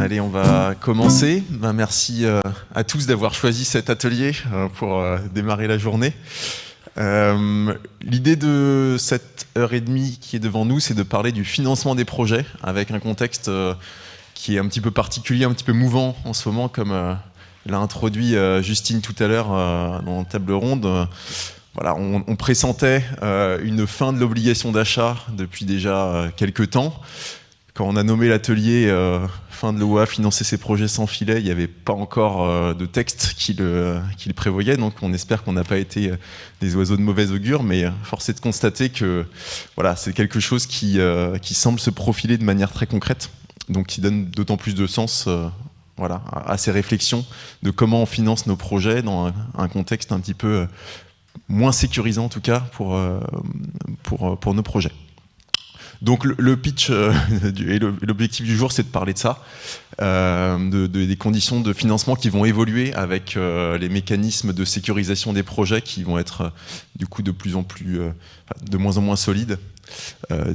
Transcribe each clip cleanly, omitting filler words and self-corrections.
Allez, on va commencer. Merci à tous d'avoir choisi cet atelier pour démarrer la journée. L'idée de cette heure et demie qui est devant nous, c'est de parler du financement des projets avec un contexte qui est un petit peu particulier, un petit peu mouvant en ce moment, comme l'a introduit Justine tout à l'heure dans la table ronde. Voilà, on pressentait une fin de l'obligation d'achat depuis déjà quelques temps. Quand on a nommé l'atelier fin de l'OA, financer ses projets sans filet, il n'y avait pas encore de texte qui le prévoyait, donc on espère qu'on n'a pas été des oiseaux de mauvais augure, mais force est de constater que voilà, c'est quelque chose qui semble se profiler de manière très concrète, donc qui donne d'autant plus de sens voilà, à ces réflexions de comment on finance nos projets dans un contexte un petit peu moins sécurisant en tout cas pour nos projets. Donc le pitch et l'objectif du jour, c'est de parler de ça, des conditions de financement qui vont évoluer avec les mécanismes de sécurisation des projets qui vont être du coup de moins en moins solides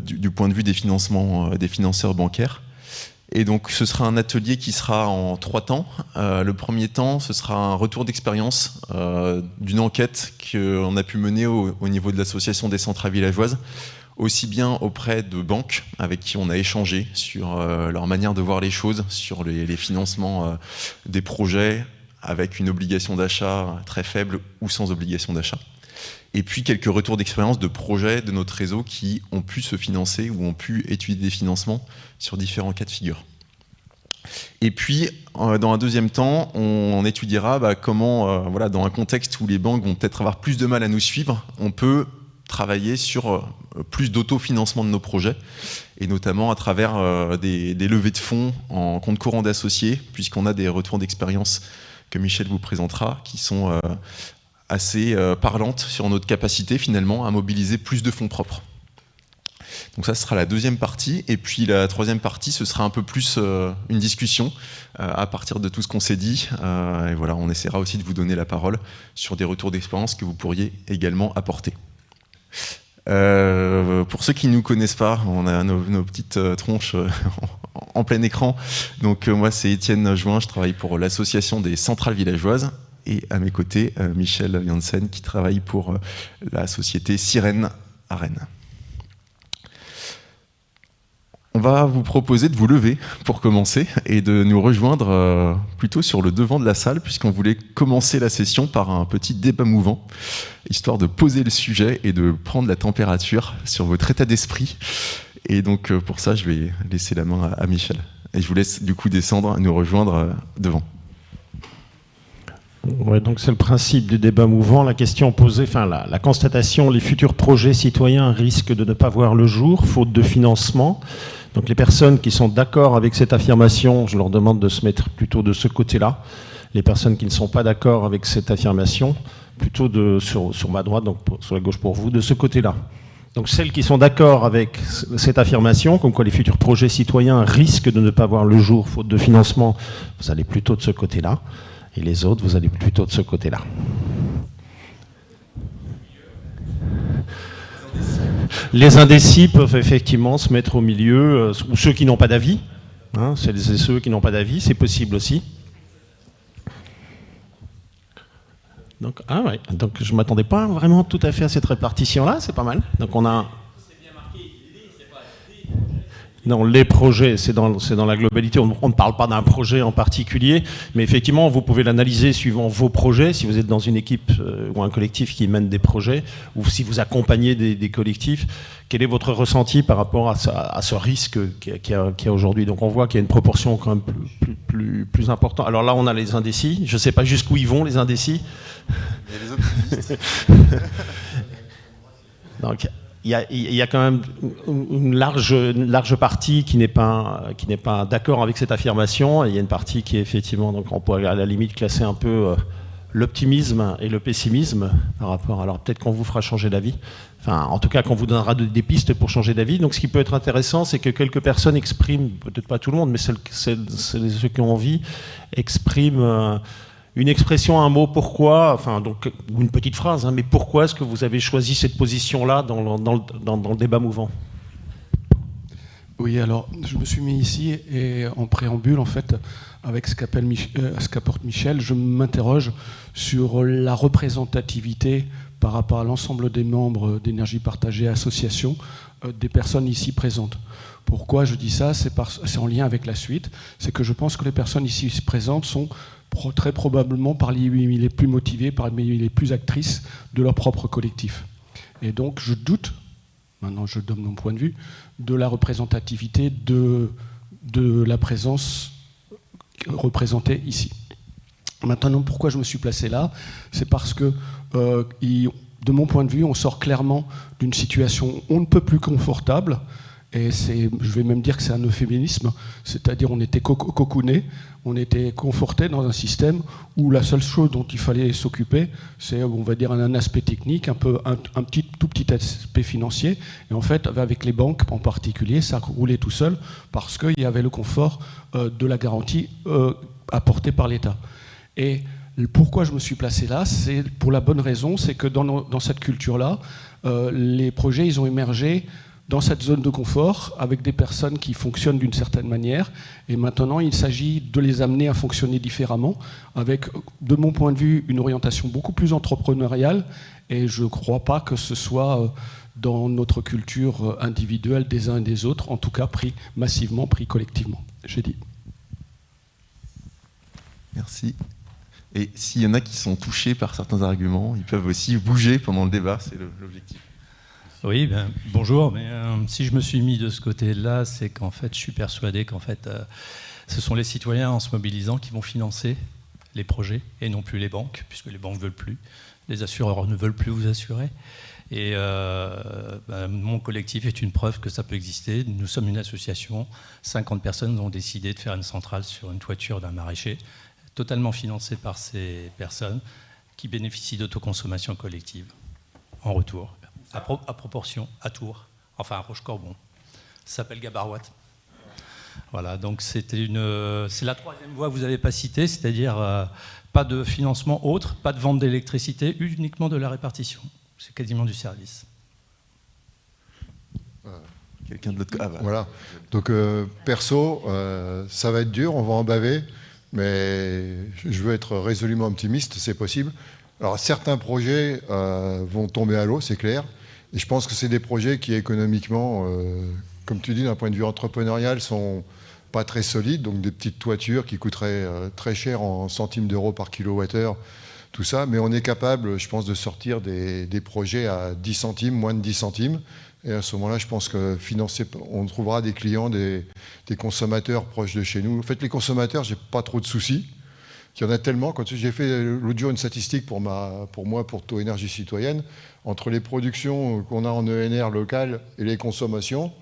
du point de vue des financements des financeurs bancaires. Et donc ce sera un atelier qui sera en 3 temps. Le premier temps, ce sera un retour d'expérience d'une enquête qu'on a pu mener au niveau de l'association des centrales villageoises, aussi bien auprès de banques avec qui on a échangé sur leur manière de voir les choses, sur les financements des projets avec une obligation d'achat très faible ou sans obligation d'achat. Et puis quelques retours d'expérience de projets de notre réseau qui ont pu se financer ou ont pu étudier des financements sur différents cas de figure. Et puis, dans un deuxième temps, on étudiera comment, voilà, dans un contexte où les banques vont peut-être avoir plus de mal à nous suivre, on peut travailler sur plus d'autofinancement de nos projets, et notamment à travers des levées de fonds en compte courant d'associés, puisqu'on a des retours d'expérience que Michel vous présentera, qui sont assez parlantes sur notre capacité finalement à mobiliser plus de fonds propres. Donc ça, ce sera la deuxième partie, et puis la troisième partie, ce sera un peu plus une discussion à partir de tout ce qu'on s'est dit, et voilà, on essaiera aussi de vous donner la parole sur des retours d'expérience que vous pourriez également apporter. Pour ceux qui ne nous connaissent pas, on a nos petites tronches en plein écran. Donc moi c'est Étienne Jouin, je travaille pour l'association des centrales villageoises, et à mes côtés Michel Janssen qui travaille pour la société Sirène à Rennes. On va vous proposer de vous lever pour commencer et de nous rejoindre plutôt sur le devant de la salle, puisqu'on voulait commencer la session par un petit débat mouvant, histoire de poser le sujet et de prendre la température sur votre état d'esprit. Et donc pour ça, je vais laisser la main à Michel. Et je vous laisse du coup descendre et nous rejoindre devant. Ouais, donc c'est le principe du débat mouvant. La question posée, enfin la constatation, les futurs projets citoyens risquent de ne pas voir le jour, faute de financement. Donc les personnes qui sont d'accord avec cette affirmation, je leur demande de se mettre plutôt de ce côté-là. Les personnes qui ne sont pas d'accord avec cette affirmation, plutôt sur ma droite, donc sur la gauche pour vous, de ce côté-là. Donc celles qui sont d'accord avec cette affirmation, comme quoi les futurs projets citoyens risquent de ne pas voir le jour, faute de financement, vous allez plutôt de ce côté-là. Et les autres, vous allez plutôt de ce côté-là. Les indécis peuvent effectivement se mettre au milieu, ou ceux qui n'ont pas d'avis. Hein, c'est ceux qui n'ont pas d'avis, c'est possible aussi. Donc, donc je ne m'attendais pas vraiment tout à fait à cette répartition-là, c'est pas mal. Donc on a... Non, les projets, c'est dans la globalité. On ne parle pas d'un projet en particulier, mais effectivement, vous pouvez l'analyser suivant vos projets. Si vous êtes dans une équipe ou un collectif qui mène des projets, ou si vous accompagnez des collectifs, quel est votre ressenti par rapport à ce risque qu'il y a aujourd'hui? Donc on voit qu'il y a une proportion quand même plus importante. Alors là, on a les indécis. Je ne sais pas jusqu'où ils vont, les indécis. Il y a les optimistes. Donc, il y a quand même une large partie qui n'est pas d'accord avec cette affirmation, et il y a une partie qui est effectivement, donc on pourrait à la limite classer un peu l'optimisme et le pessimisme par rapport. Alors peut-être qu'on vous fera changer d'avis. Enfin, en tout cas, qu'on vous donnera des pistes pour changer d'avis. Donc ce qui peut être intéressant, c'est que quelques personnes expriment, peut-être pas tout le monde, mais ceux qui ont envie, expriment une expression, un mot, pourquoi, enfin, donc, ou une petite phrase, hein, mais pourquoi est-ce que vous avez choisi cette position-là dans le débat mouvant? Oui, alors je me suis mis ici et en préambule, en fait, avec ce qu'apporte Michel, je m'interroge sur la représentativité par rapport à l'ensemble des membres d'Énergie Partagée Association des personnes ici présentes. Pourquoi je dis ça? C'est en lien avec la suite. C'est que je pense que les personnes ici présentes sont très probablement parmi les plus motivées, parmi les plus actrices de leur propre collectif. Et donc je doute, maintenant je donne mon point de vue, de la représentativité de la présence représentée ici. Maintenant, pourquoi je me suis placé là? C'est parce que, de mon point de vue, on sort clairement d'une situation on ne peut plus confortable, et je vais même dire que c'est un euphémisme, c'est-à-dire on était cocoonés, on était confortés dans un système où la seule chose dont il fallait s'occuper, c'est, on va dire, un aspect technique, un tout petit aspect financier. Et en fait, avec les banques en particulier, ça roulait tout seul parce qu'il y avait le confort de la garantie apportée par l'État. Et pourquoi je me suis placé là? C'est pour la bonne raison, c'est que dans cette culture-là, les projets, ils ont émergé dans cette zone de confort, avec des personnes qui fonctionnent d'une certaine manière. Et maintenant, il s'agit de les amener à fonctionner différemment, avec, de mon point de vue, une orientation beaucoup plus entrepreneuriale. Et je ne crois pas que ce soit dans notre culture individuelle des uns et des autres, en tout cas pris massivement, pris collectivement. J'ai dit. Merci. Et s'il y en a qui sont touchés par certains arguments, ils peuvent aussi bouger pendant le débat, c'est l'objectif. Oui, bonjour. Mais si je me suis mis de ce côté-là, c'est qu'en fait, je suis persuadé qu'en fait, ce sont les citoyens en se mobilisant qui vont financer les projets et non plus les banques, puisque les banques ne veulent plus, les assureurs ne veulent plus vous assurer. Et mon collectif est une preuve que ça peut exister. Nous sommes une association, 50 personnes ont décidé de faire une centrale sur une toiture d'un maraîcher, totalement financée par ces personnes qui bénéficient d'autoconsommation collective en retour. À proportion, à Tours, enfin à Rochecorbon. Ça s'appelle Gabarouate. Voilà, donc c'est la troisième voie que vous n'avez pas citée, c'est-à-dire pas de financement autre, pas de vente d'électricité, uniquement de la répartition. C'est quasiment du service. Quelqu'un de l'autre côté. Voilà. Donc perso, ça va être dur, on va en baver, mais je veux être résolument optimiste, c'est possible. Alors certains projets vont tomber à l'eau, c'est clair. Et je pense que c'est des projets qui économiquement, comme tu dis, d'un point de vue entrepreneurial, sont pas très solides. Donc des petites toitures qui coûteraient très cher en centimes d'euros par kilowattheure, tout ça. Mais on est capable, je pense, de sortir des projets à 10 centimes, moins de 10 centimes. Et à ce moment-là, je pense que on trouvera des clients, des consommateurs proches de chez nous. En fait, les consommateurs, j'ai pas trop de soucis. Il y en a tellement. Quand j'ai fait l'autre jour une statistique pour Taux Énergie Citoyenne, entre les productions qu'on a en ENR local et les consommations,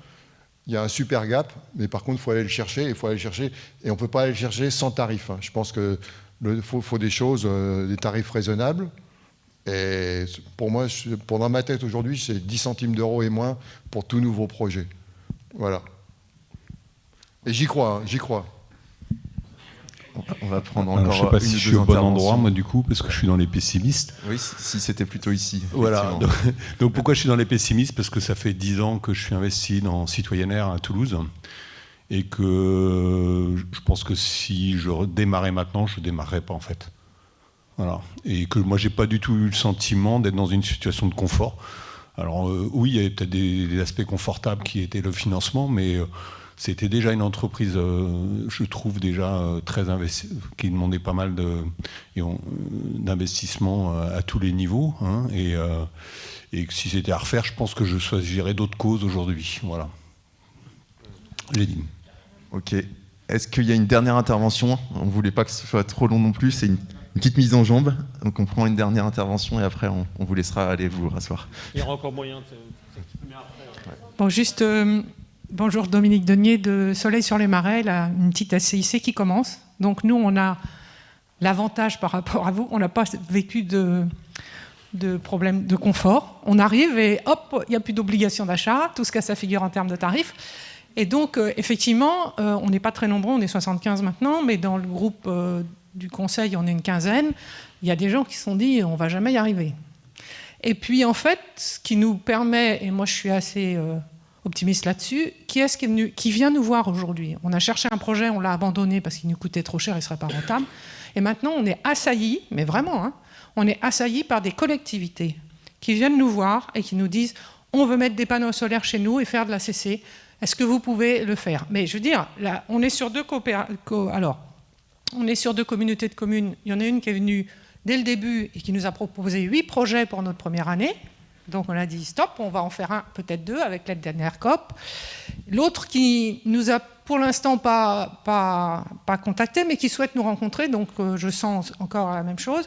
il y a un super gap, mais par contre, il faut aller le chercher, et on ne peut pas aller le chercher sans tarif. Je pense qu'il faut des choses, des tarifs raisonnables. Et pour moi, dans ma tête aujourd'hui, c'est 10 centimes d'euros et moins pour tout nouveau projet. Voilà. Et j'y crois, j'y crois. On va prendre Alors, encore je ne sais pas si je suis au bon endroit, moi, du coup, parce que je suis dans les pessimistes. Oui, si c'était plutôt ici. Voilà. Donc, pourquoi je suis dans les pessimistes? Parce que ça fait 10 ans que je suis investi dans Citoyennaire à Toulouse. Et que je pense que si je démarrais maintenant, je ne démarrerais pas, en fait. Voilà. Et que moi, je n'ai pas du tout eu le sentiment d'être dans une situation de confort. Alors, oui, il y avait peut-être des aspects confortables qui étaient le financement, mais... c'était déjà une entreprise, je trouve, déjà très investie, qui demandait pas mal d'investissement à tous les niveaux. Hein, et que si c'était à refaire, je pense que je choisirais d'autres causes aujourd'hui. Voilà. J'ai dit. Ok. Est-ce qu'il y a une dernière intervention? On ne voulait pas que ce soit trop long non plus. C'est une petite mise en jambe. Donc on prend une dernière intervention et après on vous laissera aller vous rasseoir. Il y aura encore moyen de s'exprimer après. Ouais. Bon, juste... bonjour, Dominique Denier de Soleil sur les Marais, une petite SCIC qui commence. Donc nous, on a l'avantage par rapport à vous, on n'a pas vécu de problème de confort. On arrive et hop, il n'y a plus d'obligation d'achat, tout ce qu'à sa figure en termes de tarifs. Et donc, effectivement, on n'est pas très nombreux, on est 75 maintenant, mais dans le groupe du conseil, on est une quinzaine. Il y a des gens qui se sont dit, on ne va jamais y arriver. Et puis, en fait, ce qui nous permet, et moi je suis assez... optimiste là-dessus. Qui est-ce qui vient nous voir aujourd'hui? On a cherché un projet, on l'a abandonné parce qu'il nous coûtait trop cher, il ne serait pas rentable. Et maintenant, on est assaillis, mais vraiment, hein, on est assaillis par des collectivités qui viennent nous voir et qui nous disent « on veut mettre des panneaux solaires chez nous et faire de la CC. Est-ce que vous pouvez le faire ?» Mais je veux dire, là, on est sur deux communautés de communes. Il y en a une qui est venue dès le début et qui nous a proposé 8 projets pour notre première année. Donc on a dit stop, on va en faire un, peut-être 2 avec la dernière COP. L'autre qui nous a pour l'instant pas contacté, mais qui souhaite nous rencontrer, donc je sens encore la même chose.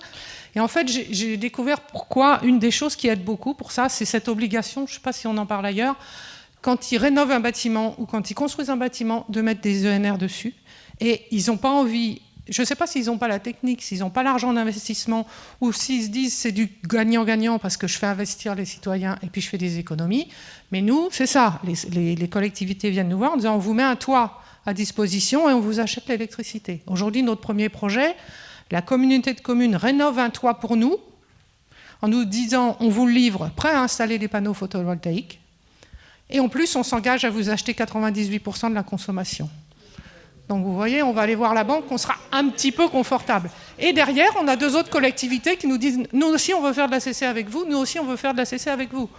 Et en fait, j'ai découvert pourquoi une des choses qui aide beaucoup pour ça, c'est cette obligation, je ne sais pas si on en parle ailleurs, quand ils rénovent un bâtiment ou quand ils construisent un bâtiment, de mettre des ENR dessus. Et ils n'ont pas envie... Je ne sais pas s'ils n'ont pas la technique, s'ils n'ont pas l'argent d'investissement, ou s'ils se disent c'est du gagnant-gagnant parce que je fais investir les citoyens et puis je fais des économies. Mais nous, c'est ça. Les collectivités viennent nous voir en disant on vous met un toit à disposition et on vous achète l'électricité. Aujourd'hui, notre premier projet, la communauté de communes rénove un toit pour nous en nous disant on vous le livre prêt à installer des panneaux photovoltaïques. Et en plus, on s'engage à vous acheter 98% de la consommation. Donc vous voyez, on va aller voir la banque, on sera un petit peu confortable. Et derrière, on a 2 autres collectivités qui nous disent « nous aussi on veut faire de la CC avec vous, nous aussi on veut faire de la CC avec vous ».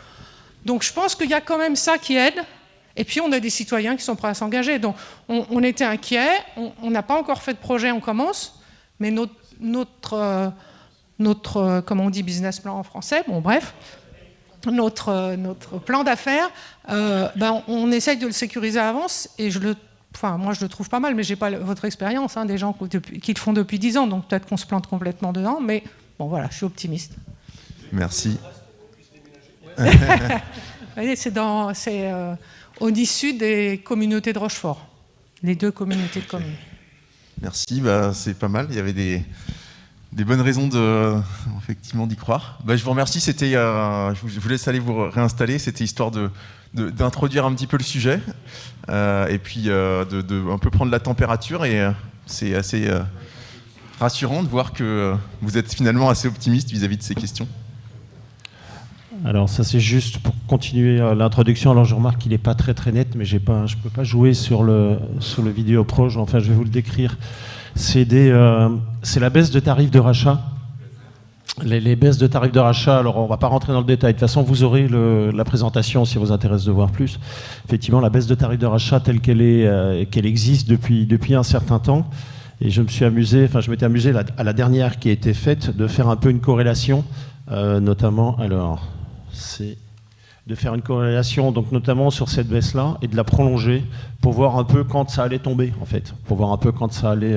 Donc je pense qu'il y a quand même ça qui aide. Et puis on a des citoyens qui sont prêts à s'engager. Donc on était inquiets, on n'a pas encore fait de projet, on commence, mais notre comment on dit business plan en français, bon bref, notre plan d'affaires, on essaye de le sécuriser à l'avance et moi, je le trouve pas mal, mais je n'ai pas votre expérience, hein, des gens qui le font depuis 10 ans, donc peut-être qu'on se plante complètement dedans, mais bon, voilà, je suis optimiste. Merci. Vous voyez, c'est au-dessus des communautés de Rochefort, les 2 communautés de communes. Merci, c'est pas mal. Il y avait des bonnes raisons effectivement d'y croire. Je vous remercie. C'était, je vous laisse aller vous réinstaller. C'était histoire d'introduire un petit peu le sujet et puis de un peu prendre la température. Et c'est assez rassurant de voir que vous êtes finalement assez optimiste vis-à-vis de ces questions. Alors ça c'est juste pour continuer l'introduction. Alors je remarque qu'il n'est pas très très net, mais je ne peux pas jouer sur le vidéo proche. Enfin, je vais vous le décrire. C'est la baisse de tarifs de rachat. Les baisses de tarifs de rachat, alors on ne va pas rentrer dans le détail. De toute façon, vous aurez la présentation si ça vous intéresse de voir plus. Effectivement, la baisse de tarifs de rachat telle qu'elle existe depuis un certain temps. Et je m'étais amusé à la dernière qui a été faite de faire un peu une corrélation, notamment, alors, c'est de faire une corrélation, donc notamment sur cette baisse-là, et de la prolonger pour voir un peu quand ça allait tomber, en fait, pour voir un peu quand ça allait,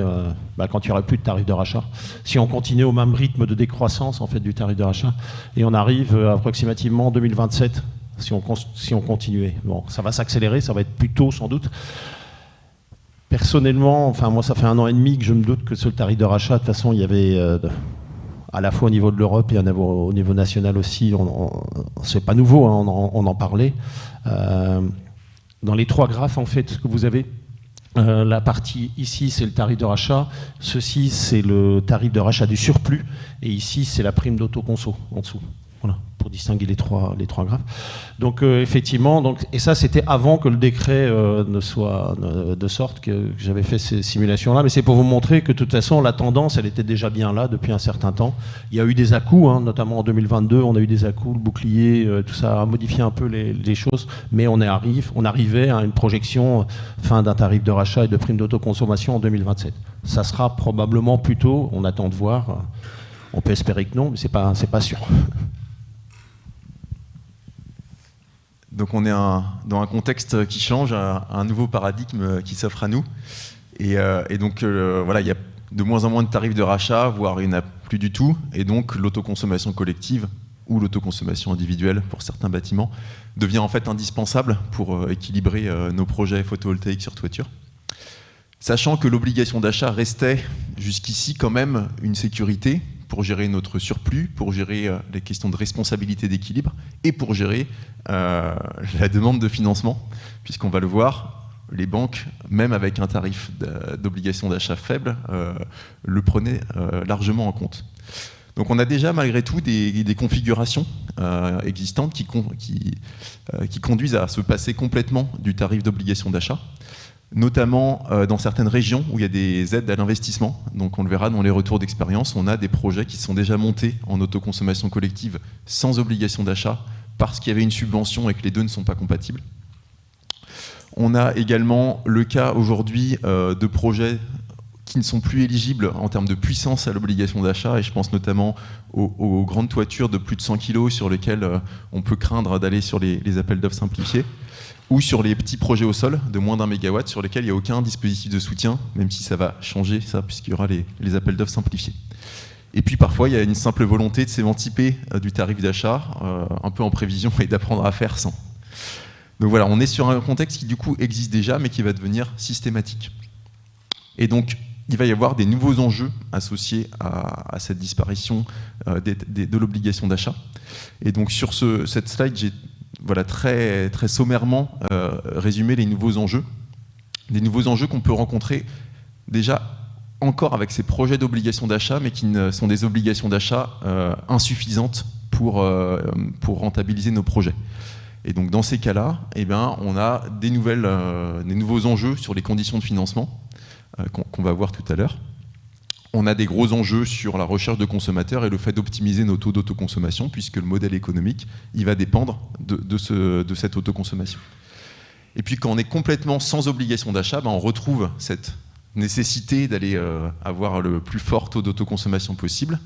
quand il n'y aurait plus de tarif de rachat. Si on continue au même rythme de décroissance, en fait, du tarif de rachat, et on arrive approximativement en 2027, si on continuait. Bon, ça va s'accélérer, ça va être plus tôt sans doute. Personnellement, moi, ça fait 1 an et demi que je me doute que sur le tarif de rachat, de toute façon, il y avait... à la fois au niveau de l'Europe et au niveau national aussi, c'est pas nouveau, hein, on en parlait. Dans les 3 graphes, en fait, que vous avez, la partie ici, c'est le tarif de rachat, ceci, c'est le tarif de rachat du surplus, et ici, c'est la prime d'autoconso, en dessous. Voilà, pour distinguer les trois graphes. Donc effectivement, et ça c'était avant que le décret ne soit de sorte que j'avais fait ces simulations-là, mais c'est pour vous montrer que de toute façon la tendance elle était déjà bien là depuis un certain temps. Il y a eu des à-coups, hein, notamment en 2022, on a eu des à-coups, le bouclier, tout ça a modifié un peu les choses, mais on arrivait à une projection fin d'un tarif de rachat et de prime d'autoconsommation en 2027. Ça sera probablement plus tôt, on attend de voir, on peut espérer que non, mais c'est pas sûr. Donc on est dans un contexte qui change, un nouveau paradigme qui s'offre à nous. Et donc voilà, il y a de moins en moins de tarifs de rachat, voire il n'y en a plus du tout. Et donc l'autoconsommation collective ou l'autoconsommation individuelle pour certains bâtiments devient en fait indispensable pour équilibrer nos projets photovoltaïques sur toiture. Sachant que l'obligation d'achat restait jusqu'ici quand même une sécurité pour gérer notre surplus, pour gérer les questions de responsabilité d'équilibre et pour gérer la demande de financement, puisqu'on va le voir, les banques, même avec un tarif d'obligation d'achat faible, le prenaient largement en compte. Donc on a déjà malgré tout des configurations existantes qui conduisent à se passer complètement du tarif d'obligation d'achat, notamment dans certaines régions où il y a des aides à l'investissement. Donc on le verra dans les retours d'expérience, on a des projets qui sont déjà montés en autoconsommation collective sans obligation d'achat parce qu'il y avait une subvention et que les deux ne sont pas compatibles. On a également le cas aujourd'hui de projets qui ne sont plus éligibles en termes de puissance à l'obligation d'achat, et je pense notamment aux grandes toitures de plus de 100 kg sur lesquelles on peut craindre d'aller sur les appels d'offres simplifiés, ou sur les petits projets au sol de moins d'1 mégawatt sur lesquels il n'y a aucun dispositif de soutien, même si ça va changer ça, puisqu'il y aura les appels d'offres simplifiés. Et puis parfois, il y a une simple volonté de s'émanciper du tarif d'achat, un peu en prévision, et d'apprendre à faire sans. Donc voilà, on est sur un contexte qui du coup existe déjà, mais qui va devenir systématique. Et donc, il va y avoir des nouveaux enjeux associés à cette disparition de l'obligation d'achat. Et donc sur cette slide, j'ai très, très sommairement résumé les nouveaux enjeux. Des nouveaux enjeux qu'on peut rencontrer déjà encore avec ces projets d'obligation d'achat, mais qui sont des obligations d'achat insuffisantes pour rentabiliser nos projets. Et donc dans ces cas-là, on a des nouveaux enjeux sur les conditions de financement qu'on va voir tout à l'heure. On a des gros enjeux sur la recherche de consommateurs et le fait d'optimiser nos taux d'autoconsommation, puisque le modèle économique, il va dépendre de cette autoconsommation. Et puis quand on est complètement sans obligation d'achat, on retrouve cette nécessité d'aller avoir le plus fort taux d'autoconsommation possible.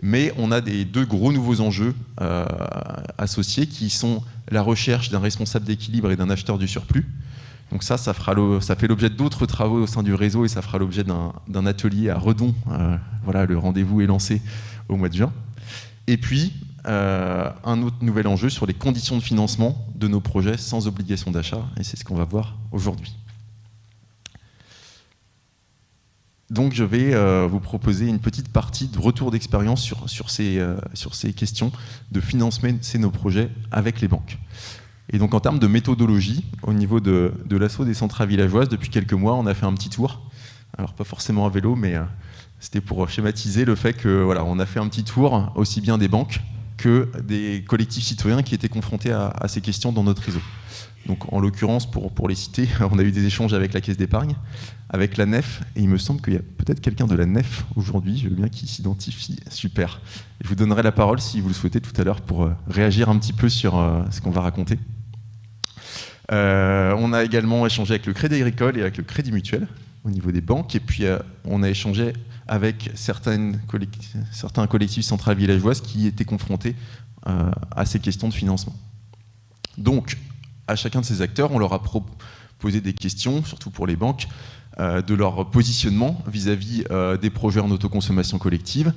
Mais on a deux gros nouveaux enjeux associés qui sont la recherche d'un responsable d'équilibre et d'un acheteur du surplus. Donc ça fait l'objet d'autres travaux au sein du réseau et ça fera l'objet d'un atelier à Redon. Le rendez-vous est lancé au mois de juin. Et puis, un autre nouvel enjeu sur les conditions de financement de nos projets sans obligation d'achat. Et c'est ce qu'on va voir aujourd'hui. Donc je vais vous proposer une petite partie de retour d'expérience sur ces questions de financer nos projets avec les banques. Et donc en termes de méthodologie, au niveau de l'asso des centrales villageoises, depuis quelques mois, on a fait un petit tour. Alors pas forcément à vélo, mais c'était pour schématiser le fait que on a fait un petit tour aussi bien des banques que des collectifs citoyens qui étaient confrontés à ces questions dans notre réseau. Donc en l'occurrence, pour les citer, on a eu des échanges avec la Caisse d'épargne, avec la NEF, et il me semble qu'il y a peut-être quelqu'un de la NEF aujourd'hui, je veux bien qu'il s'identifie. Super. Je vous donnerai la parole si vous le souhaitez tout à l'heure pour réagir un petit peu sur ce qu'on va raconter. On a également échangé avec le Crédit Agricole et avec le Crédit Mutuel au niveau des banques, et puis on a échangé avec certains collectifs centrales villageoises qui étaient confrontés à ces questions de financement. Donc, à chacun de ces acteurs, on leur a posé des questions, surtout pour les banques, de leur positionnement vis-à-vis des projets en autoconsommation collective.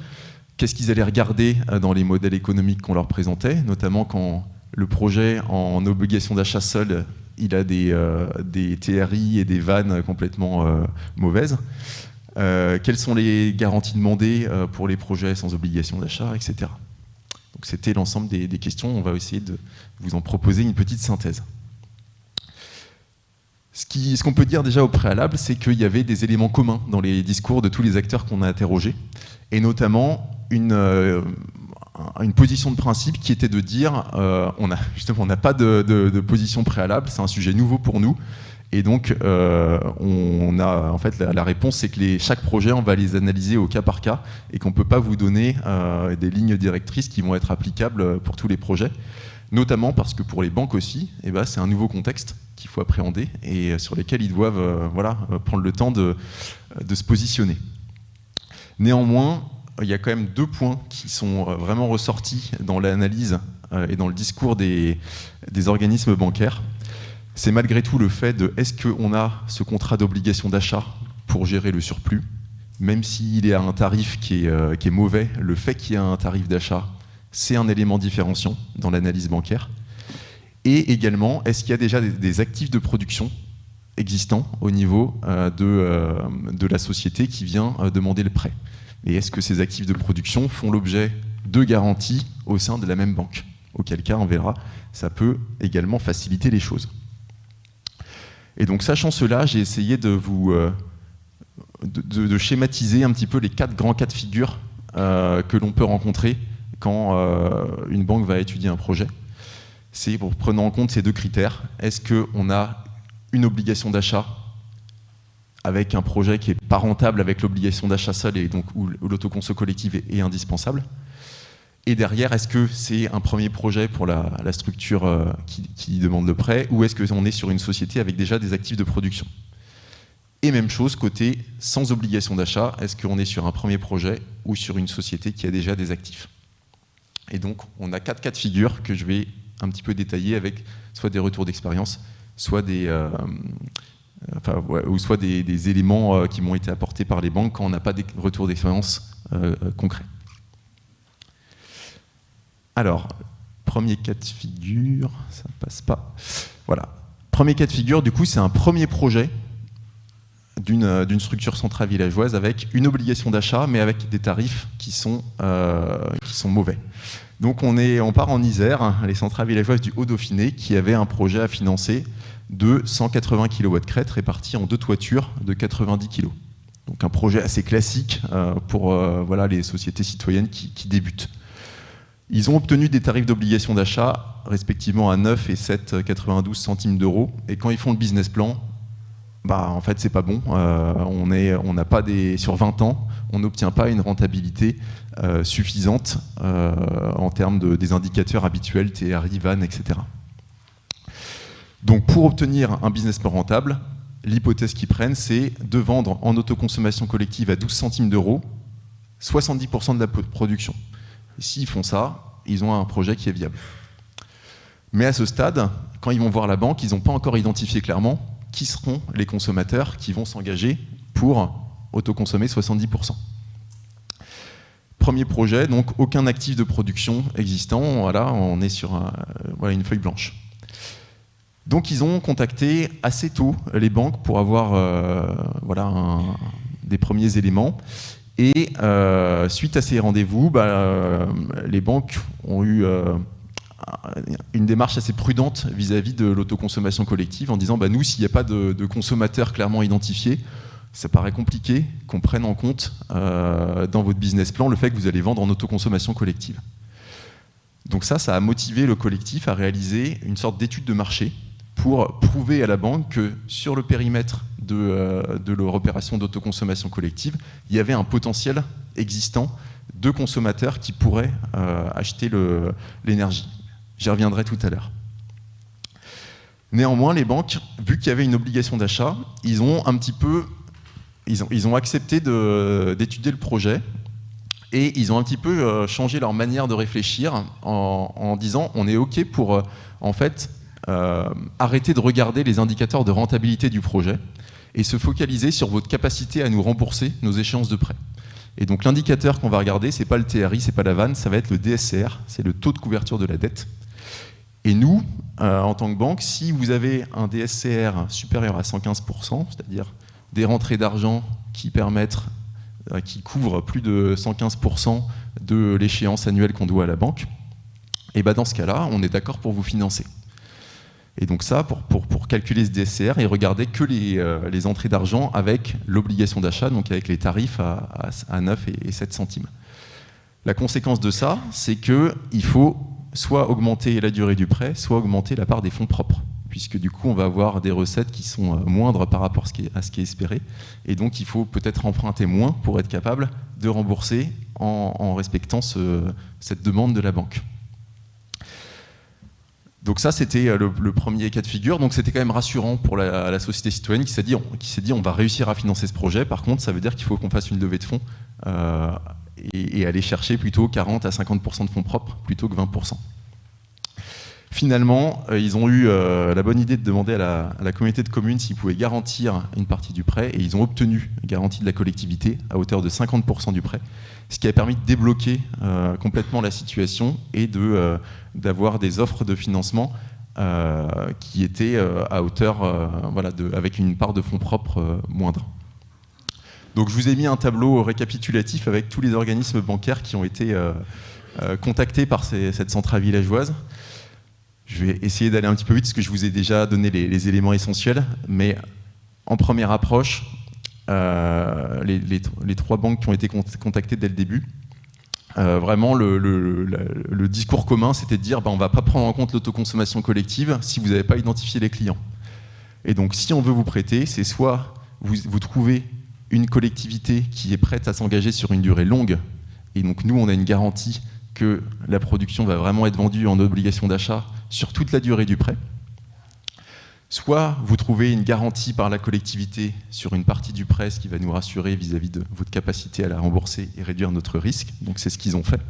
Qu'est-ce qu'ils allaient regarder dans les modèles économiques qu'on leur présentait, notamment quand le projet en obligation d'achat seul, il a des TRI et des vannes complètement mauvaises. Quelles sont les garanties demandées pour les projets sans obligation d'achat, etc. Donc c'était l'ensemble des questions. On va essayer de vous en proposer une petite synthèse. Ce qu'on peut dire déjà au préalable, c'est qu'il y avait des éléments communs dans les discours de tous les acteurs qu'on a interrogés, et notamment une position de principe qui était de dire on n'a pas de position préalable, c'est un sujet nouveau pour nous, et donc en fait la réponse c'est que chaque projet on va les analyser au cas par cas et qu'on ne peut pas vous donner des lignes directrices qui vont être applicables pour tous les projets, notamment parce que pour les banques aussi, c'est un nouveau contexte qu'il faut appréhender et sur lesquels ils doivent prendre le temps de se positionner. Néanmoins, il y a quand même deux points qui sont vraiment ressortis dans l'analyse et dans le discours des organismes bancaires. C'est malgré tout le fait de est-ce qu'on a ce contrat d'obligation d'achat pour gérer le surplus, même s'il est à un tarif qui est mauvais, le fait qu'il y ait un tarif d'achat, c'est un élément différenciant dans l'analyse bancaire. Et également, est-ce qu'il y a déjà des actifs de production existants au niveau de la société qui vient demander le prêt? Et est-ce que ces actifs de production font l'objet de garanties au sein de la même banque? Auquel cas, on verra, ça peut également faciliter les choses. Et donc, sachant cela, j'ai essayé de schématiser un petit peu les 4 grands cas de figure que l'on peut rencontrer quand une banque va étudier un projet. C'est pour prendre en compte ces deux critères. Est-ce qu'on a une obligation d'achat avec un projet qui n'est pas rentable avec l'obligation d'achat seule et donc où l'autoconso collective est indispensable? Et derrière, est-ce que c'est un premier projet pour la structure qui demande le prêt, ou est-ce qu'on est sur une société avec déjà des actifs de production? Et même chose, côté sans obligation d'achat, est-ce qu'on est sur un premier projet ou sur une société qui a déjà des actifs? Et donc, on a 4 cas de figure que je vais un petit peu détailler avec soit des retours d'expérience, soit des éléments qui m'ont été apportés par les banques quand on n'a pas des retours d'expérience concrets. Alors, premier cas de figure, ça ne passe pas. Voilà. Premier cas de figure, du coup, c'est un premier projet d'une structure centrale villageoise avec une obligation d'achat, mais avec des tarifs qui sont mauvais. Donc on part en Isère, hein, les centrales villageoises du Haut-Dauphiné, qui avaient un projet à financer de 180 kW crête répartis en 2 toitures de 90 kg. Donc un projet assez classique pour les sociétés citoyennes qui débutent. Ils ont obtenu des tarifs d'obligation d'achat respectivement à 9 et 7,92 centimes d'euros. Et quand ils font le business plan, en fait c'est pas bon. On n'a pas sur 20 ans, on n'obtient pas une rentabilité suffisante en termes des indicateurs habituels, TRI, VAN, etc. Donc pour obtenir un business plan rentable, l'hypothèse qu'ils prennent, c'est de vendre en autoconsommation collective à 12 centimes d'euros 70% de la production. Et s'ils font ça, ils ont un projet qui est viable. Mais à ce stade, quand ils vont voir la banque, ils n'ont pas encore identifié clairement qui seront les consommateurs qui vont s'engager pour autoconsommer 70%. Premier projet, donc aucun actif de production existant, voilà, on est sur une feuille blanche. Donc ils ont contacté assez tôt les banques pour avoir des premiers éléments. Et suite à ces rendez-vous, les banques ont eu une démarche assez prudente vis-à-vis de l'autoconsommation collective en disant nous, s'il n'y a pas de consommateurs clairement identifiés, ça paraît compliqué qu'on prenne en compte dans votre business plan le fait que vous allez vendre en autoconsommation collective. Donc ça a motivé le collectif à réaliser une sorte d'étude de marché pour prouver à la banque que sur le périmètre de leur opération d'autoconsommation collective, il y avait un potentiel existant de consommateurs qui pourraient acheter l'énergie. J'y reviendrai tout à l'heure. Néanmoins, les banques, vu qu'il y avait une obligation d'achat, ils ont accepté d'étudier le projet et ils ont un petit peu changé leur manière de réfléchir en disant on est OK pour arrêter de regarder les indicateurs de rentabilité du projet et se focaliser sur votre capacité à nous rembourser nos échéances de prêt. Et donc l'indicateur qu'on va regarder, c'est pas le TRI, c'est pas la VAN, ça va être le DSCR, c'est le taux de couverture de la dette. Et nous, en tant que banque, si vous avez un DSCR supérieur à 115%, c'est-à-dire des rentrées d'argent qui couvrent plus de 115% de l'échéance annuelle qu'on doit à la banque, et dans ce cas-là, on est d'accord pour vous financer. Et donc ça, pour calculer ce DSCR, il regardait que les entrées d'argent avec l'obligation d'achat, donc avec les tarifs à 9 et 7 centimes. La conséquence de ça, c'est qu'il faut soit augmenter la durée du prêt, soit augmenter la part des fonds propres, puisque du coup, on va avoir des recettes qui sont moindres par rapport à ce qui est espéré. Et donc, il faut peut-être emprunter moins pour être capable de rembourser en respectant cette demande de la banque. Donc ça, c'était le premier cas de figure. Donc c'était quand même rassurant pour la société citoyenne qui s'est dit on va réussir à financer ce projet. Par contre, ça veut dire qu'il faut qu'on fasse une levée de fonds et aller chercher plutôt 40 à 50% de fonds propres plutôt que 20%. Finalement, ils ont eu la bonne idée de demander à la communauté de communes s'ils pouvaient garantir une partie du prêt et ils ont obtenu une garantie de la collectivité à hauteur de 50% du prêt, ce qui a permis de débloquer complètement la situation et d'avoir des offres de financement qui étaient à hauteur, avec une part de fonds propres moindre. Donc je vous ai mis un tableau récapitulatif avec tous les organismes bancaires qui ont été contactés par cette centrale villageoise. Je vais essayer d'aller un petit peu vite parce que je vous ai déjà donné les éléments essentiels, mais en première approche, les 3 banques qui ont été contactées dès le début, vraiment, le discours commun, c'était de dire on ne va pas prendre en compte l'autoconsommation collective si vous n'avez pas identifié les clients. Et donc, si on veut vous prêter, c'est soit vous trouvez une collectivité qui est prête à s'engager sur une durée longue, et donc nous, on a une garantie que la production va vraiment être vendue en obligation d'achat sur toute la durée du prêt. Soit vous trouvez une garantie par la collectivité sur une partie du prêt, ce qui va nous rassurer vis-à-vis de votre capacité à la rembourser et réduire notre risque. Donc c'est ce qu'ils ont fait.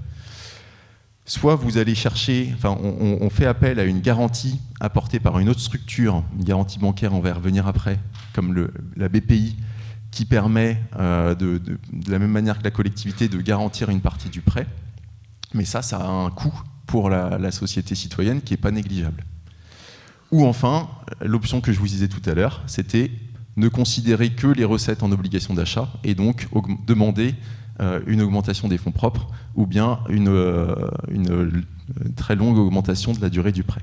Soit vous allez chercher, on fait appel à une garantie apportée par une autre structure, une garantie bancaire, on va y revenir après, comme la BPI, qui permet de la même manière que la collectivité de garantir une partie du prêt. Mais ça a un coût pour la société citoyenne qui n'est pas négligeable. Ou enfin, l'option que je vous disais tout à l'heure, c'était ne considérer que les recettes en obligation d'achat et donc demander une augmentation des fonds propres ou bien une très longue augmentation de la durée du prêt.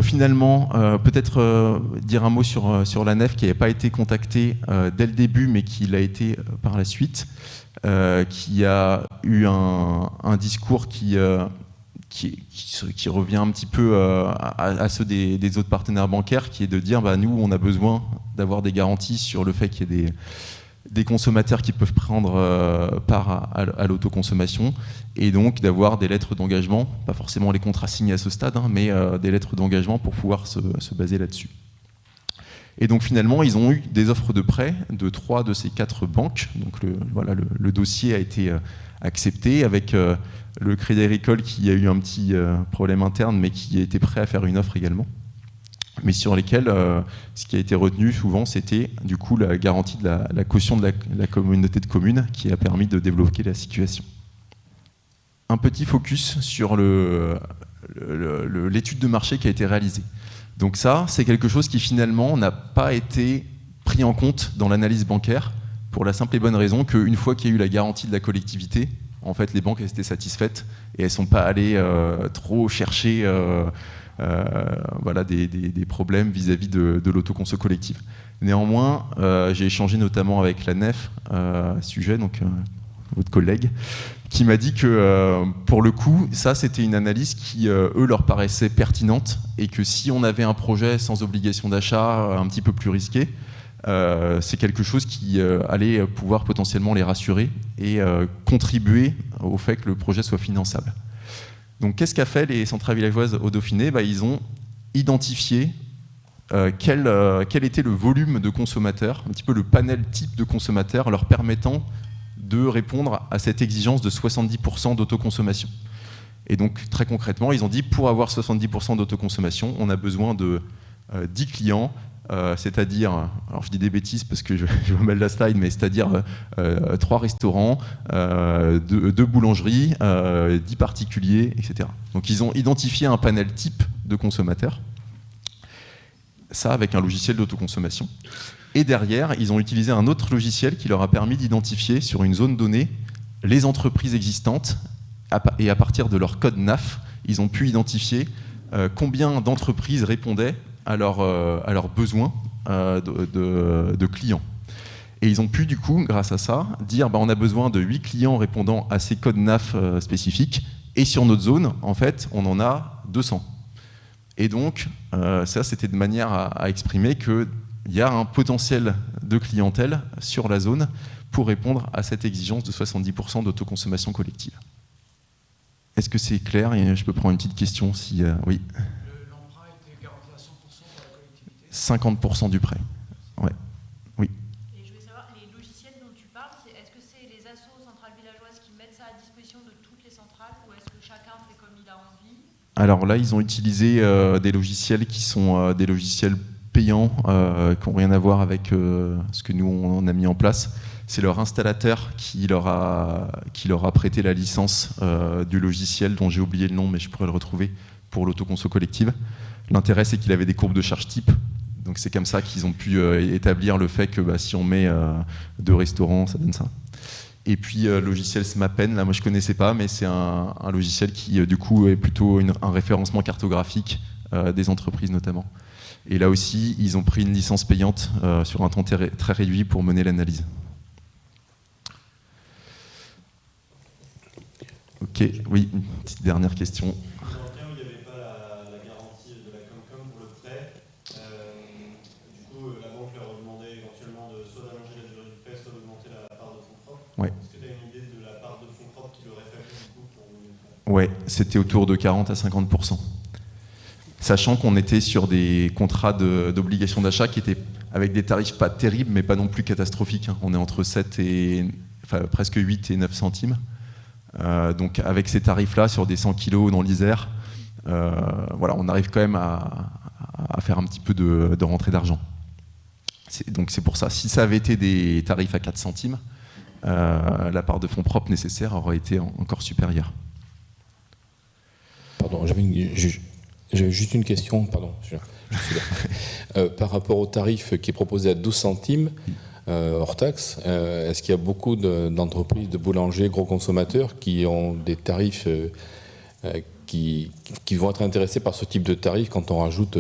Finalement, peut-être dire un mot sur la nef qui n'avait pas été contactée dès le début mais qui l'a été par la suite, qui a eu un discours qui revient un petit peu à ceux des autres partenaires bancaires, qui est de dire nous, on a besoin d'avoir des garanties sur le fait qu'il y ait des consommateurs qui peuvent prendre part à l'autoconsommation, et donc d'avoir des lettres d'engagement, pas forcément les contrats signés à ce stade, mais des lettres d'engagement pour pouvoir se baser là-dessus. Et donc finalement, ils ont eu des offres de prêt de 3 de ces 4 banques. Donc le dossier a été accepté avec le Crédit Agricole qui a eu un petit problème interne, mais qui était prêt à faire une offre également. Mais sur lesquels, ce qui a été retenu souvent, c'était du coup la garantie de la caution de la communauté de communes qui a permis de débloquer la situation. Un petit focus sur l'étude de marché qui a été réalisée. Donc ça, c'est quelque chose qui finalement n'a pas été pris en compte dans l'analyse bancaire, pour la simple et bonne raison qu'une fois qu'il y a eu la garantie de la collectivité, en fait, les banques étaient satisfaites et elles ne sont pas allées trop chercher des problèmes vis-à-vis de l'autoconso collective. Néanmoins, j'ai échangé notamment avec la nef à ce sujet, donc votre collègue, qui m'a dit que pour le coup, ça c'était une analyse qui, eux, leur paraissait pertinente, et que si on avait un projet sans obligation d'achat un petit peu plus risqué, c'est quelque chose qui allait pouvoir potentiellement les rassurer et contribuer au fait que le projet soit finançable. Donc qu'est-ce qu'a fait les centrales villageoises au Dauphiné ? Ils ont identifié quel était le volume de consommateurs, un petit peu le panel type de consommateurs leur permettant de répondre à cette exigence de 70% d'autoconsommation. Et donc très concrètement, ils ont dit pour avoir 70% d'autoconsommation, on a besoin de 10 clients, c'est-à-dire, alors je dis des bêtises parce que je vois mal la slide, mais c'est-à-dire 3 restaurants, 2 boulangeries, 10 particuliers, etc. Donc ils ont identifié un panel type de consommateurs, ça avec un logiciel d'autoconsommation. Et derrière, ils ont utilisé un autre logiciel qui leur a permis d'identifier sur une zone donnée les entreprises existantes, et à partir de leur code NAF, ils ont pu identifier combien d'entreprises répondaient à leurs besoins de clients. Et ils ont pu, du coup, grâce à ça, dire on a besoin de 8 clients répondant à ces codes NAF spécifiques, et sur notre zone, en fait, on en a 200. Et donc, ça, c'était de manière à exprimer qu'il y a un potentiel de clientèle sur la zone pour répondre à cette exigence de 70% d'autoconsommation collective. Est-ce que c'est clair ? Et je peux prendre une petite question si... oui. L'emprunt était garanti à 100% par la collectivité ? 50% du prêt. Ouais. Oui. Et je voulais savoir, les logiciels dont tu parles, est-ce que c'est les assos centrales villageoises qui mettent ça à disposition de toutes les centrales, ou est-ce que chacun fait comme il a envie ? Alors là, ils ont utilisé des logiciels qui sont des logiciels payants, qui n'ont rien à voir avec ce que nous on a mis en place. C'est leur installateur qui leur a prêté la licence du logiciel dont j'ai oublié le nom, mais je pourrais le retrouver, pour l'autoconso collective. L'intérêt, c'est qu'il avait des courbes de charge type. Donc c'est comme ça qu'ils ont pu établir le fait que si on met 2 restaurants, ça donne ça. Et puis logiciel Smapen, là moi je connaissais pas, mais c'est un logiciel qui du coup est plutôt un référencement cartographique des entreprises notamment. Et là aussi, ils ont pris une licence payante sur un temps très réduit pour mener l'analyse. Ok, oui, une petite dernière question. Dans le cas où il n'y avait pas la garantie de la Comcom pour le prêt, du coup, la banque leur demandait éventuellement soit d'allonger la durée du prêt, soit d'augmenter la part de fonds propres. Ouais. Est-ce que tu as une idée de la part de fonds propres qu'il aurait fallu du coup pour le prêt ? Ouais, c'était autour de 40 à 50%. Sachant qu'on était sur des contrats d'obligation d'achat qui étaient avec des tarifs pas terribles, mais pas non plus catastrophiques. On est entre 7 et presque 8 et 9 centimes. Donc avec ces tarifs-là, sur des 100 kilos dans l'Isère, voilà, on arrive quand même à faire un petit peu de rentrée d'argent. Donc c'est pour ça. Si ça avait été des tarifs à 4 centimes, la part de fonds propres nécessaire aurait été encore supérieure. Pardon, j'avais juste une question, pardon. Je suis là. Par rapport au tarif qui est proposé à 12 centimes, hors taxe, est-ce qu'il y a beaucoup d'entreprises, de boulangers, gros consommateurs qui ont des tarifs qui vont être intéressés par ce type de tarif quand on rajoute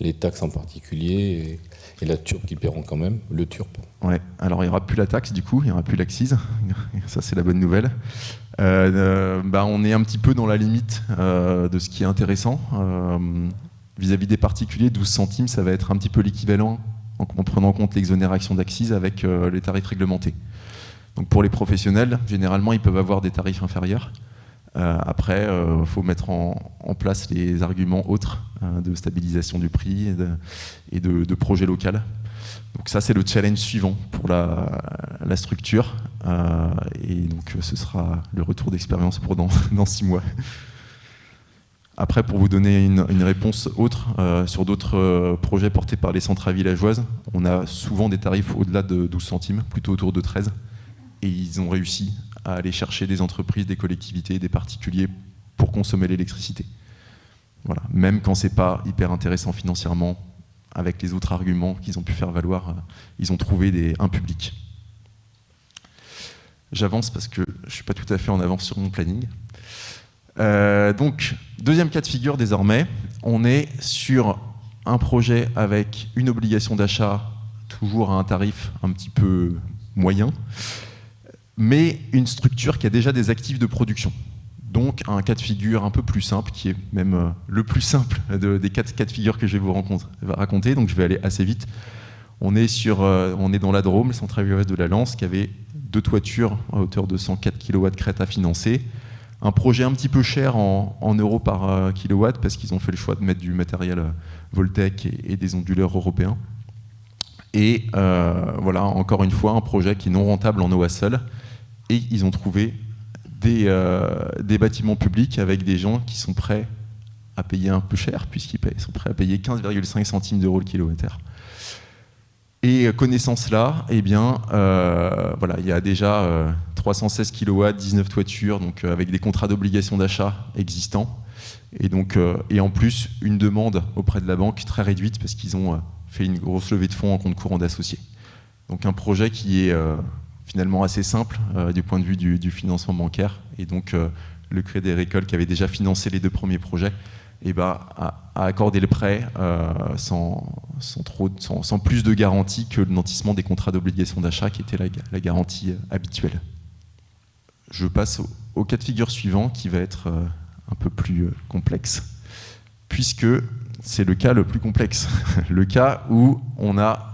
les taxes en particulier et la turpe qu'ils paieront quand même, le turpe? Ouais, alors il n'y aura plus la taxe du coup, il n'y aura plus l'accise, ça c'est la bonne nouvelle. On est un petit peu dans la limite de ce qui est intéressant. Vis-à-vis des particuliers, 12 centimes, ça va être un petit peu l'équivalent en prenant en compte l'exonération d'accise avec les tarifs réglementés. Donc pour les professionnels, généralement, ils peuvent avoir des tarifs inférieurs. Après, il faut mettre en place les arguments autres de stabilisation du prix et de projet local. Donc ça, c'est le challenge suivant pour la structure. Et donc, ce sera le retour d'expérience pour dans 6 mois. Après, pour vous donner une réponse autre, sur d'autres projets portés par les centrales villageoises, on a souvent des tarifs au-delà de 12 centimes, plutôt autour de 13. Et ils ont réussi à aller chercher des entreprises, des collectivités, des particuliers pour consommer l'électricité. Voilà. Même quand c'est pas hyper intéressant financièrement, avec les autres arguments qu'ils ont pu faire valoir, ils ont trouvé un public. J'avance parce que je ne suis pas tout à fait en avance sur mon planning. Donc, deuxième cas de figure désormais, on est sur un projet avec une obligation d'achat, toujours à un tarif un petit peu moyen, mais une structure qui a déjà des actifs de production. Donc un cas de figure un peu plus simple, qui est même le plus simple des 4 cas de figure que je vais vous raconter, donc je vais aller assez vite. On est dans la Drôme, le centrale villageoise de la Lance, qui avait 2 toitures à hauteur de 104 kW crête à financer. Un projet un petit peu cher en euros par kilowatt, parce qu'ils ont fait le choix de mettre du matériel Voltec et des onduleurs européens. Et voilà, encore une fois, un projet qui est non rentable en eau à seul. Et ils ont trouvé des bâtiments publics avec des gens qui sont prêts à payer un peu cher, puisqu'ils sont prêts à payer 15,5 centimes d'euros le kilowattheure. Et connaissant cela, eh bien, voilà, il y a déjà 316 kW, 19 toitures, donc avec des contrats d'obligation d'achat existants. Et, donc, et en plus, une demande auprès de la banque très réduite, parce qu'ils ont fait une grosse levée de fonds en compte courant d'associés. Donc un projet qui est finalement assez simple du point de vue du financement bancaire. Et donc le Crédit Agricole, qui avait déjà financé les 2 premiers projets, a accordé le prêt sans plus de garantie que le nantissement des contrats d'obligation d'achat, qui était la garantie habituelle. Je passe au cas de figure suivant, qui va être un peu plus complexe, puisque c'est le cas le plus complexe. Le cas où on a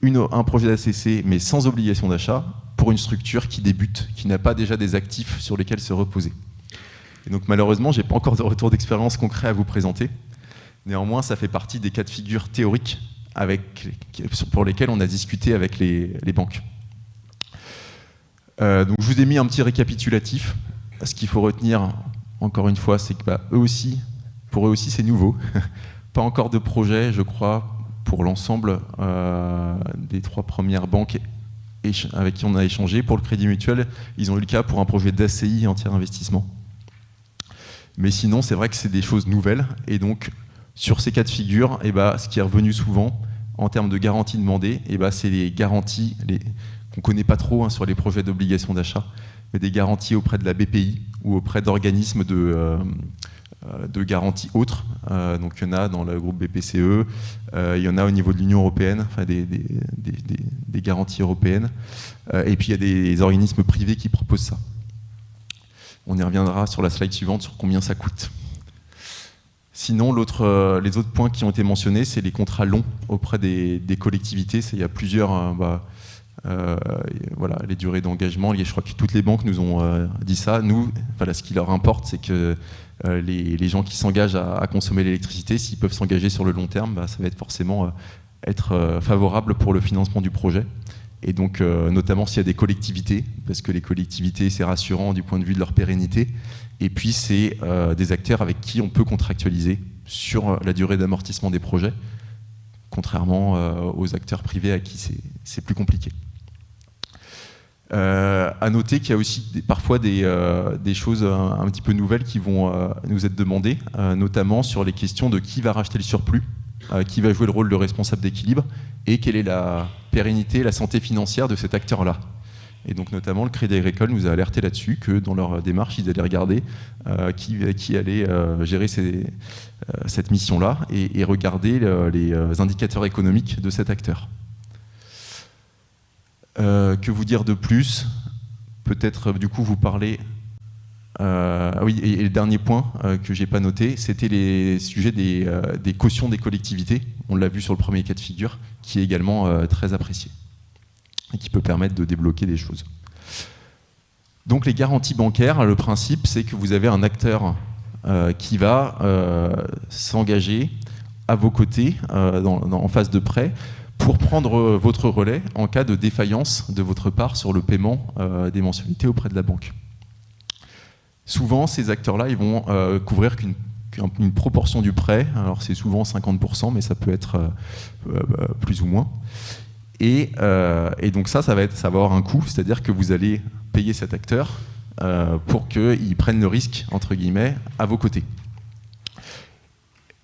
un projet d'ACC, mais sans obligation d'achat, pour une structure qui débute, qui n'a pas déjà des actifs sur lesquels se reposer. Et donc malheureusement, je n'ai pas encore de retour d'expérience concret à vous présenter. Néanmoins, ça fait partie des cas de figure théoriques pour lesquels on a discuté avec les banques. Donc je vous ai mis un petit récapitulatif. Ce qu'il faut retenir, encore une fois, c'est que pour eux aussi, c'est nouveau. Pas encore de projet, je crois, pour l'ensemble des 3 premières banques avec qui on a échangé. Pour le Crédit Mutuel, ils ont eu le cas pour un projet d'ACI entier investissement. Mais sinon, c'est vrai que c'est des choses nouvelles. Et donc, sur ces cas de figure, ce qui est revenu souvent en termes de garanties demandées, c'est les garanties qu'on ne connaît pas trop sur les projets d'obligation d'achat, mais des garanties auprès de la BPI ou auprès d'organismes de garanties autres. Donc il y en a dans le groupe BPCE, il y en a au niveau de l'Union européenne, enfin des garanties européennes, et puis il y a des organismes privés qui proposent ça. On y reviendra sur la slide suivante sur combien ça coûte. Sinon, les autres points qui ont été mentionnés, c'est les contrats longs auprès des collectivités. Il y a plusieurs, les durées d'engagement. Je crois que toutes les banques nous ont dit ça. Nous, ce qui leur importe, c'est que les gens qui s'engagent à consommer l'électricité, s'ils peuvent s'engager sur le long terme, ça va être forcément être favorable pour le financement du projet. Et donc, notamment s'il y a des collectivités, parce que les collectivités, c'est rassurant du point de vue de leur pérennité. Et puis, c'est des acteurs avec qui on peut contractualiser sur la durée d'amortissement des projets, contrairement aux acteurs privés à qui c'est plus compliqué. À noter qu'il y a aussi parfois des choses un petit peu nouvelles qui vont nous être demandées, notamment sur les questions de qui va racheter le surplus, qui va jouer le rôle de responsable d'équilibre, et quelle est la pérennité, la santé financière de cet acteur-là. Et donc notamment le Crédit Agricole nous a alerté là-dessus, que dans leur démarche, ils allaient regarder qui allait gérer cette mission-là et regarder les indicateurs économiques de cet acteur. Que vous dire de plus? Peut-être du coup vous parler... oui, et le dernier point que j'ai pas noté, c'était les sujets des cautions des collectivités. On l'a vu sur le premier cas de figure, qui est également très apprécié et qui peut permettre de débloquer des choses. Donc les garanties bancaires, le principe, c'est que vous avez un acteur qui va s'engager à vos côtés en phase de prêt pour prendre votre relais en cas de défaillance de votre part sur le paiement des mensualités auprès de la banque. Souvent, ces acteurs-là, ils vont couvrir qu'une proportion du prêt. Alors, c'est souvent 50%, mais ça peut être plus ou moins. Et donc ça va avoir un coût, c'est-à-dire que vous allez payer cet acteur pour qu'il prenne le risque, entre guillemets, à vos côtés.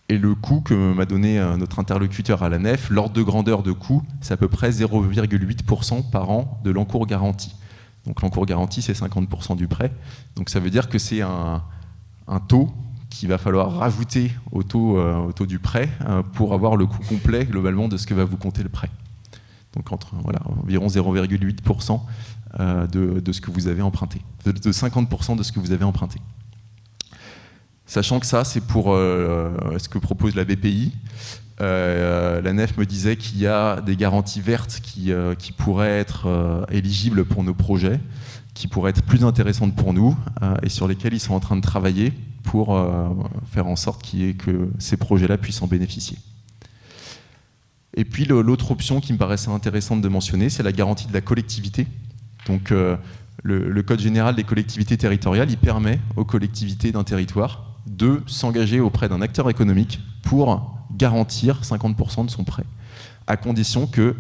Et le coût que m'a donné notre interlocuteur à la NEF, l'ordre de grandeur de coût, c'est à peu près 0,8% par an de l'encours garanti. Donc l'encours garanti, c'est 50% du prêt. Donc ça veut dire que c'est un taux qu'il va falloir rajouter au taux du prêt pour avoir le coût complet globalement de ce que va vous compter le prêt. Donc environ 0,8% de ce que vous avez emprunté, de 50% de ce que vous avez emprunté. Sachant que ça, c'est pour ce que propose la BPI. La NEF me disait qu'il y a des garanties vertes qui pourraient être éligibles pour nos projets, qui pourraient être plus intéressantes pour nous et sur lesquelles ils sont en train de travailler pour faire en sorte que ces projets-là puissent en bénéficier. Et puis l'autre option qui me paraissait intéressante de mentionner, c'est la garantie de la collectivité. Donc le Code général des collectivités territoriales, il permet aux collectivités d'un territoire de s'engager auprès d'un acteur économique pour garantir 50% de son prêt, à condition que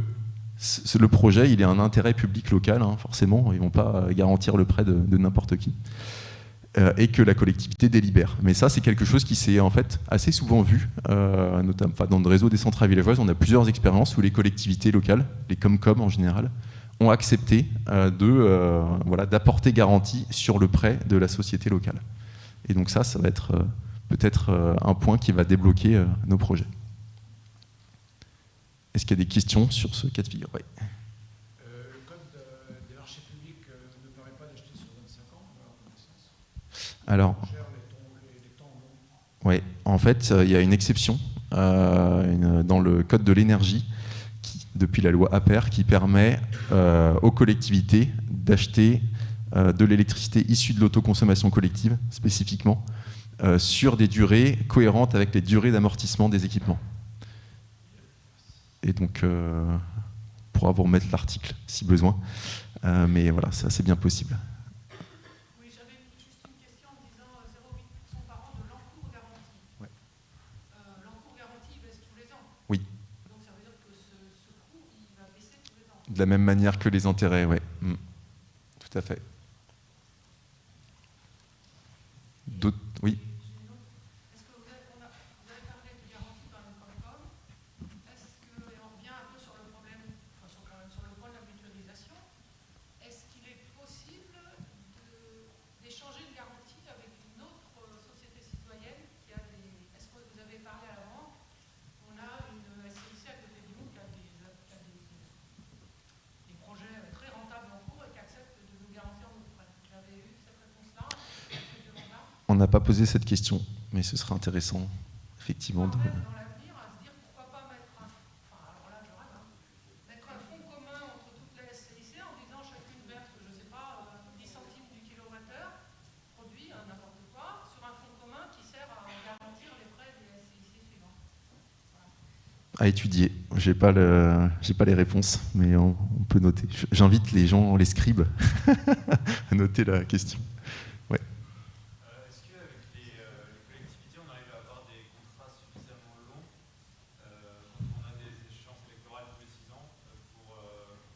le projet il ait un intérêt public local, forcément, ils ne vont pas garantir le prêt de n'importe qui, et que la collectivité délibère. Mais ça, c'est quelque chose qui s'est en fait assez souvent vu, notamment dans le réseau des centrales villageoises. On a plusieurs expériences où les collectivités locales, les Comcom en général, ont accepté d'apporter garantie sur le prêt de la société locale. Et donc ça va être peut-être un point qui va débloquer nos projets. Est-ce qu'il y a des questions sur ce cas de figure? Oui. Le code des marchés publics ne permet pas d'acheter sur 25 ans, à votre connaissance? Alors, oui, en fait, il y a une exception dans le code de l'énergie, depuis la loi APER, qui permet aux collectivités d'acheter de l'électricité issue de l'autoconsommation collective, spécifiquement, sur des durées cohérentes avec les durées d'amortissement des équipements. Et donc, on pourra vous remettre l'article si besoin, mais voilà, c'est assez bien possible. Oui, j'avais juste une question en disant 0,8% par an de l'encours garanti. Ouais. L'encours garanti, il baisse tous les ans. Oui. Donc ça veut dire que ce coût, il va baisser tous les ans. De la même manière que les intérêts, oui. Tout à fait. D'autres, oui. Est-ce que vous avez parlé de garantie dans le Comcom? Est-ce que, et on revient un peu sur le problème, sur le point de la mutualisation, est-ce qu'il est possible d'échanger une garantie avec une autre société citoyenne qui a des... Est-ce que vous avez parlé à l'avant? On a une SCIC à côté de nous qui a des projets très rentables en cours et qui accepte de nous garantir nos On n'a pas posé cette question, mais ce serait intéressant, effectivement. Dans l'avenir, à se dire pourquoi pas mettre un fonds commun entre toutes les SCIC en disant chacune verse, je ne sais pas, 10 centimes du kilowattheure, produit n'importe quoi, sur un fonds commun qui sert à garantir les prêts des SCIC suivants. À étudier. J'ai pas les réponses, mais on peut noter. J'invite les gens, les scribes, à noter la question. Ouais. Est-ce qu'avec les collectivités, on arrive à avoir des contrats suffisamment longs quand on a des échéances électorales tous les 6 ans pour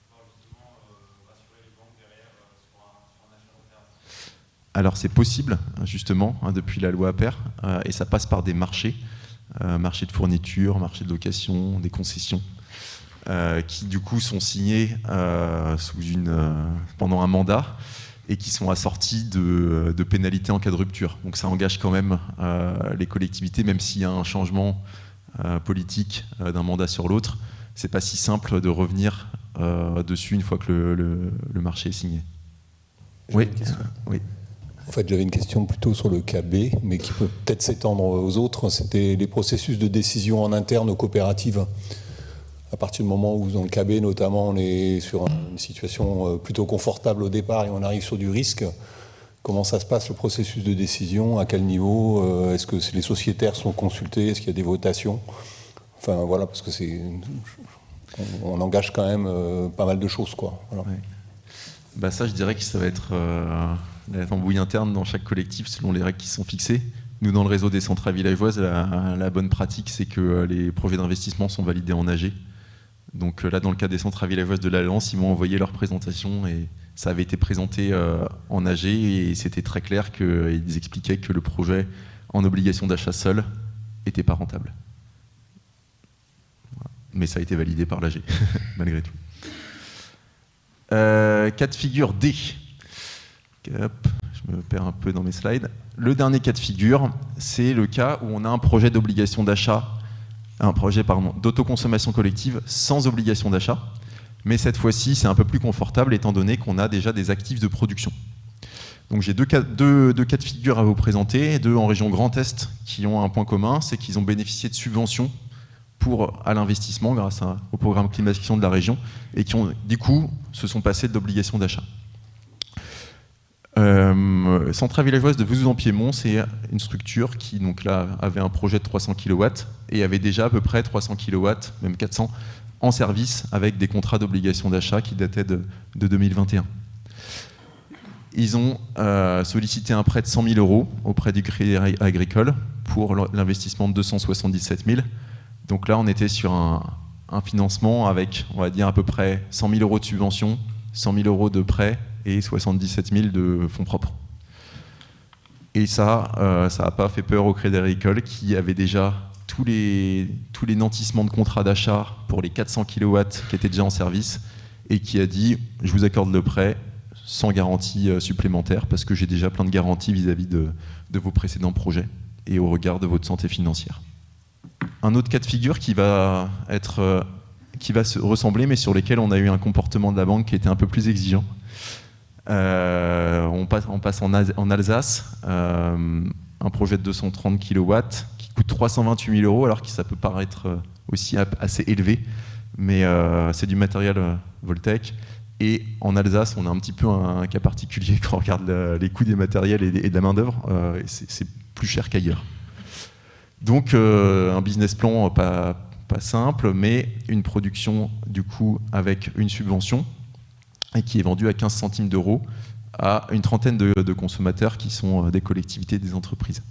pouvoir justement rassurer les banques derrière sur un achat long terme? Alors c'est possible, justement, depuis la loi APER, et ça passe par des marchés. Marché de fourniture, marché de location, des concessions, qui du coup sont signés pendant un mandat et qui sont assortis de pénalités en cas de rupture. Donc ça engage quand même les collectivités, même s'il y a un changement politique d'un mandat sur l'autre, c'est pas si simple de revenir dessus une fois que le marché est signé. Oui. Oui. En fait, j'avais une question plutôt sur le KB, mais qui peut peut-être s'étendre aux autres. C'était les processus de décision en interne aux coopératives. À partir du moment où, dans le KB notamment, on est sur une situation plutôt confortable au départ et on arrive sur du risque, comment ça se passe le processus de décision? À quel niveau? Est-ce que les sociétaires sont consultés? Est-ce qu'il y a des votations? Enfin voilà, parce que on engage quand même pas mal de choses, quoi. Voilà. Ouais. Bah ça, je dirais que ça va être la tambouille interne dans chaque collectif selon les règles qui sont fixées. Nous, dans le réseau des centrales villageoises, la bonne pratique, c'est que les projets d'investissement sont validés en AG. Donc là, dans le cas des centrales villageoises de l'Alliance, ils m'ont envoyé leur présentation et ça avait été présenté en AG et c'était très clair qu'ils expliquaient que le projet en obligation d'achat seul n'était pas rentable. Voilà. Mais ça a été validé par l'AG, malgré tout. Cas de figure D. Hop, je me perds un peu dans mes slides. Le dernier cas de figure, c'est le cas où on a un projet d'obligation d'achat, d'autoconsommation collective sans obligation d'achat. Mais cette fois-ci, c'est un peu plus confortable étant donné qu'on a déjà des actifs de production. Donc j'ai deux cas de figure à vous présenter, deux en région Grand Est qui ont un point commun, c'est qu'ils ont bénéficié de subventions à l'investissement grâce au programme climatisation de la région et qui ont du coup se sont passés de l'obligation d'achat. Centrale villageoise de Vesoul-en-Piémont, c'est une structure qui donc là avait un projet de 300 kW et avait déjà à peu près 300 kW, même 400, en service avec des contrats d'obligation d'achat qui dataient de 2021. Ils ont sollicité un prêt de 100 000 € auprès du Crédit Agricole pour l'investissement de 277 000. Donc là, on était sur un financement avec, on va dire, à peu près 100 000 € de subvention, 100 000 € de prêt et 77 000 de fonds propres. Et ça n'a pas fait peur au Crédit Agricole qui avait déjà tous les nantissements de contrats d'achat pour les 400 kW qui étaient déjà en service et qui a dit « je vous accorde le prêt sans garantie supplémentaire parce que j'ai déjà plein de garanties vis-à-vis de vos précédents projets et au regard de votre santé financière ». Un autre cas de figure qui va se ressembler mais sur lesquels on a eu un comportement de la banque qui était un peu plus exigeant. On passe en Alsace, un projet de 230 kW qui coûte 328 000 € alors que ça peut paraître aussi assez élevé, mais c'est du matériel Voltec. Et en Alsace, on a un petit peu un cas particulier quand on regarde les coûts des matériels et de la main-d'œuvre, c'est plus cher qu'ailleurs. Donc un business plan pas simple, mais une production du coup avec une subvention et qui est vendue à 15 centimes d'euros à une trentaine de consommateurs qui sont des collectivités, des entreprises.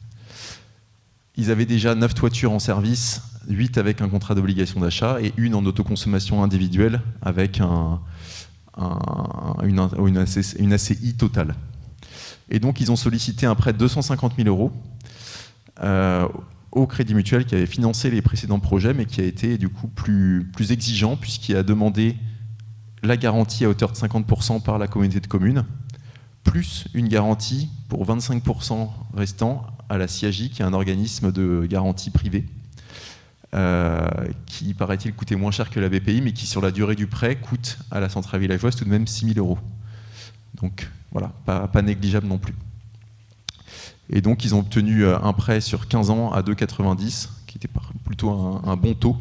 Ils avaient déjà 9 toitures en service, 8 avec un contrat d'obligation d'achat et une en autoconsommation individuelle avec une ACI totale. Et donc ils ont sollicité un prêt de 250 000 € au Crédit Mutuel qui avait financé les précédents projets mais qui a été du coup plus exigeant puisqu'il a demandé la garantie à hauteur de 50% par la communauté de communes, plus une garantie pour 25% restant à la CIAJ, qui est un organisme de garantie privée, qui paraît-il coûtait moins cher que la BPI, mais qui sur la durée du prêt coûte à la centrale villageoise tout de même 6 000 €. Donc voilà, pas négligeable non plus. Et donc, ils ont obtenu un prêt sur 15 ans à 2,90, qui était plutôt un bon taux.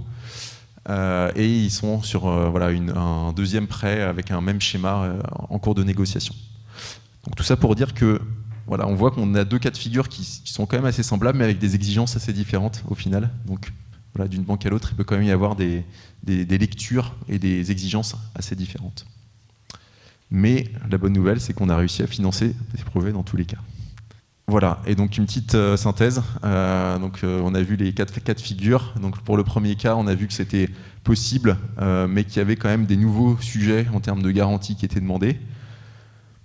Et ils sont sur voilà, un deuxième prêt avec un même schéma en cours de négociation. Donc, tout ça pour dire que voilà, on voit qu'on a deux cas de figure qui sont quand même assez semblables, mais avec des exigences assez différentes au final. Donc, voilà, d'une banque à l'autre, il peut quand même y avoir des lectures et des exigences assez différentes. Mais la bonne nouvelle, c'est qu'on a réussi à financer des projets dans tous les cas. Voilà, et donc une petite synthèse. On a vu les quatre cas de figure. Donc, pour le premier cas, on a vu que c'était possible, mais qu'il y avait quand même des nouveaux sujets en termes de garantie qui étaient demandés.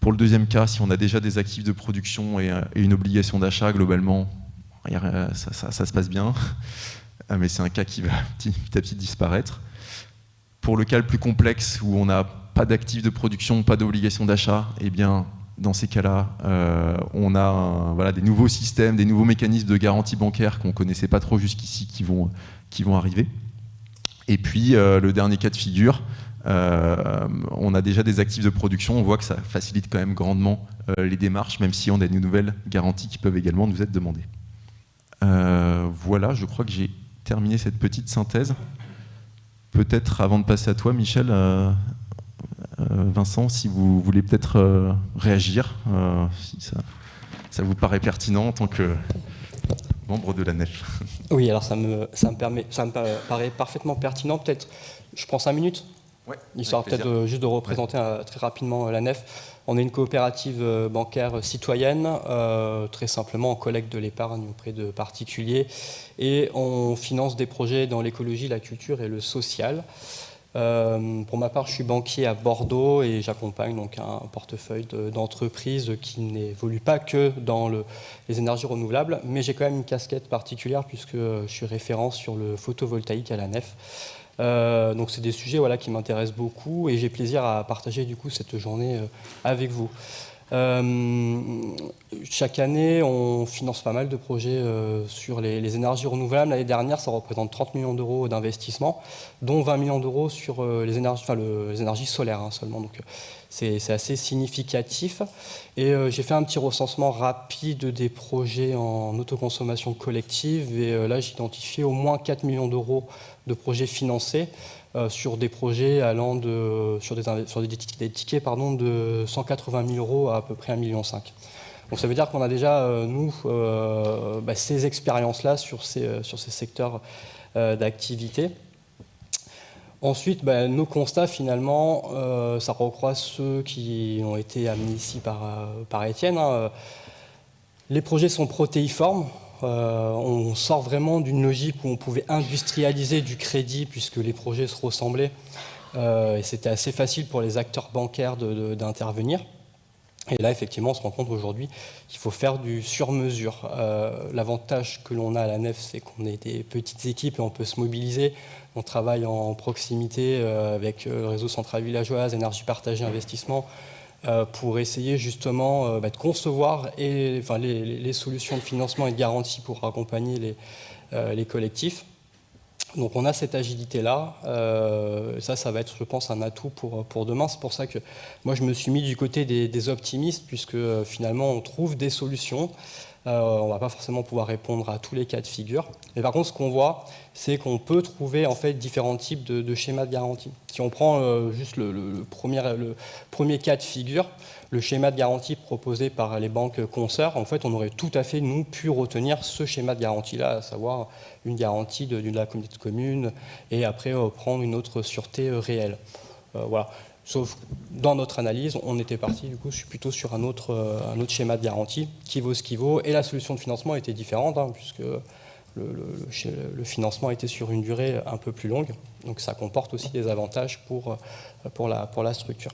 Pour le deuxième cas, si on a déjà des actifs de production et une obligation d'achat, globalement, ça se passe bien. Mais c'est un cas qui va petit à petit disparaître. Pour le cas le plus complexe, où on n'a pas d'actifs de production, pas d'obligation d'achat, eh bien, dans ces cas-là, on a des nouveaux systèmes, des nouveaux mécanismes de garantie bancaire qu'on ne connaissait pas trop jusqu'ici qui vont arriver. Et puis, le dernier cas de figure, on a déjà des actifs de production, on voit que ça facilite quand même grandement les démarches, même si on a de nouvelles garanties qui peuvent également nous être demandées. Voilà, je crois que j'ai terminé cette petite synthèse. Peut-être, avant de passer à toi, Michel, Vincent, si vous voulez peut-être réagir, si ça vous paraît pertinent en tant que membre de la nef. Oui, alors ça me paraît parfaitement pertinent. Peut-être, je prends 5 minutes. Ouais, histoire peut-être juste de représenter très rapidement la nef. On est une coopérative bancaire citoyenne, très simplement on collecte de l'épargne auprès de particuliers et on finance des projets dans l'écologie, la culture et le social. Pour ma part, je suis banquier à Bordeaux et j'accompagne donc un portefeuille d'entreprises qui n'évolue pas que dans les énergies renouvelables, mais j'ai quand même une casquette particulière puisque je suis référent sur le photovoltaïque à la nef. Donc c'est des sujets qui m'intéressent beaucoup et j'ai plaisir à partager du coup cette journée avec vous. Chaque année, on finance pas mal de projets sur les énergies renouvelables. L'année dernière, ça représente 30 millions d'euros d'investissement, dont 20 millions d'euros sur les énergies solaires seulement. Donc c'est assez significatif. Et j'ai fait un petit recensement rapide des projets en autoconsommation collective. Et là, j'ai identifié au moins 4 millions d'euros de projets financés sur des projets allant sur des tickets de 180 000 euros à peu près 1,5 million. Donc ça veut dire qu'on a déjà, ces expériences-là sur ces secteurs d'activité. Ensuite, nos constats, finalement, ça recroise ceux qui ont été amenés ici par Étienne. Les projets sont protéiformes. On sort vraiment d'une logique où on pouvait industrialiser du crédit puisque les projets se ressemblaient. Et c'était assez facile pour les acteurs bancaires d'intervenir. Et là, effectivement, on se rend compte aujourd'hui qu'il faut faire du sur-mesure. L'avantage que l'on a à la nef, c'est qu'on est des petites équipes et on peut se mobiliser. On travaille en proximité avec le réseau Centrale Villageoise, Énergie Partagée, Investissement, pour essayer justement de concevoir les solutions de financement et de garantie pour accompagner les collectifs. Donc on a cette agilité-là, ça va être, je pense, un atout pour demain. C'est pour ça que moi je me suis mis du côté des optimistes, puisque finalement on trouve des solutions. On ne va pas forcément pouvoir répondre à tous les cas de figure. Mais par contre, ce qu'on voit, c'est qu'on peut trouver en fait différents types de schémas de garantie. Si on prend juste le premier cas de figure, le schéma de garantie proposé par les banques consoeurs, en fait, on aurait tout à fait, nous, pu retenir ce schéma de garantie-là, à savoir une garantie de la communauté de communes et après prendre une autre sûreté réelle. Voilà. Sauf dans notre analyse, on était parti du coup plutôt sur un autre schéma de garantie qui vaut ce qui vaut, et la solution de financement était différente puisque le financement était sur une durée un peu plus longue, donc ça comporte aussi des avantages pour la structure.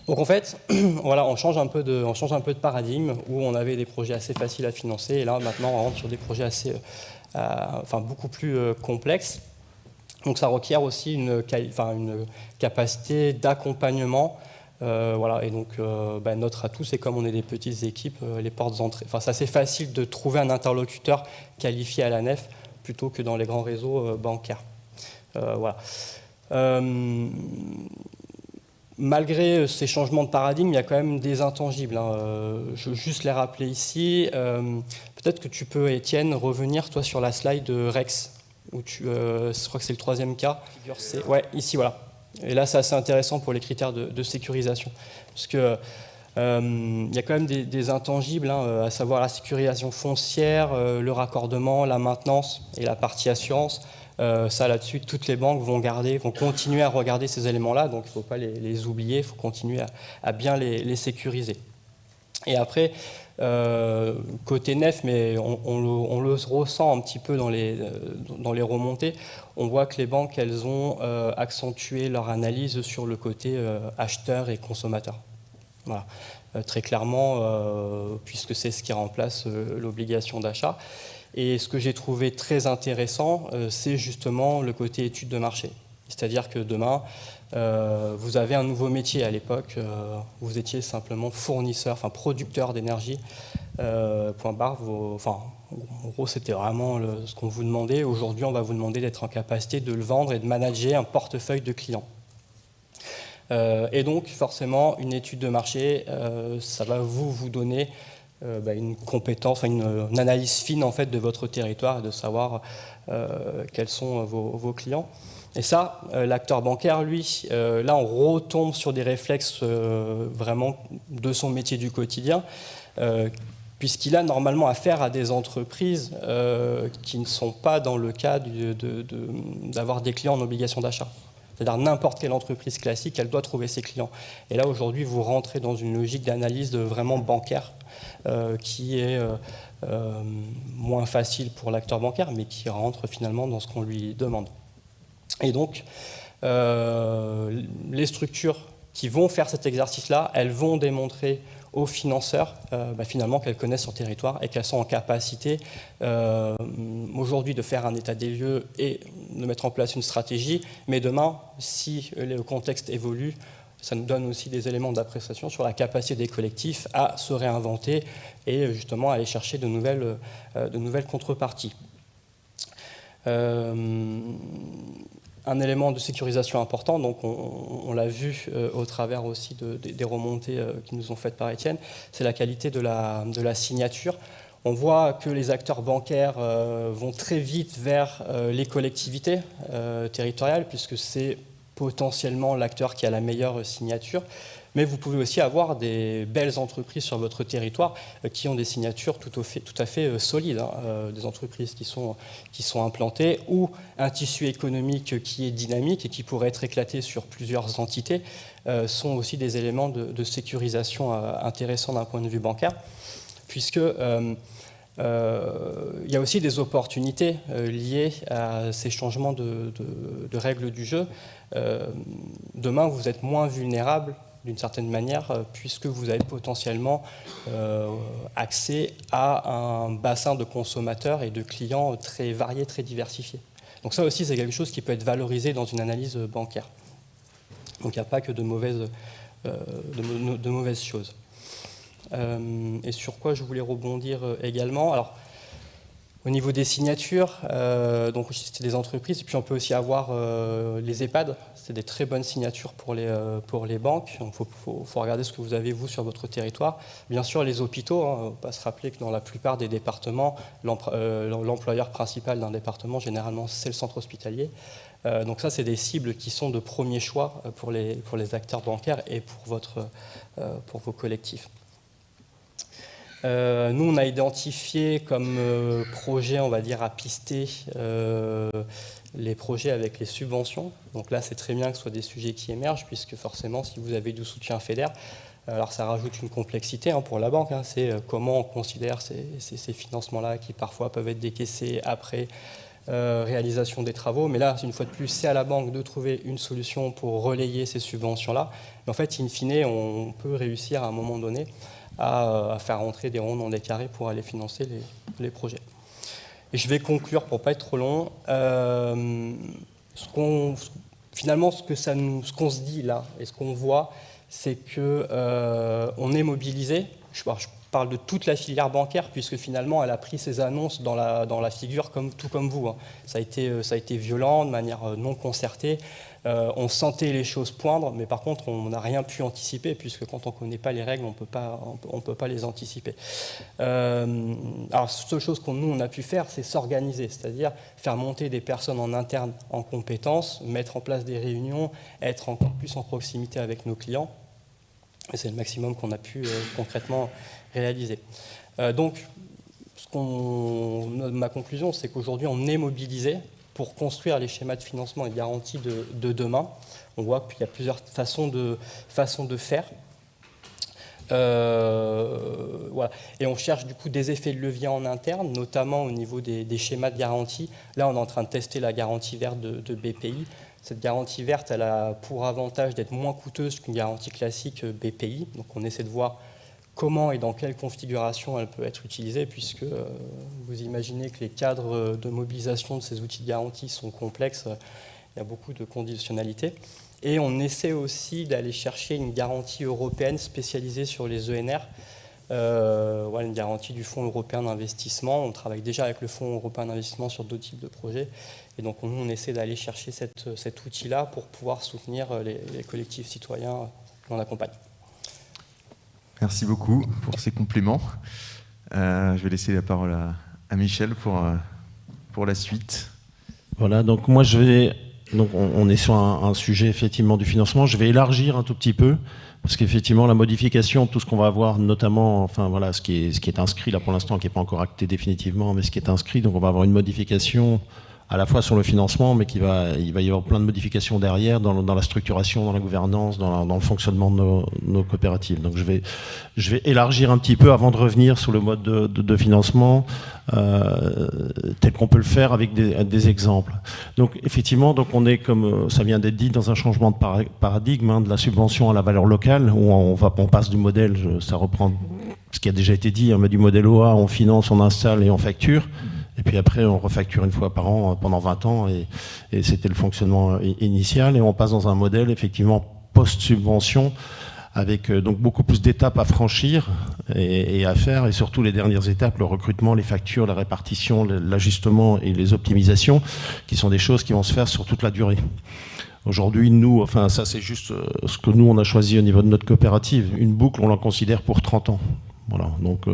Donc en fait, voilà, on change un peu de paradigme où on avait des projets assez faciles à financer et là maintenant on rentre sur des projets beaucoup plus complexes. Donc ça requiert aussi une capacité d'accompagnement. Et donc notre atout, c'est comme on est des petites équipes, les portes d'entrée. C'est assez facile de trouver un interlocuteur qualifié à la nef plutôt que dans les grands réseaux bancaires. Voilà. malgré ces changements de paradigme, il y a quand même des intangibles. Je veux juste les rappeler ici. Peut-être que tu peux, Étienne, revenir toi sur la slide de Rex, où je crois que c'est le 3e cas. Ouais, ici, voilà. Et là, c'est assez intéressant pour les critères de sécurisation. Parce que il y a quand même des intangibles, à savoir la sécurisation foncière, le raccordement, la maintenance et la partie assurance. Ça, là-dessus, toutes les banques vont continuer à regarder ces éléments-là, donc il ne faut pas les oublier, il faut continuer à bien les sécuriser. Et après, côté nef, mais on le ressent un petit peu dans les remontées, on voit que les banques, elles ont accentué leur analyse sur le côté acheteur et consommateur. Voilà. Très clairement, puisque c'est ce qui remplace l'obligation d'achat. Et ce que j'ai trouvé très intéressant, c'est justement le côté étude de marché. C'est-à-dire que demain, vous avez un nouveau métier. À l'époque, vous étiez simplement fournisseur, enfin producteur d'énergie. Point barre. En gros, c'était vraiment ce qu'on vous demandait. Aujourd'hui, on va vous demander d'être en capacité de le vendre et de manager un portefeuille de clients. Et donc, forcément, une étude de marché, ça va vous donner une compétence, une analyse fine en fait, de votre territoire et de savoir quels sont vos clients. Et ça, l'acteur bancaire, lui, là, on retombe sur des réflexes vraiment de son métier du quotidien, puisqu'il a normalement affaire à des entreprises qui ne sont pas dans le cas d'avoir des clients en obligation d'achat. C'est-à-dire n'importe quelle entreprise classique, elle doit trouver ses clients. Et là, aujourd'hui, vous rentrez dans une logique d'analyse vraiment bancaire qui est moins facile pour l'acteur bancaire, mais qui rentre finalement dans ce qu'on lui demande. Et donc, les structures qui vont faire cet exercice-là, elles vont démontrer aux financeurs finalement qu'elles connaissent leur territoire et qu'elles sont en capacité aujourd'hui de faire un état des lieux et de mettre en place une stratégie. Mais demain, si le contexte évolue, ça nous donne aussi des éléments d'appréciation sur la capacité des collectifs à se réinventer et justement aller chercher de nouvelles contreparties. Un élément de sécurisation important, donc on l'a vu au travers aussi des remontées qui nous ont faites par Étienne, c'est la qualité de la signature. On voit que les acteurs bancaires vont très vite vers les collectivités territoriales, puisque c'est potentiellement l'acteur qui a la meilleure signature. Mais vous pouvez aussi avoir des belles entreprises sur votre territoire qui ont des signatures tout à fait solides, des entreprises qui sont implantées, ou un tissu économique qui est dynamique et qui pourrait être éclaté sur plusieurs entités, sont aussi des éléments de sécurisation intéressants d'un point de vue bancaire, puisque il y a aussi des opportunités liées à ces changements de règles du jeu. Demain, vous êtes moins vulnérable d'une certaine manière, puisque vous avez potentiellement accès à un bassin de consommateurs et de clients très variés, très diversifiés. Donc ça aussi, c'est quelque chose qui peut être valorisé dans une analyse bancaire. Donc il n'y a pas que de mauvaises choses. Et sur quoi je voulais rebondir également. Alors, au niveau des signatures, donc c'était des entreprises, et puis on peut aussi avoir les EHPAD. C'est des très bonnes signatures pour les banques. Il faut regarder ce que vous avez, vous, sur votre territoire. Bien sûr, les hôpitaux, on ne va pas se rappeler que dans la plupart des départements, l'employeur principal d'un département, généralement, c'est le centre hospitalier. Donc ça, c'est des cibles qui sont de premier choix pour les acteurs bancaires et pour vos collectifs. Nous, on a identifié comme projet, on va dire, à pister les projets avec les subventions. Donc là, c'est très bien que ce soit des sujets qui émergent, puisque forcément, si vous avez du soutien FEDER, alors ça rajoute une complexité pour la banque. C'est comment on considère ces financements-là qui parfois peuvent être décaissés après réalisation des travaux. Mais là, une fois de plus, c'est à la banque de trouver une solution pour relayer ces subventions-là. Mais en fait, in fine, on peut réussir à un moment donné à faire rentrer des ronds dans des carrés pour aller financer les projets. Et je vais conclure pour ne pas être trop long. Finalement, ce qu'on se dit là et ce qu'on voit, c'est qu'on est mobilisé. Je parle de toute la filière bancaire, puisque finalement, elle a pris ses annonces dans la figure, tout comme vous. Hein. Ça a été violent, de manière non concertée. On sentait les choses poindre, mais par contre, on n'a rien pu anticiper, puisque quand on ne connaît pas les règles, on ne peut pas les anticiper. Alors, la seule chose qu'on nous, on a pu faire, c'est s'organiser, c'est-à-dire faire monter des personnes en interne en compétences, mettre en place des réunions, être encore plus en proximité avec nos clients. Et c'est le maximum qu'on a pu concrètement réaliser. Donc, ma conclusion, c'est qu'aujourd'hui, on est mobilisé pour construire les schémas de financement et de garantie de demain. On voit qu'il y a plusieurs façons de faire. Voilà. Et on cherche du coup des effets de levier en interne, notamment au niveau des schémas de garantie. Là, on est en train de tester la garantie verte de BPI. Cette garantie verte, elle a pour avantage d'être moins coûteuse qu'une garantie classique BPI. Donc on essaie de voir comment et dans quelle configuration elle peut être utilisée, puisque vous imaginez que les cadres de mobilisation de ces outils de garantie sont complexes, il y a beaucoup de conditionnalités. Et on essaie aussi d'aller chercher une garantie européenne spécialisée sur les ENR, voilà, une garantie du Fonds européen d'investissement. On travaille déjà avec le Fonds européen d'investissement sur d'autres types de projets. Et donc nous, on essaie d'aller chercher cet outil-là pour pouvoir soutenir les collectifs citoyens qu'on accompagne. Merci beaucoup pour ces compléments. Je vais laisser la parole à Michel pour la suite. Voilà, donc moi donc on est sur un sujet effectivement du financement. Je vais élargir un tout petit peu, parce qu'effectivement la modification, tout ce qu'on va avoir, notamment, enfin voilà, ce qui est inscrit là pour l'instant, qui n'est pas encore acté définitivement, mais ce qui est inscrit, donc on va avoir une modification à la fois sur le financement, mais il va y avoir plein de modifications derrière dans la structuration, dans la gouvernance, dans le fonctionnement de nos coopératives. Donc je vais élargir un petit peu avant de revenir sur le mode de financement tel qu'on peut le faire avec des exemples. Donc effectivement, donc on est, comme ça vient d'être dit, dans un changement de paradigme, de la subvention à la valeur locale, où on passe du modèle, ça reprend ce qui a déjà été dit, mais du modèle OA, on finance, on installe et on facture. Et puis après, on refacture une fois par an pendant 20 ans, et c'était le fonctionnement initial. Et on passe dans un modèle, effectivement, post-subvention, avec donc beaucoup plus d'étapes à franchir et à faire, et surtout les dernières étapes, le recrutement, les factures, la répartition, l'ajustement et les optimisations, qui sont des choses qui vont se faire sur toute la durée. Aujourd'hui, nous, enfin ça c'est juste ce que nous on a choisi au niveau de notre coopérative, une boucle on la considère pour 30 ans. Voilà, donc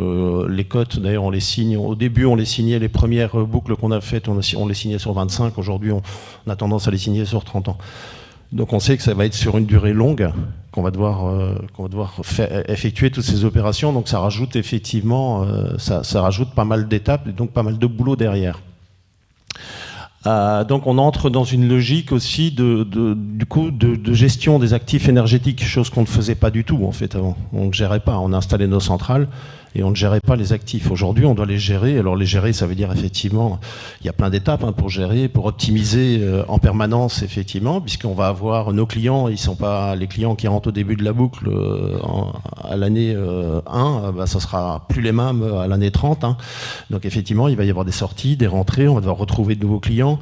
les cotes, d'ailleurs, on les signe. Au début, on les signait, les premières boucles qu'on a faites, on les signait sur 25. Aujourd'hui, on a tendance à les signer sur 30 ans. Donc on sait que ça va être sur une durée longue qu'on va devoir effectuer toutes ces opérations. Donc ça rajoute effectivement, ça rajoute pas mal d'étapes et donc pas mal de boulot derrière. Donc on entre dans une logique aussi du coup de gestion des actifs énergétiques, chose qu'on ne faisait pas du tout en fait avant. On ne gérait pas, on installait nos centrales et on ne gérait pas les actifs. Aujourd'hui, on doit les gérer. Alors les gérer, ça veut dire effectivement, il y a plein d'étapes pour gérer, pour optimiser en permanence effectivement, puisqu'on va avoir nos clients, ils sont pas les clients qui rentrent au début de la boucle à l'année 1, ça sera plus les mêmes à l'année 30. Donc effectivement, il va y avoir des sorties, des rentrées, on va devoir retrouver de nouveaux clients.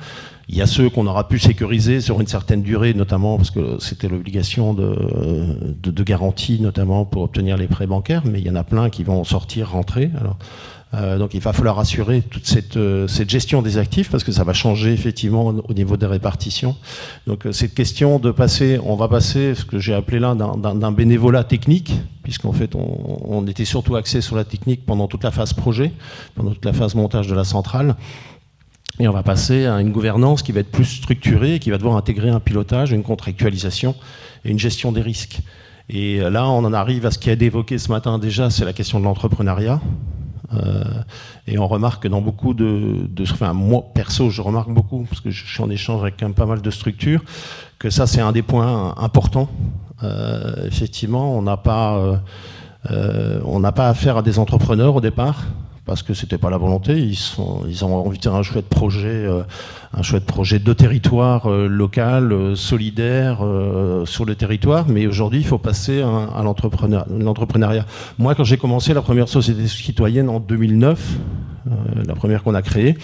Il y a ceux qu'on aura pu sécuriser sur une certaine durée, notamment parce que c'était l'obligation de garantie, notamment pour obtenir les prêts bancaires, mais il y en a plein qui vont sortir, rentrer. Alors, donc il va falloir assurer toute cette gestion des actifs, parce que ça va changer effectivement au niveau des répartitions. Donc cette question de passer, on va passer ce que j'ai appelé là d'un bénévolat technique, puisqu'en fait on était surtout axé sur la technique pendant toute la phase projet, pendant toute la phase montage de la centrale. Et on va passer à une gouvernance qui va être plus structurée, qui va devoir intégrer un pilotage, une contractualisation et une gestion des risques. Et là, on en arrive à ce qui a été évoqué ce matin déjà, c'est la question de l'entrepreneuriat. Et on remarque que dans beaucoup enfin moi perso, je remarque beaucoup, parce que je suis en échange avec quand même pas mal de structures, que ça c'est un des points importants. Effectivement, on n'a pas affaire à des entrepreneurs au départ, parce que c'était pas la volonté. Ils ont envie de faire un chouette projet de territoire local, solidaire sur le territoire. Mais aujourd'hui, il faut passer à l'entrepreneuriat. Moi, quand j'ai commencé la première société citoyenne en 2009, la première qu'on a créée,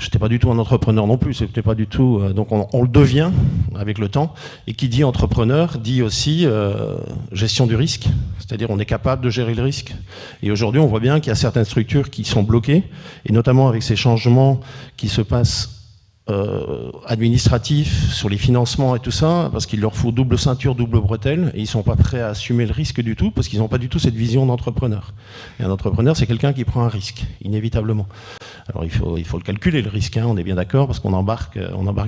j'étais pas du tout un entrepreneur non plus, c'était pas du tout. Donc on le devient avec le temps. Et qui dit entrepreneur dit aussi gestion du risque, c'est-à-dire on est capable de gérer le risque. Et aujourd'hui, on voit bien qu'il y a certaines structures qui sont bloquées, et notamment avec ces changements qui se passent administratifs sur les financements et tout ça, parce qu'il leur faut double ceinture, double bretelle, et ils sont pas prêts à assumer le risque du tout, parce qu'ils n'ont pas du tout cette vision d'entrepreneur. Et un entrepreneur, c'est quelqu'un qui prend un risque, inévitablement. Alors il faut le calculer, le risque, hein, on est bien d'accord, parce qu'on embarque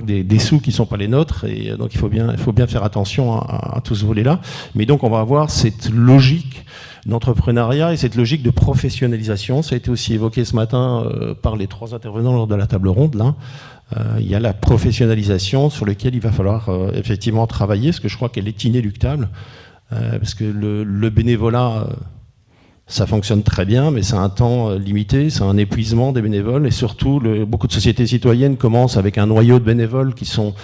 des sous qui ne sont pas les nôtres, et donc il faut bien faire attention à tout ce volet-là. Mais donc on va avoir cette logique d'entrepreneuriat et cette logique de professionnalisation. Ça a été aussi évoqué ce matin par les 3 intervenants lors de la table ronde, là. Il y a la professionnalisation sur laquelle il va falloir effectivement travailler, parce que je crois qu'elle est inéluctable, parce que le bénévolat, ça fonctionne très bien, mais c'est un temps limité, c'est un épuisement des bénévoles, et surtout, beaucoup de sociétés citoyennes commencent avec un noyau de bénévoles qui sont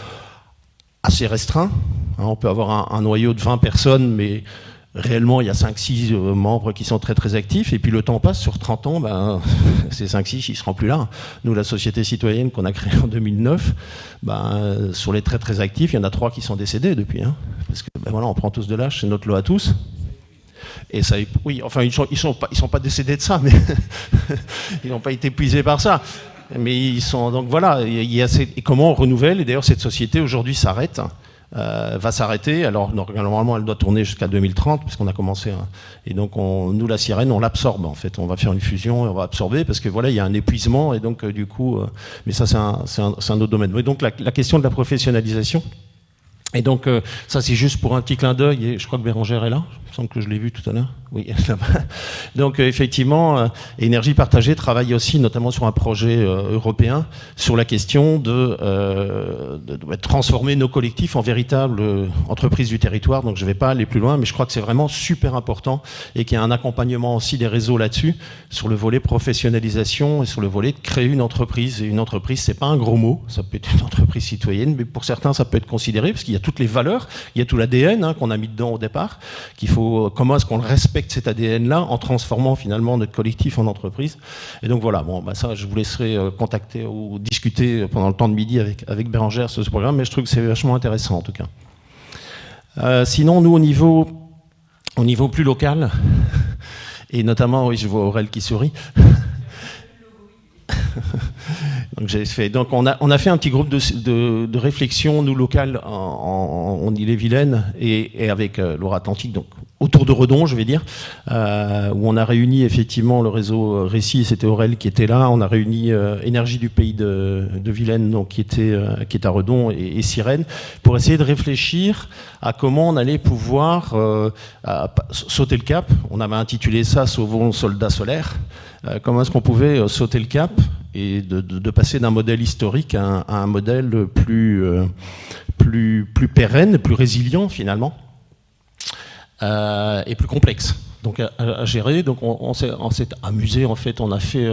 assez restreints. Hein, on peut avoir un noyau de 20 personnes, mais réellement, il y a 5-6 membres qui sont très très actifs, et puis le temps passe, sur 30 ans, ces 5-6, ils ne seront plus là. Nous, la société citoyenne qu'on a créée en 2009, sur les très très actifs, il y en a 3 qui sont décédés depuis. Hein, parce que voilà, on prend tous de l'âge, c'est notre lot à tous. Et ça, oui, enfin, ils sont pas décédés de ça, mais ils n'ont pas été épuisés par ça. Mais ils sont, donc voilà, et comment on renouvelle, et d'ailleurs cette société aujourd'hui s'arrête. Va s'arrêter. Alors normalement elle doit tourner jusqu'à 2030 puisqu'on a commencé et donc nous la sirène on l'absorbe en fait, on va faire une fusion et on va absorber parce que voilà il y a un épuisement et donc du coup mais ça c'est un autre domaine. Mais donc la question de la professionnalisation et donc ça c'est juste pour un petit clin d'œil et je crois que Bérangère est là, il me semble que je l'ai vu tout à l'heure. Oui, là-bas. Donc effectivement, Énergie Partagée travaille aussi notamment sur un projet européen sur la question de transformer nos collectifs en véritables entreprises du territoire. Donc je ne vais pas aller plus loin, mais je crois que c'est vraiment super important et qu'il y a un accompagnement aussi des réseaux là-dessus, sur le volet professionnalisation et sur le volet de créer une entreprise. Et une entreprise, c'est pas un gros mot, ça peut être une entreprise citoyenne, mais pour certains, ça peut être considéré, parce qu'il y a toutes les valeurs, il y a tout l'ADN qu'on a mis dedans au départ, comment est-ce qu'on le respecte cet ADN-là en transformant finalement notre collectif en entreprise. Et donc voilà, ça je vous laisserai contacter ou discuter pendant le temps de midi avec Bérangère sur ce programme, mais je trouve que c'est vachement intéressant en tout cas. Sinon, nous au niveau plus local, et notamment, oui je vois Aurel qui sourit, donc on a fait un petit groupe de réflexion, nous, local, en Ille-et-Vilaine, et avec Loire-Atlantique, donc autour de Redon, je vais dire, où on a réuni effectivement le réseau Récit, c'était Aurel qui était là, on a réuni Énergie du Pays de Vilaine, donc, qui est à Redon, et Sirène, pour essayer de réfléchir à comment on allait pouvoir sauter le cap. On avait intitulé ça « Sauvons soldats solaires ». Comment est-ce qu'on pouvait sauter le cap et de passer d'un modèle historique à un modèle plus pérenne, plus résilient finalement, et plus complexe donc à gérer. Donc on s'est amusé en fait, on a fait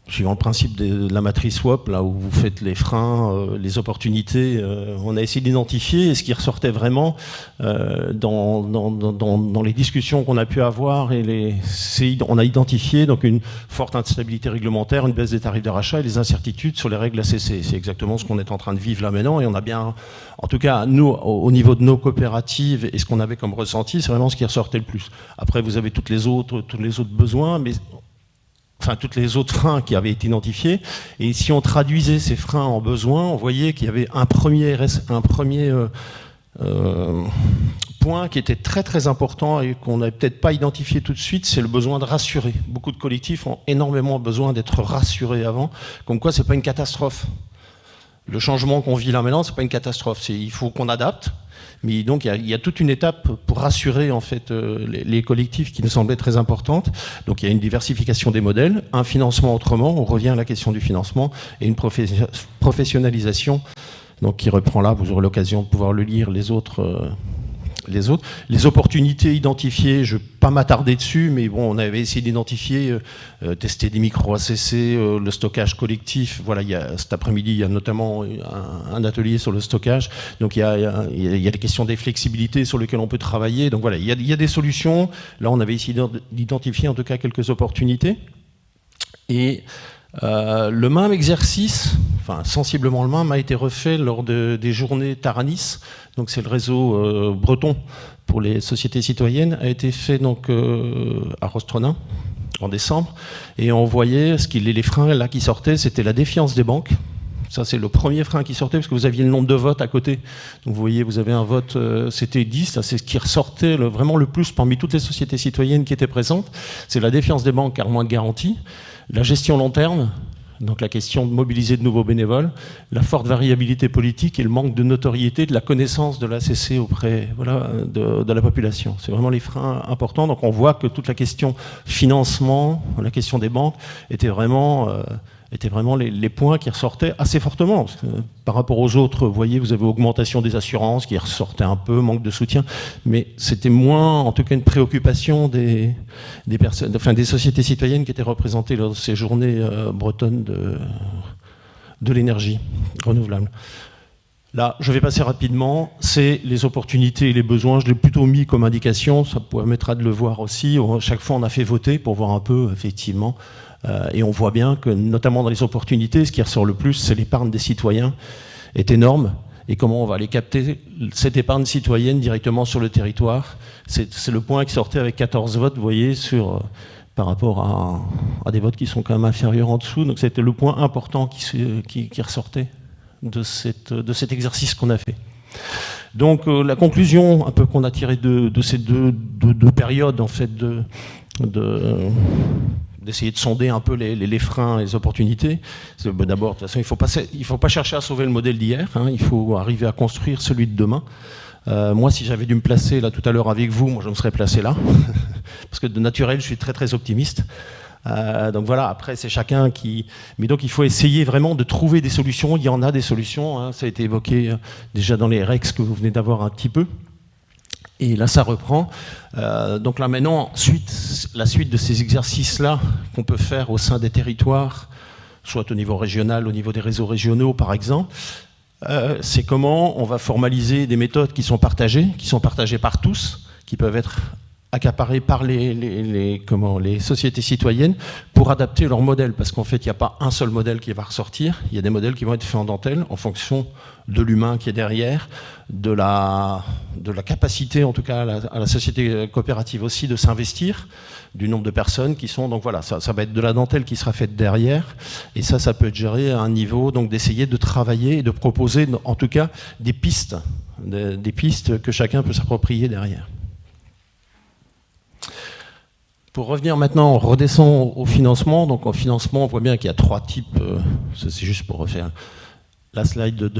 suivant le principe de la matrice SWOP, là où vous faites les freins, les opportunités, on a essayé d'identifier ce qui ressortait vraiment dans les discussions qu'on a pu avoir, on a identifié donc une forte instabilité réglementaire, une baisse des tarifs de rachat et les incertitudes sur les règles ACC. C'est exactement ce qu'on est en train de vivre là maintenant, et on a bien, en tout cas nous, au niveau de nos coopératives et ce qu'on avait comme ressenti, c'est vraiment ce qui ressortait le plus. Après vous avez tous les autres besoins, mais toutes les autres freins qui avaient été identifiés. Et si on traduisait ces freins en besoins, on voyait qu'il y avait un premier point qui était très très important et qu'on n'avait peut-être pas identifié tout de suite, c'est le besoin de rassurer. Beaucoup de collectifs ont énormément besoin d'être rassurés avant, comme quoi c'est pas une catastrophe. Le changement qu'on vit là maintenant, c'est pas une catastrophe, il faut qu'on adapte. Mais donc il y a toute une étape pour rassurer en fait les collectifs qui nous semblait très importante. Donc il y a une diversification des modèles, un financement autrement, on revient à la question du financement, et une professionnalisation donc qui reprend là, vous aurez l'occasion de pouvoir le lire, les autres. Les opportunités identifiées, je ne vais pas m'attarder dessus, mais bon, on avait essayé d'identifier, tester des micro-ACC, le stockage collectif. Voilà, cet après-midi, il y a notamment un atelier sur le stockage. Donc il y a des questions des flexibilités sur lesquelles on peut travailler. Donc voilà, il y a des solutions. Là, on avait essayé d'identifier en tout cas quelques opportunités. Et Le même exercice, enfin sensiblement le même, a été refait lors des journées Taranis, donc c'est le réseau breton pour les sociétés citoyennes, a été fait donc à Rostronin en décembre, et on voyait les freins là qui sortaient, c'était la défiance des banques. Ça, c'est le premier frein qui sortait, parce que vous aviez le nombre de votes à côté. Donc, vous voyez, vous avez un vote, c'était 10, ça, c'est ce qui ressortait vraiment le plus parmi toutes les sociétés citoyennes qui étaient présentes. C'est la défiance des banques, car moins de garanties, la gestion long terme, donc la question de mobiliser de nouveaux bénévoles, la forte variabilité politique et le manque de notoriété, de la connaissance de l'ACC auprès de la population. C'est vraiment les freins importants. Donc, on voit que toute la question financement, la question des banques, était vraiment les points qui ressortaient assez fortement. Parce que, par rapport aux autres, vous voyez, vous avez augmentation des assurances qui ressortait un peu, manque de soutien, mais c'était moins, en tout cas, une préoccupation des personnes, enfin des sociétés citoyennes qui étaient représentées lors de ces journées bretonnes de l'énergie renouvelable. Là, je vais passer rapidement, c'est les opportunités et les besoins. Je l'ai plutôt mis comme indication, ça permettra de le voir aussi. Chaque fois, on a fait voter pour voir un peu, effectivement. Et on voit bien que, notamment dans les opportunités, ce qui ressort le plus, c'est l'épargne des citoyens est énorme. Et comment on va aller capter cette épargne citoyenne directement sur le territoire. C'est le point qui sortait avec 14 votes, vous voyez, par rapport à des votes qui sont quand même inférieurs en dessous. Donc c'était le point important qui ressortait de cet exercice qu'on a fait. Donc la conclusion un peu qu'on a tirée de ces deux périodes, en fait, d'essayer de sonder un peu les freins et les opportunités. D'abord, de toute façon, il ne faut pas chercher à sauver le modèle d'hier, hein, il faut arriver à construire celui de demain. Moi, si j'avais dû me placer là tout à l'heure avec vous, moi je me serais placé là, parce que de naturel, je suis très très optimiste. Donc voilà, après c'est chacun qui... Mais donc il faut essayer vraiment de trouver des solutions, il y en a des solutions, hein, ça a été évoqué déjà dans les REX que vous venez d'avoir un petit peu. Et là, ça reprend. Donc là, maintenant, la suite de ces exercices-là qu'on peut faire au sein des territoires, soit au niveau régional, au niveau des réseaux régionaux, par exemple, c'est comment on va formaliser des méthodes qui sont partagées par tous, qui peuvent être accaparées par les sociétés citoyennes pour adapter leur modèle. Parce qu'en fait, il n'y a pas un seul modèle qui va ressortir. Il y a des modèles qui vont être faits en dentelle en fonction de l'humain qui est derrière, de la capacité, en tout cas, à la société coopérative aussi de s'investir, du nombre de personnes qui sont... Donc voilà, ça va être de la dentelle qui sera faite derrière. Et ça peut être géré à un niveau, donc d'essayer de travailler et de proposer, en tout cas, des pistes que chacun peut s'approprier derrière. Pour revenir maintenant, on redescend au financement. Donc en financement, on voit bien qu'il y a 3 types, c'est juste pour refaire la slide de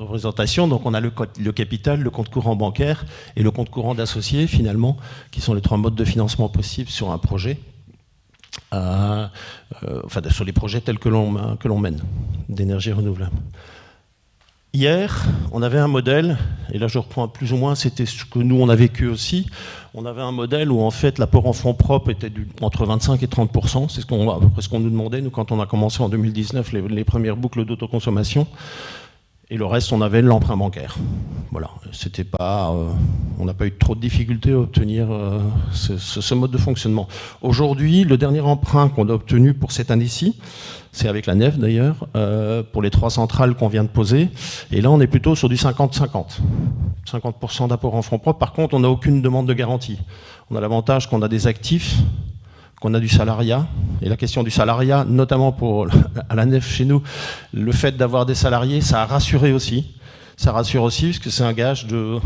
représentation. Donc on a le capital, le compte courant bancaire et le compte courant d'associés, finalement, qui sont les 3 modes de financement possibles sur un projet, sur les projets tels que l'on mène d'énergie renouvelable. Hier, on avait un modèle, et là je reprends plus ou moins, c'était ce que nous on a vécu aussi. On avait un modèle où en fait l'apport en fonds propres était entre 25 et 30%, c'est à peu près ce qu'on nous demandait, nous, quand on a commencé en 2019 les premières boucles d'autoconsommation. Et le reste, on avait l'emprunt bancaire. Voilà, c'était pas, on n'a pas eu trop de difficultés à obtenir ce mode de fonctionnement. Aujourd'hui, le dernier emprunt qu'on a obtenu pour cette année-ci, c'est avec la nef d'ailleurs, pour les 3 centrales qu'on vient de poser. Et là, on est plutôt sur du 50-50. 50% d'apport en fonds propres. Par contre, on n'a aucune demande de garantie. On a l'avantage qu'on a des actifs, qu'on a du salariat. Et la question du salariat, notamment à la nef chez nous, le fait d'avoir des salariés, ça a rassuré aussi. Ça rassure aussi parce que c'est un gage de...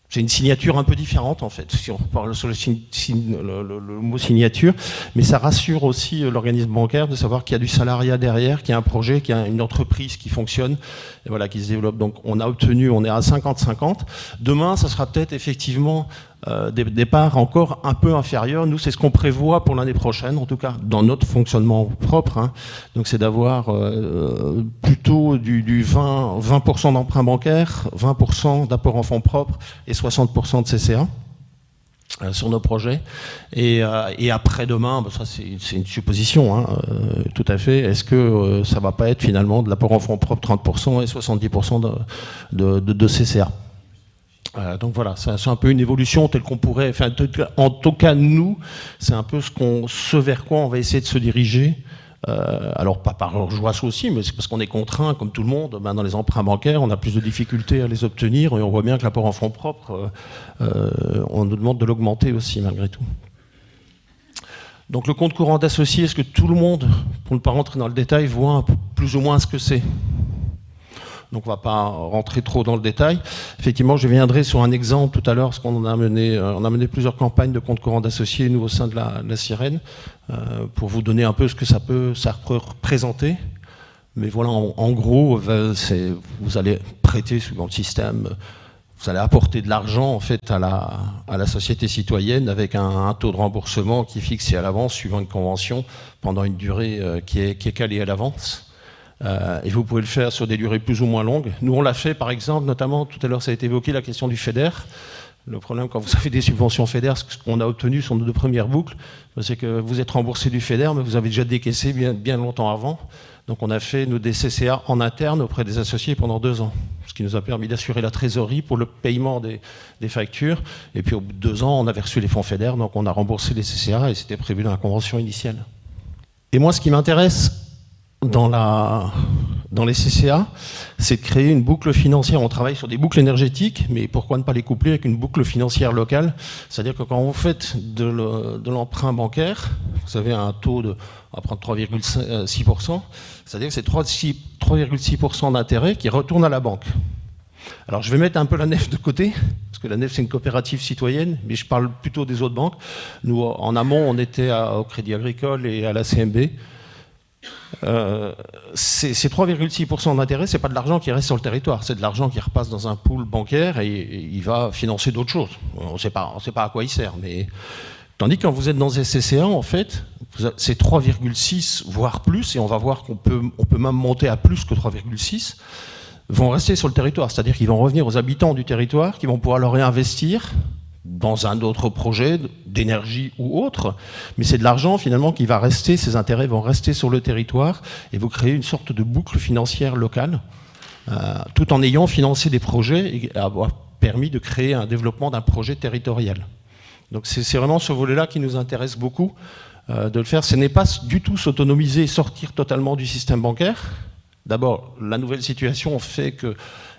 C'est une signature un peu différente en fait, si on parle sur le mot signature, mais ça rassure aussi l'organisme bancaire de savoir qu'il y a du salariat derrière, qu'il y a un projet, qu'il y a une entreprise qui fonctionne, et voilà, qui se développe. Donc on est à 50-50. Demain, ça sera peut-être effectivement des parts encore un peu inférieures. Nous, c'est ce qu'on prévoit pour l'année prochaine, en tout cas dans notre fonctionnement propre. Hein. Donc c'est d'avoir plutôt du 20% d'emprunt bancaire, 20% d'apport en fonds propres et 60% de CCA sur nos projets. Et après-demain, ça c'est une supposition, hein, tout à fait. Est-ce que ça ne va pas être finalement de l'apport en fonds propres 30% et 70% de CCA? Donc voilà, c'est un peu une évolution telle qu'on pourrait... En tout cas, nous, c'est un peu ce vers quoi on va essayer de se diriger Alors pas par joie souci, mais c'est parce qu'on est contraint, comme tout le monde, dans les emprunts bancaires, on a plus de difficultés à les obtenir, et on voit bien que l'apport en fonds propres, on nous demande de l'augmenter aussi malgré tout. Donc le compte courant d'associé, est-ce que tout le monde, pour ne pas rentrer dans le détail, voit plus ou moins ce que c'est ? Donc on ne va pas rentrer trop dans le détail. Effectivement, je viendrai sur un exemple tout à l'heure, parce qu'on a mené plusieurs campagnes de compte courant d'associés, nous, au sein de la Sirène, pour vous donner un peu ce que ça peut représenter. Mais voilà, en gros, vous allez prêter suivant le système, vous allez apporter de l'argent en fait à la société citoyenne avec un taux de remboursement qui est fixé à l'avance, suivant une convention, pendant une durée qui est calée à l'avance. Et vous pouvez le faire sur des durées plus ou moins longues. Nous, on l'a fait, par exemple, notamment, tout à l'heure, ça a été évoqué, la question du FEDER. Le problème, quand vous avez des subventions FEDER, ce qu'on a obtenu sur nos 2 premières boucles, c'est que vous êtes remboursé du FEDER, mais vous avez déjà décaissé bien longtemps avant. Donc, on a fait, nous, des CCA en interne auprès des associés pendant 2 ans, ce qui nous a permis d'assurer la trésorerie pour le paiement des factures. Et puis, au bout de 2 ans, on avait reçu les fonds FEDER, donc on a remboursé les CCA, et c'était prévu dans la convention initiale. Et moi, ce qui m'intéresse dans les CCA, c'est de créer une boucle financière. On travaille sur des boucles énergétiques, mais pourquoi ne pas les coupler avec une boucle financière locale ? C'est-à-dire que quand vous faites de l'emprunt bancaire, vous avez un taux de, on va prendre 3,6%, c'est-à-dire que c'est 3,6% d'intérêt qui retourne à la banque. Alors je vais mettre un peu la NEF de côté, parce que la NEF c'est une coopérative citoyenne, mais je parle plutôt des autres banques. Nous, en amont, on était au Crédit Agricole et à la CMB. Ces 3,6% d'intérêt, c'est pas de l'argent qui reste sur le territoire, c'est de l'argent qui repasse dans un pool bancaire et il va financer d'autres choses. On ne sait pas à quoi il sert, mais tandis que quand vous êtes dans des CCA, en fait, c'est 3,6 voire plus, et on va voir qu'on peut même monter à plus que 3,6, vont rester sur le territoire, c'est-à-dire qu'ils vont revenir aux habitants du territoire, qui vont pouvoir le réinvestir dans un autre projet d'énergie ou autre, mais c'est de l'argent finalement qui va rester, ces intérêts vont rester sur le territoire et vous créez une sorte de boucle financière locale, tout en ayant financé des projets et avoir permis de créer un développement d'un projet territorial. Donc c'est vraiment ce volet-là qui nous intéresse beaucoup de le faire. Ce n'est pas du tout s'autonomiser et sortir totalement du système bancaire. D'abord, la nouvelle situation fait que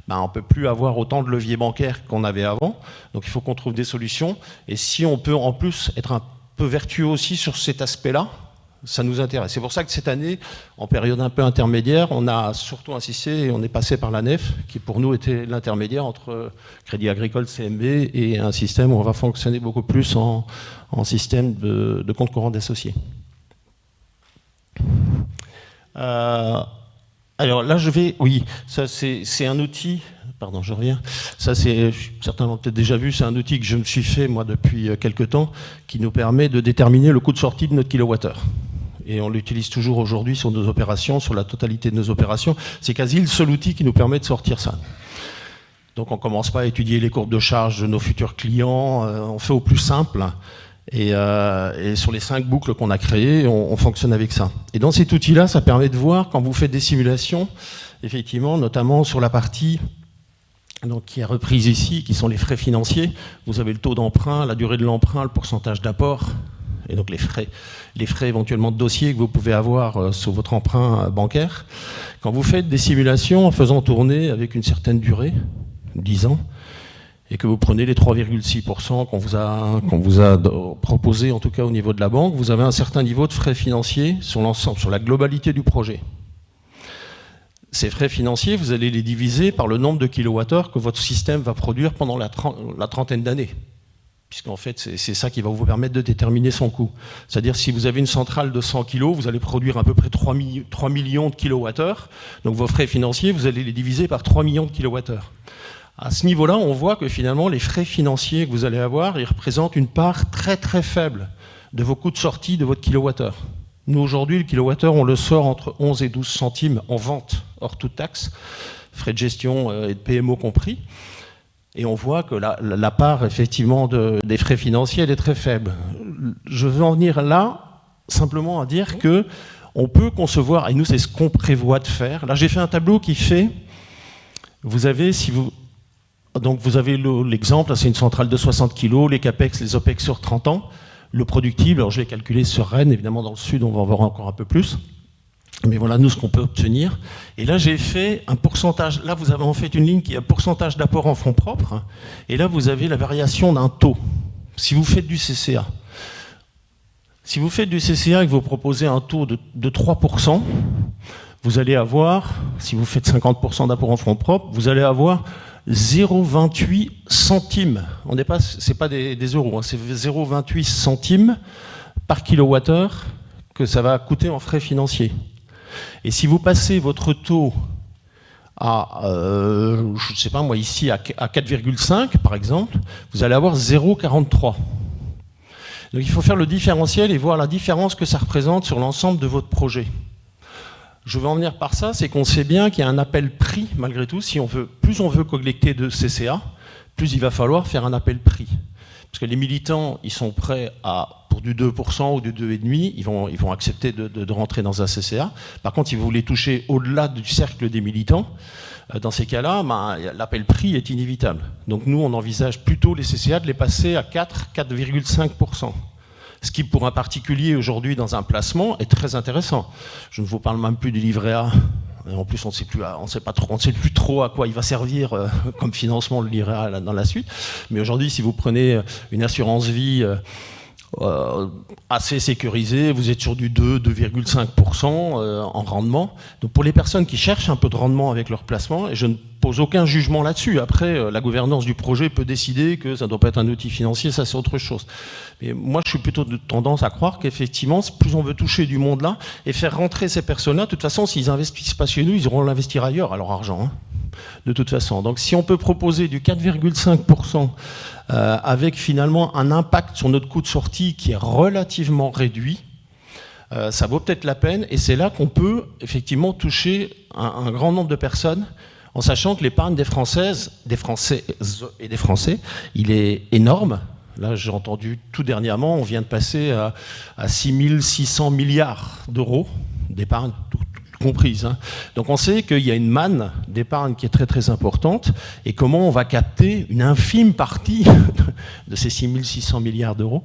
on ne peut plus avoir autant de leviers bancaires qu'on avait avant. Donc il faut qu'on trouve des solutions. Et si on peut en plus être un peu vertueux aussi sur cet aspect-là, ça nous intéresse. C'est pour ça que cette année, en période un peu intermédiaire, on a surtout insisté et on est passé par la NEF, qui pour nous était l'intermédiaire entre Crédit Agricole, CMB et un système où on va fonctionner beaucoup plus en système de compte courant d'associés. Alors là, ça c'est un outil, pardon, je reviens, ça c'est, certains l'ont peut-être déjà vu, c'est un outil que je me suis fait moi depuis quelques temps, qui nous permet de déterminer le coût de sortie de notre kilowattheure. Et on l'utilise toujours aujourd'hui sur nos opérations, sur la totalité de nos opérations. C'est quasi le seul outil qui nous permet de sortir ça. Donc on ne commence pas à étudier les courbes de charge de nos futurs clients, on fait au plus simple. Et sur les 5 boucles qu'on a créées, on fonctionne avec ça. Et dans cet outil-là, ça permet de voir, quand vous faites des simulations, effectivement, notamment sur la partie donc, qui est reprise ici, qui sont les frais financiers, vous avez le taux d'emprunt, la durée de l'emprunt, le pourcentage d'apport, et donc les frais éventuellement de dossier que vous pouvez avoir sur votre emprunt bancaire. Quand vous faites des simulations en faisant tourner avec une certaine durée, 10 ans, et que vous prenez les 3,6% qu'on vous a proposé, en tout cas au niveau de la banque, vous avez un certain niveau de frais financiers sur l'ensemble, sur la globalité du projet. Ces frais financiers, vous allez les diviser par le nombre de kilowattheures que votre système va produire pendant la trentaine d'années. Puisqu'en fait, c'est ça qui va vous permettre de déterminer son coût. C'est-à-dire, si vous avez une centrale de 100 kg, vous allez produire à peu près 3 millions de kilowattheures. Donc vos frais financiers, vous allez les diviser par 3 millions de kilowattheures. À ce niveau-là, on voit que finalement, les frais financiers que vous allez avoir, ils représentent une part très très faible de vos coûts de sortie de votre kilowattheure. Nous, aujourd'hui, le kilowattheure, on le sort entre 11 et 12 centimes en vente, hors toute taxe, frais de gestion et de PMO compris. Et on voit que la part, effectivement, des frais financiers, elle est très faible. Je veux en venir là, simplement à dire que on peut concevoir, et nous, c'est ce qu'on prévoit de faire. Là, j'ai fait un tableau qui fait, vous avez l'exemple, c'est une centrale de 60 kg, les CAPEX, les OPEX sur 30 ans. Le productible, alors je vais calculer sur Rennes, évidemment dans le sud, on va en voir encore un peu plus. Mais voilà, nous, ce qu'on peut obtenir. Et là, j'ai fait un pourcentage. Là, vous avez en fait une ligne qui est un pourcentage d'apport en fonds propres. Et là, vous avez la variation d'un taux. Si vous faites du CCA. Si vous faites du CCA et que vous proposez un taux de 3%, vous allez avoir, si vous faites 50% d'apport en fonds propres, vous allez avoir 0,28 centimes. C'est pas des euros, hein, c'est 0,28 centimes par kilowattheure que ça va coûter en frais financiers. Et si vous passez votre taux à, je ne sais pas moi, ici à 4,5 par exemple, vous allez avoir 0,43. Donc il faut faire le différentiel et voir la différence que ça représente sur l'ensemble de votre projet. Je veux en venir par ça, c'est qu'on sait bien qu'il y a un appel prix malgré tout. Plus on veut collecter de CCA, plus il va falloir faire un appel prix. Parce que les militants, ils sont prêts pour du 2% ou du 2,5%, ils vont accepter de rentrer dans un CCA. Par contre, si vous voulez toucher au-delà du cercle des militants, dans ces cas-là, l'appel prix est inévitable. Donc nous, on envisage plutôt les CCA de les passer à 4,5%. Ce qui, pour un particulier aujourd'hui dans un placement, est très intéressant. Je ne vous parle même plus du livret A. En plus, on ne sait plus trop à quoi il va servir comme financement le livret A dans la suite. Mais aujourd'hui, si vous prenez une assurance vie assez sécurisée, vous êtes sur du 2,5% en rendement. Donc pour les personnes qui cherchent un peu de rendement avec leur placement, et je ne pose aucun jugement là-dessus. Après, la gouvernance du projet peut décider que ça ne doit pas être un outil financier, ça c'est autre chose. Mais moi, je suis plutôt de tendance à croire qu'effectivement, plus on veut toucher du monde là et faire rentrer ces personnes-là, de toute façon, s'ils investissent pas chez nous, ils auront à l'investir ailleurs, à leur argent, hein, de toute façon. Donc si on peut proposer du 4,5% avec finalement un impact sur notre coût de sortie qui est relativement réduit, ça vaut peut-être la peine, et c'est là qu'on peut effectivement toucher un grand nombre de personnes, en sachant que l'épargne des Françaises et des Français, il est énorme. Là, j'ai entendu tout dernièrement, on vient de passer à 6 600 milliards d'euros d'épargne, tout comprise. Hein. Donc on sait qu'il y a une manne d'épargne qui est très très importante, et comment on va capter une infime partie de ces 6 600 milliards d'euros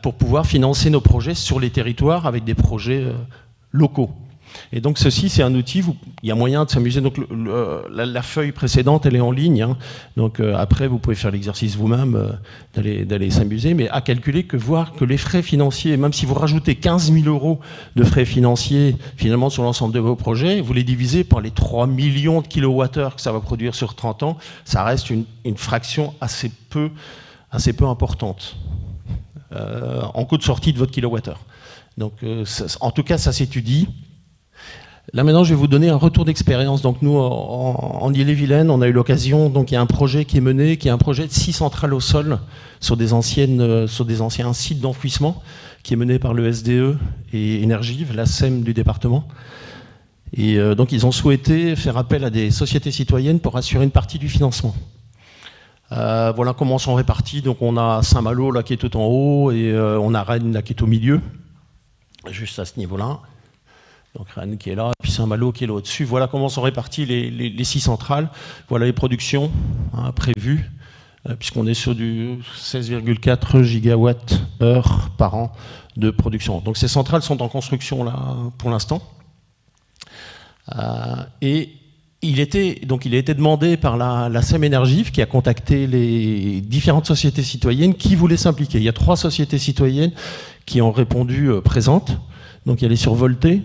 pour pouvoir financer nos projets sur les territoires avec des projets locaux. Et donc ceci, c'est un outil, il y a moyen de s'amuser. Donc la feuille précédente, elle est en ligne. Hein. Donc après, vous pouvez faire l'exercice vous-même d'aller s'amuser, mais à calculer voir que les frais financiers, même si vous rajoutez 15 000 euros de frais financiers finalement sur l'ensemble de vos projets, vous les divisez par les 3 millions de kilowattheures que ça va produire sur 30 ans, ça reste une fraction assez peu importante en coût de sortie de votre kilowattheure. Donc en tout cas, ça s'étudie. Là maintenant, je vais vous donner un retour d'expérience. Donc nous, en Ille-et-Vilaine, on a eu l'occasion, donc il y a un projet qui est mené, qui est un projet de 6 centrales au sol sur des anciens sites d'enfouissement, qui est mené par le SDE et Énergive, la SEM du département. Et donc ils ont souhaité faire appel à des sociétés citoyennes pour assurer une partie du financement. Voilà comment sont répartis. Donc on a Saint-Malo là qui est tout en haut, et on a Rennes là qui est au milieu, juste à ce niveau-là. Donc Rennes qui est là, puis Saint-Malo qui est là au-dessus. Voilà comment sont réparties les 6 centrales. Voilà les productions prévues, puisqu'on est sur du 16,4 gigawatts-heure par an de production. Donc ces centrales sont en construction là pour l'instant. Et il a été demandé par la SEM Énergive, qui a contacté les différentes sociétés citoyennes qui voulaient s'impliquer. Il y a 3 sociétés citoyennes qui ont répondu présentes. Donc il y a les Survoltés,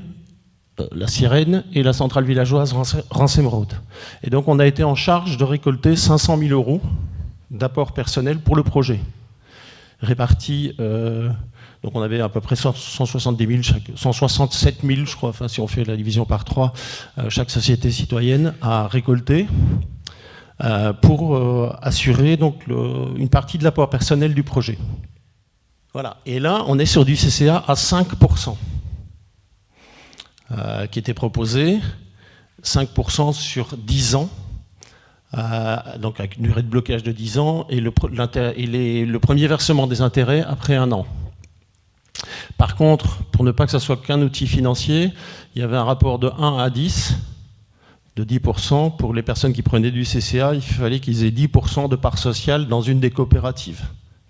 la Sirène et la centrale villageoise Ransemerode. Et donc on a été en charge de récolter 500 000 euros d'apport personnel pour le projet, répartis. Donc on avait à peu près 170 000, 167 000, je crois, enfin, si on fait la division par 3, chaque société citoyenne a récolté pour assurer donc une partie de l'apport personnel du projet. Voilà. Et là, on est sur du CCA à 5%. Qui était proposé, 5% sur 10 ans, donc avec une durée de blocage de 10 ans, et le premier versement des intérêts après 1 an. Par contre, pour ne pas que ça soit qu'un outil financier, il y avait un rapport de 1 à 10, de 10%. Pour les personnes qui prenaient du CCA, il fallait qu'ils aient 10% de part sociale dans une des coopératives.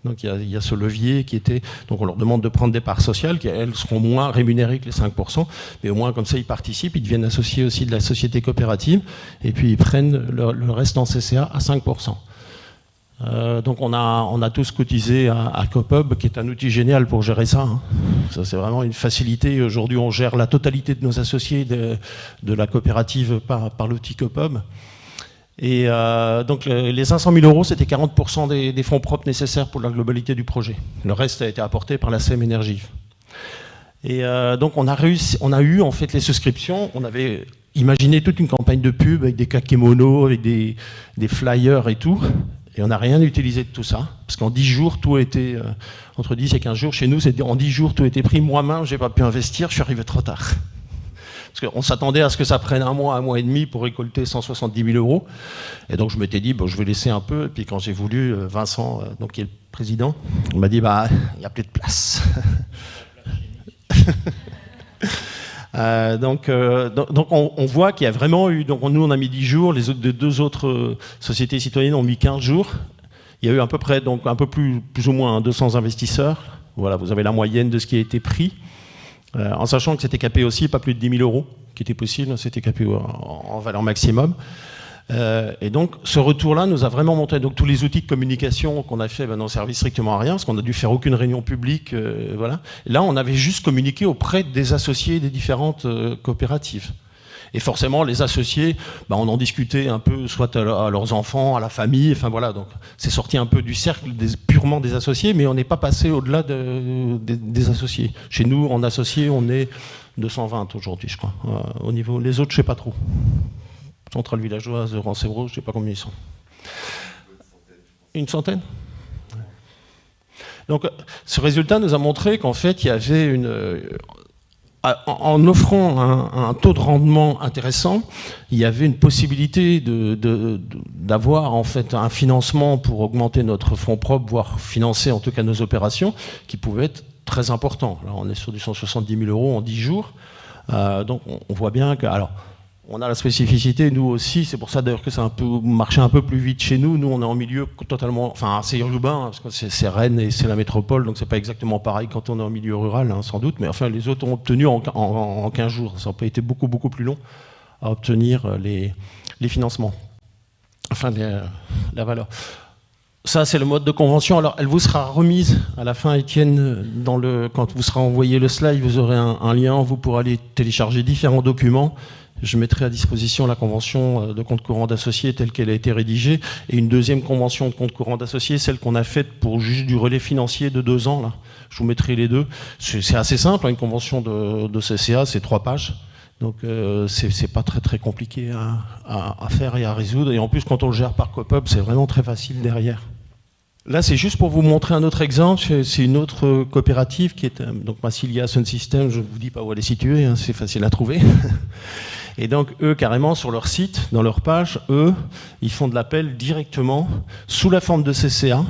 Donc il y a ce levier qui était... Donc on leur demande de prendre des parts sociales qui, elles, seront moins rémunérées que les 5%, mais au moins comme ça, ils participent, ils deviennent associés aussi de la société coopérative, et puis ils prennent le reste en CCA à 5%. Donc on a tous cotisé à CoPub, qui est un outil génial pour gérer ça. Hein. Ça, c'est vraiment une facilité. Aujourd'hui, on gère la totalité de nos associés de la coopérative par l'outil CoPub. Et donc les 500 000 euros, c'était 40% des fonds propres nécessaires pour la globalité du projet. Le reste a été apporté par la SEM Énergie. Et donc on a eu en fait les souscriptions. On avait imaginé toute une campagne de pub avec des kakémonos, avec des flyers et tout. Et on n'a rien utilisé de tout ça, parce qu'en 10 jours, tout a été, entre 10 et 15 jours, chez nous, c'est en 10 jours, tout a été pris. Moi-même, je n'ai pas pu investir, je suis arrivé trop tard. Parce qu'on s'attendait à ce que ça prenne un mois et demi pour récolter 170 000 euros. Et donc je m'étais dit, bon, je vais laisser un peu. Et puis quand j'ai voulu, Vincent, donc, qui est le président, il m'a dit, bah, il n'y a plus de place. Donc on voit qu'il y a vraiment eu... Donc nous, on a mis 10 jours, les deux autres sociétés citoyennes ont mis 15 jours. Il y a eu à peu près, donc un peu plus ou moins 200 investisseurs. Voilà, vous avez la moyenne de ce qui a été pris. En sachant que c'était capé aussi, pas plus de 10 000 euros, qui était possible, c'était capé en valeur maximum. Et donc ce retour-là nous a vraiment montré, donc tous les outils de communication qu'on a fait n'ont servi strictement à rien, parce qu'on n'a dû faire aucune réunion publique. Voilà. Là, on avait juste communiqué auprès des associés des différentes coopératives. Et forcément, les associés, on en discutait un peu, soit à leurs enfants, à la famille, enfin voilà, donc c'est sorti un peu du cercle purement des associés, mais on n'est pas passé au-delà des associés. Chez nous, en associés, on est 220 aujourd'hui, je crois. Au niveau, les autres, je ne sais pas trop. Centrale villageoise, Rancebro, je ne sais pas combien ils sont. Une centaine ? Donc, ce résultat nous a montré qu'en fait, il y avait en offrant un taux de rendement intéressant, il y avait une possibilité d'avoir en fait un financement pour augmenter notre fonds propre, voire financer en tout cas nos opérations, qui pouvait être très important. Là, on est sur du 170 000 euros en 10 jours. Donc, on voit bien que... Alors, on a la spécificité, nous aussi, c'est pour ça d'ailleurs que ça a un peu marché un peu plus vite chez nous. Nous, on est en milieu totalement, enfin assez urbain, parce que c'est Rennes et c'est la métropole, donc c'est pas exactement pareil quand on est en milieu rural, hein, sans doute. Mais enfin, les autres ont obtenu en 15 jours. Ça n'a pas été beaucoup plus long à obtenir les financements, enfin la valeur. Ça, c'est le mode de convention. Alors, elle vous sera remise à la fin, Étienne, quand vous sera envoyé le slide, vous aurez un lien, vous pourrez aller télécharger différents documents. Je mettrai à disposition la convention de compte courant d'associés telle qu'elle a été rédigée, et une deuxième convention de compte courant d'associés, celle qu'on a faite pour juste du relais financier de 2 ans. Là. Je vous mettrai les deux. C'est assez simple, hein, une convention de CCA, c'est 3 pages. Donc c'est pas très compliqué à faire et à résoudre. Et en plus, quand on le gère par CoPub, c'est vraiment très facile derrière. Là, c'est juste pour vous montrer un autre exemple. C'est une autre coopérative qui est donc Massilia Sun System. Je ne vous dis pas où elle est située, hein, c'est facile à trouver. Et donc, eux, carrément, sur leur site, dans leur page, eux, ils font de l'appel directement sous la forme de CCA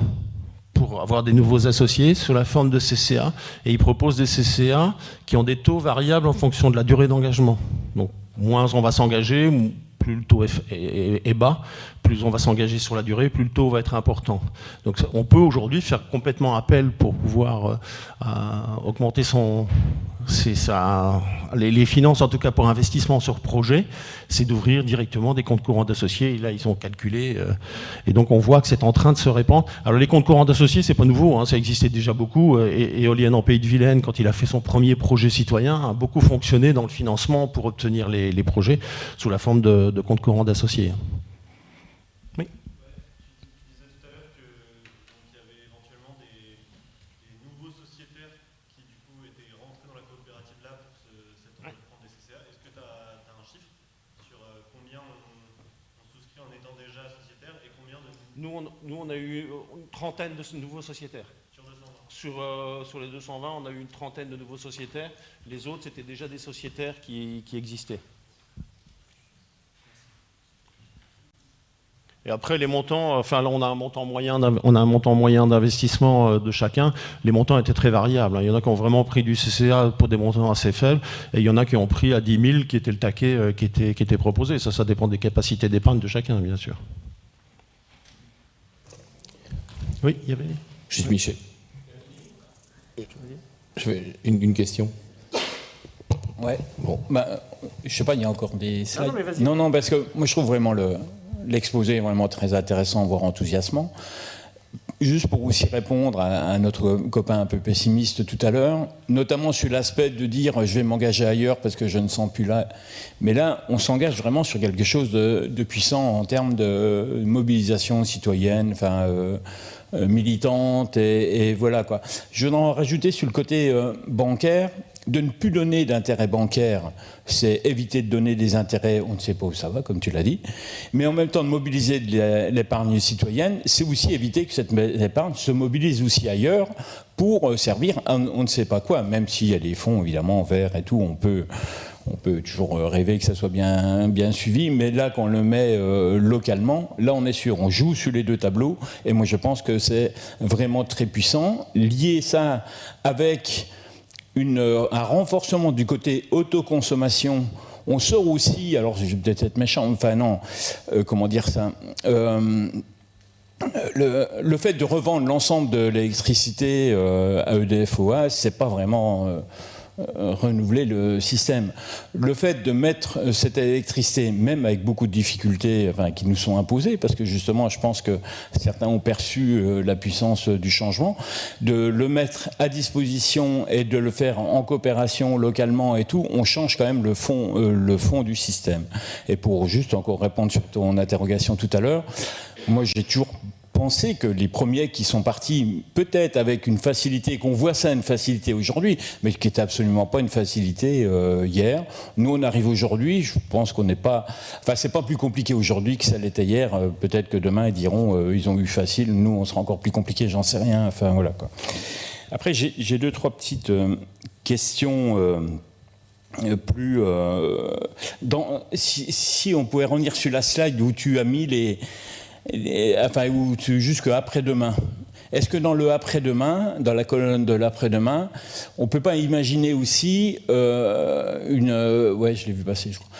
pour avoir des nouveaux associés, sous la forme de CCA. Et ils proposent des CCA qui ont des taux variables en fonction de la durée d'engagement. Donc, moins on va s'engager, plus le taux est bas, plus on va s'engager sur la durée, plus le taux va être important. Donc on peut aujourd'hui faire complètement appel pour pouvoir augmenter les finances, en tout cas pour investissement sur projet, c'est d'ouvrir directement des comptes courants d'associés. Et là, ils ont calculé. Et donc on voit que c'est en train de se répandre. Alors les comptes courants d'associés, c'est pas nouveau, hein, ça existait déjà beaucoup. Et Éolienne en Pays de Vilaine, quand il a fait son premier projet citoyen, a beaucoup fonctionné dans le financement pour obtenir les projets sous la forme de comptes courants d'associés. Oui. Tu disais tout à l'heure qu'il y avait éventuellement des nouveaux sociétaires qui du coup étaient rentrés dans la coopérative là pour cette prendre des CCA. Est-ce que tu as un chiffre sur combien on souscrit en étant déjà sociétaire et combien de... Nous, on a eu une trentaine de nouveaux sociétaires. Sur 220 sur les 220, on a eu une trentaine de nouveaux sociétaires. Les autres, c'était déjà des sociétaires qui existaient. Et après, les montants, enfin là, on a un montant moyen d'investissement de chacun. Les montants étaient très variables. Il y en a qui ont vraiment pris du CCA pour des montants assez faibles, et il y en a qui ont pris à 10 000, qui était le taquet qui était proposé. Ça dépend des capacités d'épargne de chacun, bien sûr. Oui, il y avait... Juste Michel. Une question. Ouais. Bon. Je sais pas, il y a encore des slides. Non, Parce que moi je trouve vraiment l'exposé vraiment très intéressant, voire enthousiasmant. Juste pour aussi répondre à notre copain un peu pessimiste tout à l'heure, notamment sur l'aspect de dire je vais m'engager ailleurs parce que je ne sens plus là. Mais là, on s'engage vraiment sur quelque chose de puissant en termes de mobilisation citoyenne, militante, et voilà quoi. Je voudrais en rajouter sur le côté bancaire. De ne plus donner d'intérêt bancaire, c'est éviter de donner des intérêts, on ne sait pas où ça va, comme tu l'as dit, mais en même temps de mobiliser de l'épargne citoyenne, c'est aussi éviter que cette épargne se mobilise aussi ailleurs pour servir à on ne sait pas quoi, même s'il y a des fonds évidemment verts et tout, on peut toujours rêver que ça soit bien suivi, mais là, quand on le met localement, là, on est sûr, on joue sur les deux tableaux, et moi, je pense que c'est vraiment très puissant. Lier ça avec un renforcement du côté autoconsommation. On sort aussi, alors je vais peut-être être méchant, comment dire ça, le fait de revendre l'ensemble de l'électricité à EDF-OA, c'est pas vraiment renouveler le système. Le fait de mettre cette électricité, même avec beaucoup de difficultés qui nous sont imposées, parce que justement, je pense que certains ont perçu la puissance du changement, de le mettre à disposition et de le faire en coopération localement et tout, on change quand même le fond du système. Et pour juste encore répondre sur ton interrogation tout à l'heure, moi j'ai toujours penser que les premiers qui sont partis, peut-être avec une facilité, qu'on voit ça une facilité aujourd'hui, mais qui n'était absolument pas une facilité hier. Nous, on arrive aujourd'hui, je pense qu'on n'est pas... c'est pas plus compliqué aujourd'hui que ça l'était hier. Peut-être que demain, ils diront, ils ont eu facile, nous, on sera encore plus compliqué, j'en sais rien. Voilà, quoi. Après, j'ai deux, trois petites questions... si on pouvait revenir sur la slide où tu as mis jusqu'à après-demain. Est-ce que dans le après-demain, dans la colonne de l'après-demain, on ne peut pas imaginer aussi je l'ai vu passer, je crois,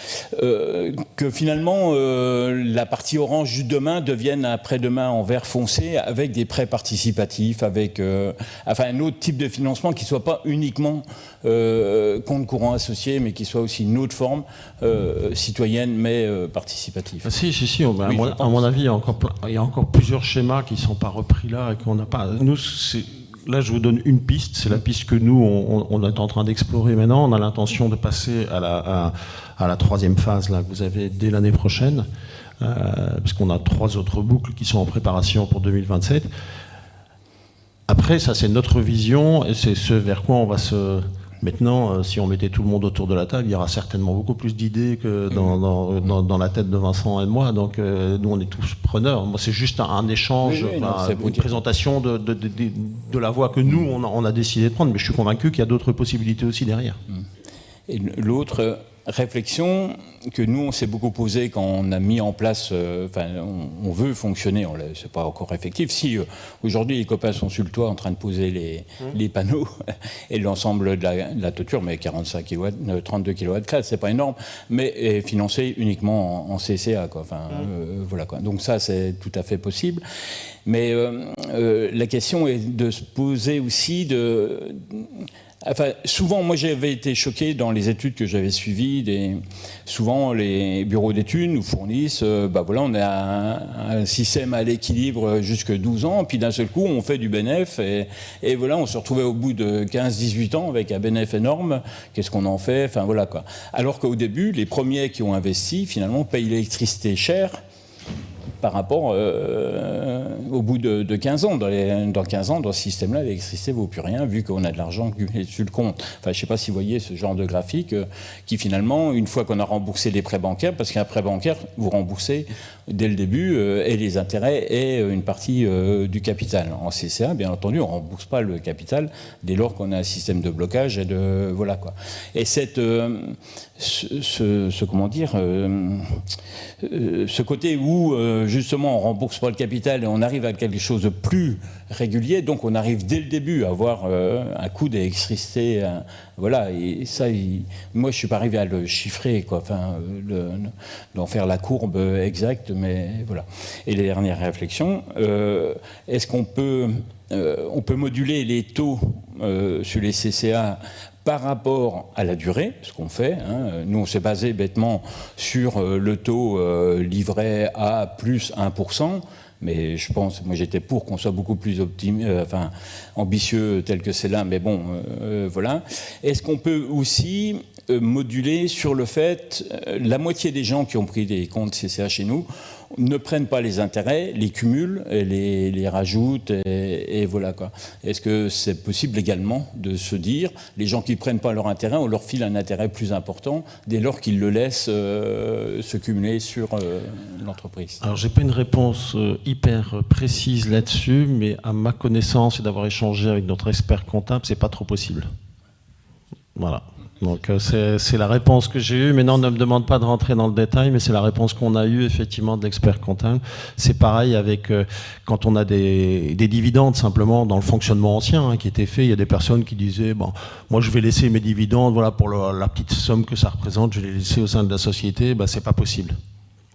que finalement la partie orange du demain devienne après-demain en vert foncé avec des prêts participatifs, avec un autre type de financement qui ne soit pas uniquement compte courant associé, mais qui soit aussi une autre forme citoyenne mais participative. Si, à mon avis, il y a encore plusieurs schémas qui ne sont pas repris là et qu'on n'a pas. Nous, là, je vous donne une piste, c'est la piste que nous, on est en train d'explorer maintenant. On a l'intention de passer à la troisième phase là, que vous avez dès l'année prochaine, parce qu'on a 3 autres boucles qui sont en préparation pour 2027. Après, ça, c'est notre vision et c'est ce vers quoi on va se... Maintenant, si on mettait tout le monde autour de la table, il y aura certainement beaucoup plus d'idées que dans la tête de Vincent et de moi. Donc, nous, on est tous preneurs. Moi, c'est juste un échange, une présentation de la voie que nous, on a décidé de prendre. Mais je suis convaincu qu'il y a d'autres possibilités aussi derrière. Et l'autre réflexion que nous, on s'est beaucoup posée quand on a mis en place, on veut fonctionner, c'est pas encore effectif. Si aujourd'hui les copains sont sur le toit en train de poser les panneaux et l'ensemble de la toiture, mais 45 kW, 32 kW classe, c'est pas énorme, mais est financé uniquement en CCA, quoi. Voilà, quoi. Donc ça, c'est tout à fait possible. Mais la question est de se poser aussi souvent, moi j'avais été choqué dans les études que j'avais suivies. Souvent, les bureaux d'études nous fournissent, on a un système à l'équilibre jusque 12 ans, puis d'un seul coup, on fait du bénéf, et voilà, on se retrouvait au bout de 15-18 ans avec un bénéf énorme. Qu'est-ce qu'on en fait ? Voilà, quoi. Alors qu'au début, les premiers qui ont investi, finalement, payent l'électricité chère par rapport au bout de 15 ans. Dans 15 ans, dans ce système-là, l'électricité ne vaut plus rien, vu qu'on a de l'argent sur le compte. Je ne sais pas si vous voyez ce genre de graphique qui, finalement, une fois qu'on a remboursé les prêts bancaires, parce qu'un prêt bancaire, vous remboursez dès le début, et les intérêts et une partie du capital. En CCA, bien entendu, on ne rembourse pas le capital dès lors qu'on a un système de blocage et de... Voilà, quoi. Et comment dire, ce côté où justement on rembourse pas le capital et on arrive à quelque chose de plus régulier, donc on arrive dès le début à avoir un coût d'électricité, voilà, et ça, moi je suis pas arrivé à le chiffrer, quoi, enfin, d'en faire la courbe exacte, mais voilà. Et les dernières réflexions, est-ce qu'on peut moduler les taux sur les CCA par rapport à la durée, ce qu'on fait, hein. Nous, on s'est basé bêtement sur le taux livret à plus 1%, mais je pense, moi j'étais pour qu'on soit beaucoup plus ambitieux tel que c'est là, mais bon, voilà. Est-ce qu'on peut aussi moduler sur le fait, la moitié des gens qui ont pris des comptes CCA chez nous ne prennent pas les intérêts, les cumulent, les rajoutent, et voilà, quoi. Est-ce que c'est possible également de se dire, les gens qui ne prennent pas leur intérêt, on leur file un intérêt plus important dès lors qu'ils le laissent se cumuler sur l'entreprise? Alors, j'ai pas une réponse hyper précise là-dessus, mais à ma connaissance et d'avoir échangé avec notre expert comptable, c'est pas trop possible. Voilà. Donc c'est la réponse que j'ai eue. Maintenant, on ne me demande pas de rentrer dans le détail, mais c'est la réponse qu'on a eue effectivement de l'expert comptable. C'est pareil avec quand on a des dividendes simplement dans le fonctionnement ancien qui était fait. Il y a des personnes qui disaient bon, moi je vais laisser mes dividendes, voilà, pour la petite somme que ça représente, je vais les laisser au sein de la société. Ben, c'est pas possible.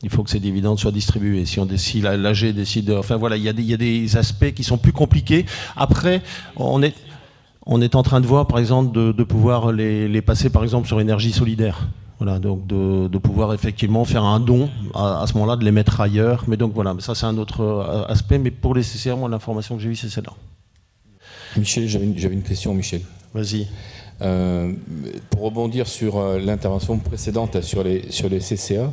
Il faut que ces dividendes soient distribués. Si on décide, l'AG décide, enfin voilà, il y a des aspects qui sont plus compliqués. Après, on est en train de voir, par exemple, de pouvoir les passer, par exemple, sur énergie solidaire. Voilà, donc de pouvoir effectivement faire un don à ce moment-là, de les mettre ailleurs. Mais donc voilà, ça c'est un autre aspect. Mais pour les CCA, moi, l'information que j'ai eue, c'est celle-là. Michel, j'avais une question, Michel. Vas-y. Pour rebondir sur l'intervention précédente sur les CCA,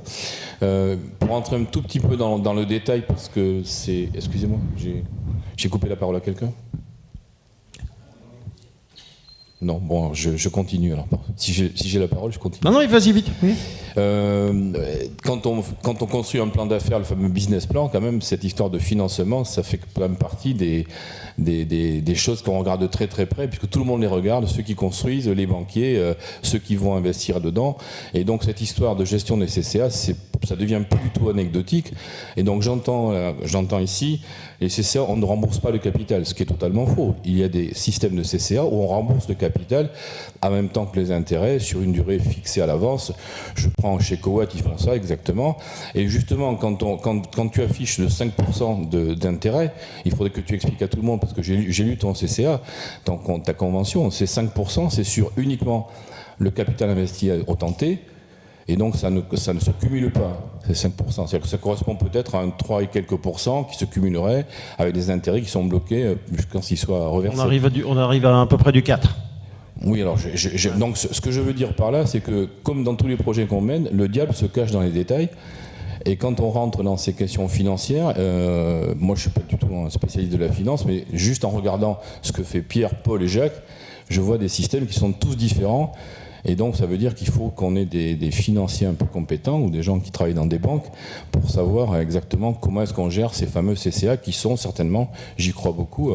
pour entrer un tout petit peu dans le détail, parce que c'est... Excusez-moi, j'ai coupé la parole à quelqu'un ? Non, bon, je continue alors. Si j'ai la parole, je continue. Non, vas-y vite. Oui. Quand on construit un plan d'affaires, le fameux business plan, quand même, cette histoire de financement, ça fait quand même partie des choses qu'on regarde de très très près, puisque tout le monde les regarde, ceux qui construisent, les banquiers, ceux qui vont investir dedans. Et donc cette histoire de gestion des CCA, ça devient plutôt anecdotique. Et donc j'entends ici, les CCA, on ne rembourse pas le capital, ce qui est totalement faux. Il y a des systèmes de CCA où on rembourse le capital en même temps que les intérêts sur une durée fixée à l'avance. Je prends chez Coat, ils font ça exactement. Et justement, quand tu affiches le 5% d'intérêt, il faudrait que tu expliques à tout le monde, parce que j'ai lu ton CCA, ta convention, c'est 5%, c'est sur uniquement le capital investi au tenté. Et donc, ça ne se cumule pas, ces 5%. C'est-à-dire que ça correspond peut-être à un 3 et quelques % qui se cumulerait avec des intérêts qui sont bloqués jusqu'à ce qu'ils soient reversés. On arrive à peu près du 4. Oui, alors, donc ce que je veux dire par là, c'est que, comme dans tous les projets qu'on mène, le diable se cache dans les détails. Et quand on rentre dans ces questions financières, moi, je ne suis pas du tout un spécialiste de la finance, mais juste en regardant ce que fait Pierre, Paul et Jacques, je vois des systèmes qui sont tous différents. Et donc, ça veut dire qu'il faut qu'on ait des financiers un peu compétents ou des gens qui travaillent dans des banques pour savoir exactement comment est-ce qu'on gère ces fameux CCA qui sont certainement, j'y crois beaucoup,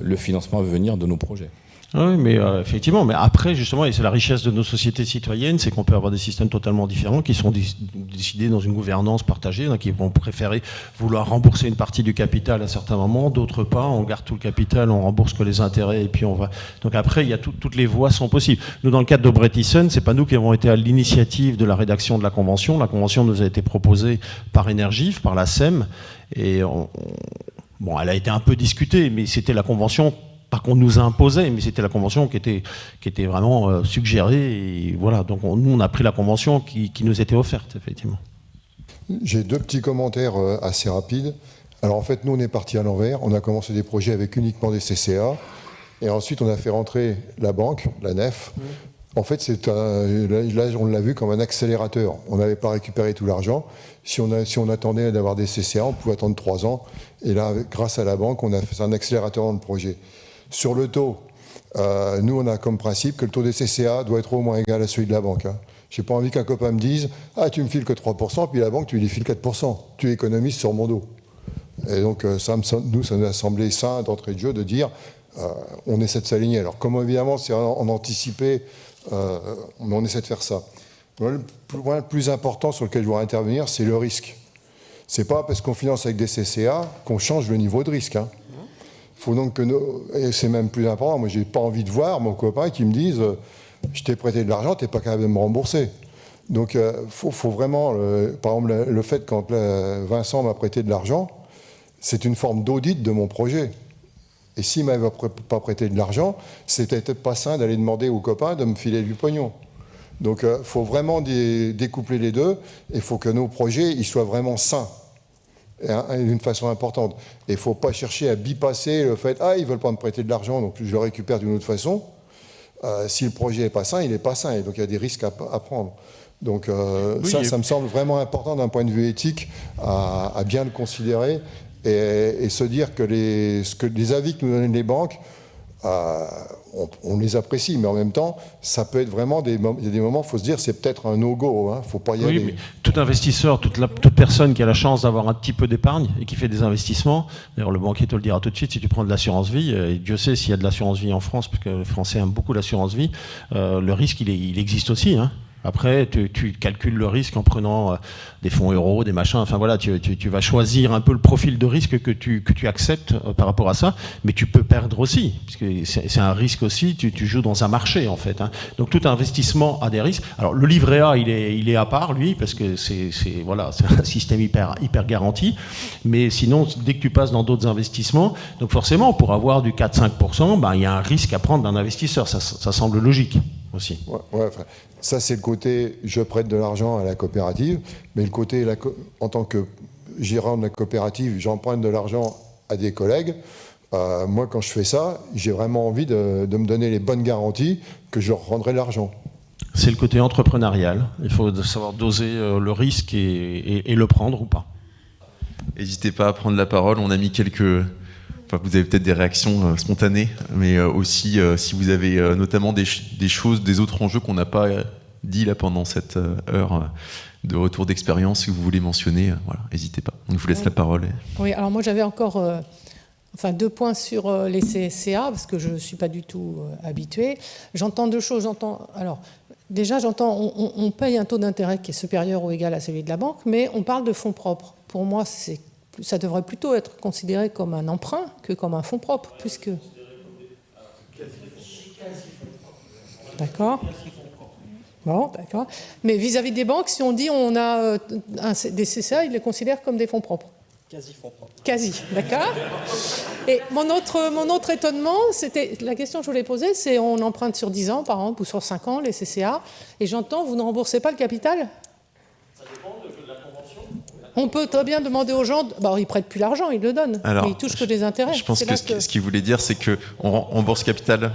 le financement à venir de nos projets. Oui, mais effectivement. Mais après, justement, et c'est la richesse de nos sociétés citoyennes, c'est qu'on peut avoir des systèmes totalement différents qui sont décidés dans une gouvernance partagée, donc qui vont préférer vouloir rembourser une partie du capital à certains moments, d'autres pas. On garde tout le capital, on rembourse que les intérêts, et puis on va. Donc après, il y a toutes les voies sont possibles. Nous, dans le cadre de Bret Thyssen, c'est pas nous qui avons été à l'initiative de la rédaction de la convention. La convention nous a été proposée par Energif, par la SEM, et bon, elle a été un peu discutée, mais c'était la convention. Pas qu'on nous a imposé, mais c'était la convention qui était vraiment suggérée. Et voilà, donc nous, on a pris la convention qui nous était offerte, effectivement. J'ai deux petits commentaires assez rapides. Alors en fait, nous, on est parti à l'envers. On a commencé des projets avec uniquement des CCA. Et ensuite, on a fait rentrer la banque, la NEF. En fait, là, on l'a vu comme un accélérateur. On n'avait pas récupéré tout l'argent. Si on attendait d'avoir des CCA, on pouvait attendre 3 ans. Et là, grâce à la banque, on a fait un accélérateur dans le projet. Sur le taux, nous, on a comme principe que le taux des CCA doit être au moins égal à celui de la banque. Je n'ai pas envie qu'un copain me dise « Ah, tu me files que 3%, puis la banque, tu lui files 4%. Tu économises sur mon dos. » Et donc, ça nous a semblé sain d'entrée de jeu de dire on essaie de s'aligner. Alors, comme évidemment, c'est en anticipé, on essaie de faire ça. Le point le plus important sur lequel je voudrais intervenir, c'est le risque. C'est pas parce qu'on finance avec des CCA qu'on change le niveau de risque. Faut donc que et c'est même plus important. Moi, j'ai pas envie de voir mon copain qui me dise je t'ai prêté de l'argent, t'es pas capable de me rembourser. Donc, faut vraiment, par exemple, le fait quand Vincent m'a prêté de l'argent, c'est une forme d'audit de mon projet. Et s'il ne m'avait pas prêté de l'argent, c'était peut-être pas sain d'aller demander aux copains de me filer du pognon. Donc, il faut vraiment découpler les deux. Et il faut que nos projets ils soient vraiment sains. D'une façon importante. Et il ne faut pas chercher à bypasser le fait « Ah, ils ne veulent pas me prêter de l'argent, donc je le récupère d'une autre façon ». Si le projet n'est pas sain, il n'est pas sain. Et donc, il y a des risques à prendre. Donc, ça me semble vraiment important d'un point de vue éthique à bien le considérer et se dire que les avis que nous donnent les banques, on les apprécie, mais en même temps, ça peut être vraiment il y a des moments, il faut se dire, c'est peut-être un no-go, faut pas y aller. Mais tout investisseur, toute personne qui a la chance d'avoir un petit peu d'épargne et qui fait des investissements, d'ailleurs le banquier te le dira tout de suite, si tu prends de l'assurance vie, et Dieu sait s'il y a de l'assurance vie en France, parce que les Français aiment beaucoup l'assurance vie, le risque, il existe aussi, Après, tu calcules le risque en prenant des fonds euros, des machins. Enfin voilà, tu vas choisir un peu le profil de risque que tu acceptes par rapport à ça, mais tu peux perdre aussi, parce que c'est un risque aussi. Tu joues dans un marché en fait. Donc tout investissement a des risques. Alors le livret A, il est à part lui, parce que c'est un système hyper garanti. Mais sinon, dès que tu passes dans d'autres investissements, donc forcément pour avoir du 4-5%, il y a un risque à prendre d'un investisseur. Ça semble logique aussi. Ça, c'est le côté je prête de l'argent à la coopérative, mais le côté en tant que gérant de la coopérative, j'emprunte de l'argent à des collègues. Moi, quand je fais ça, j'ai vraiment envie de me donner les bonnes garanties que je leur rendrai l'argent. C'est le côté entrepreneurial. Il faut savoir doser le risque et le prendre ou pas. N'hésitez pas à prendre la parole. On a mis vous avez peut-être des réactions spontanées, mais aussi si vous avez notamment des choses, des autres enjeux qu'on n'a pas dit là pendant cette heure de retour d'expérience que vous voulez mentionner, n'hésitez pas. On vous laisse la parole. Oui, alors moi j'avais encore 2 points sur les CCA, parce que je ne suis pas du tout habituée. J'entends 2 choses. J'entends, on paye un taux d'intérêt qui est supérieur ou égal à celui de la banque, mais on parle de fonds propres. Pour moi, ça devrait plutôt être considéré comme un emprunt que comme un fonds propre, puisque... D'accord. Bon, d'accord. Mais vis-à-vis des banques, si on dit on a des CCA, ils les considèrent comme des fonds propres. Quasi fonds propres. Quasi, d'accord. Et mon autre étonnement, c'était la question que je voulais poser, c'est on emprunte sur 10 ans, par exemple, ou sur 5 ans, les CCA, et j'entends, vous ne remboursez pas le capital ? Ça dépend de la convention. On peut très bien demander aux gens, ils ne prêtent plus l'argent, ils le donnent, mais ils touchent que des intérêts. Je pense que ce qu'il voulait dire, c'est qu'on rembourse capital.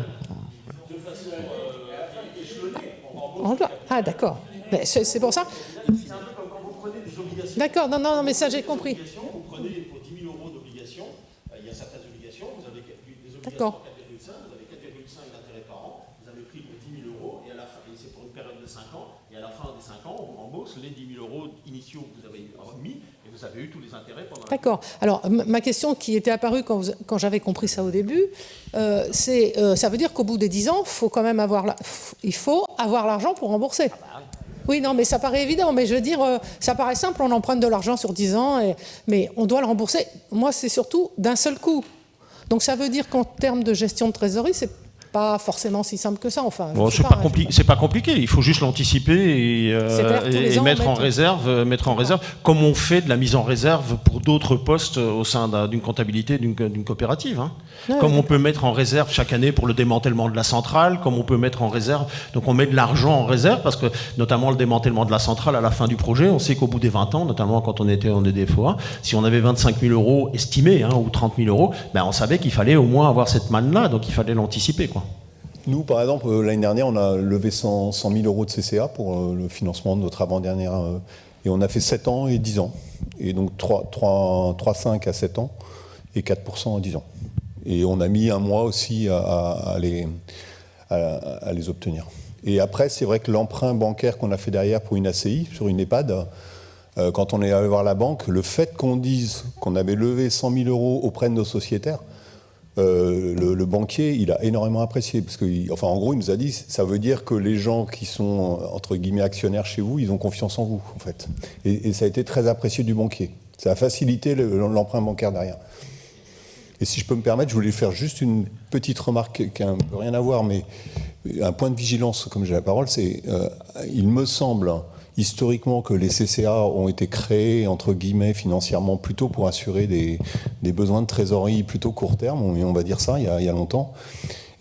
Ah, d'accord. C'est pour ça. D'accord, non, mais ça j'ai compris. Vous prenez pour 10 000 euros d'obligations, il y a certaines obligations, vous avez des obligations D'accord. 4,5, vous avez 4,5 d'intérêt par an, vous avez pris pour 10 000 euros, et à la fin, c'est pour une période de 5 ans, et à la fin des 5 ans, on vous rembourse les 10 000 euros initiaux que vous avez mis, et vous avez eu tous les intérêts pendant. D'accord. Alors, ma question qui était apparue quand j'avais compris ça au début, ça veut dire qu'au bout des 10 ans, il faut avoir l'argent pour rembourser. Oui, non, mais ça paraît évident, mais je veux dire, ça paraît simple, on emprunte de l'argent sur 10 ans, mais on doit le rembourser. Moi, c'est surtout d'un seul coup. Donc ça veut dire qu'en termes de gestion de trésorerie, c'est pas forcément si simple que ça. Enfin, c'est pas compliqué, il faut juste l'anticiper et mettre en réserve, comme on fait de la mise en réserve pour d'autres postes au sein d'une comptabilité, d'une coopérative. On peut mettre en réserve chaque année pour le démantèlement de la centrale, comme on peut mettre en réserve. Donc on met de l'argent en réserve parce que, notamment le démantèlement de la centrale à la fin du projet, on sait qu'au bout des 20 ans, notamment quand on était en EDFOA, si on avait 25 000 euros estimés ou 30 000 euros, on savait qu'il fallait au moins avoir cette manne-là, donc il fallait l'anticiper, quoi. Nous, par exemple, l'année dernière, on a levé 100 000 euros de CCA pour le financement de notre avant-dernière. Et on a fait 7 ans et 10 ans. Et donc 3,5 à 7 ans et 4% à 10 ans. Et on a mis un mois aussi à les obtenir. Et après, c'est vrai que l'emprunt bancaire qu'on a fait derrière pour une ACI, sur une EHPAD, quand on est allé voir la banque, le fait qu'on dise qu'on avait levé 100 000 euros auprès de nos sociétaires, le banquier, il a énormément apprécié. Parce que, enfin, en gros, il nous a dit, ça veut dire que les gens qui sont, entre guillemets, actionnaires chez vous, ils ont confiance en vous, en fait. Et ça a été très apprécié du banquier. Ça a facilité l'emprunt bancaire derrière. Et si je peux me permettre, je voulais faire juste une petite remarque qui n'a un peu rien à voir, mais un point de vigilance, comme j'ai la parole, c'est, il me semble, historiquement, que les CCA ont été créés, entre guillemets, financièrement, plutôt pour assurer des besoins de trésorerie plutôt court terme, on va dire ça, il y a longtemps.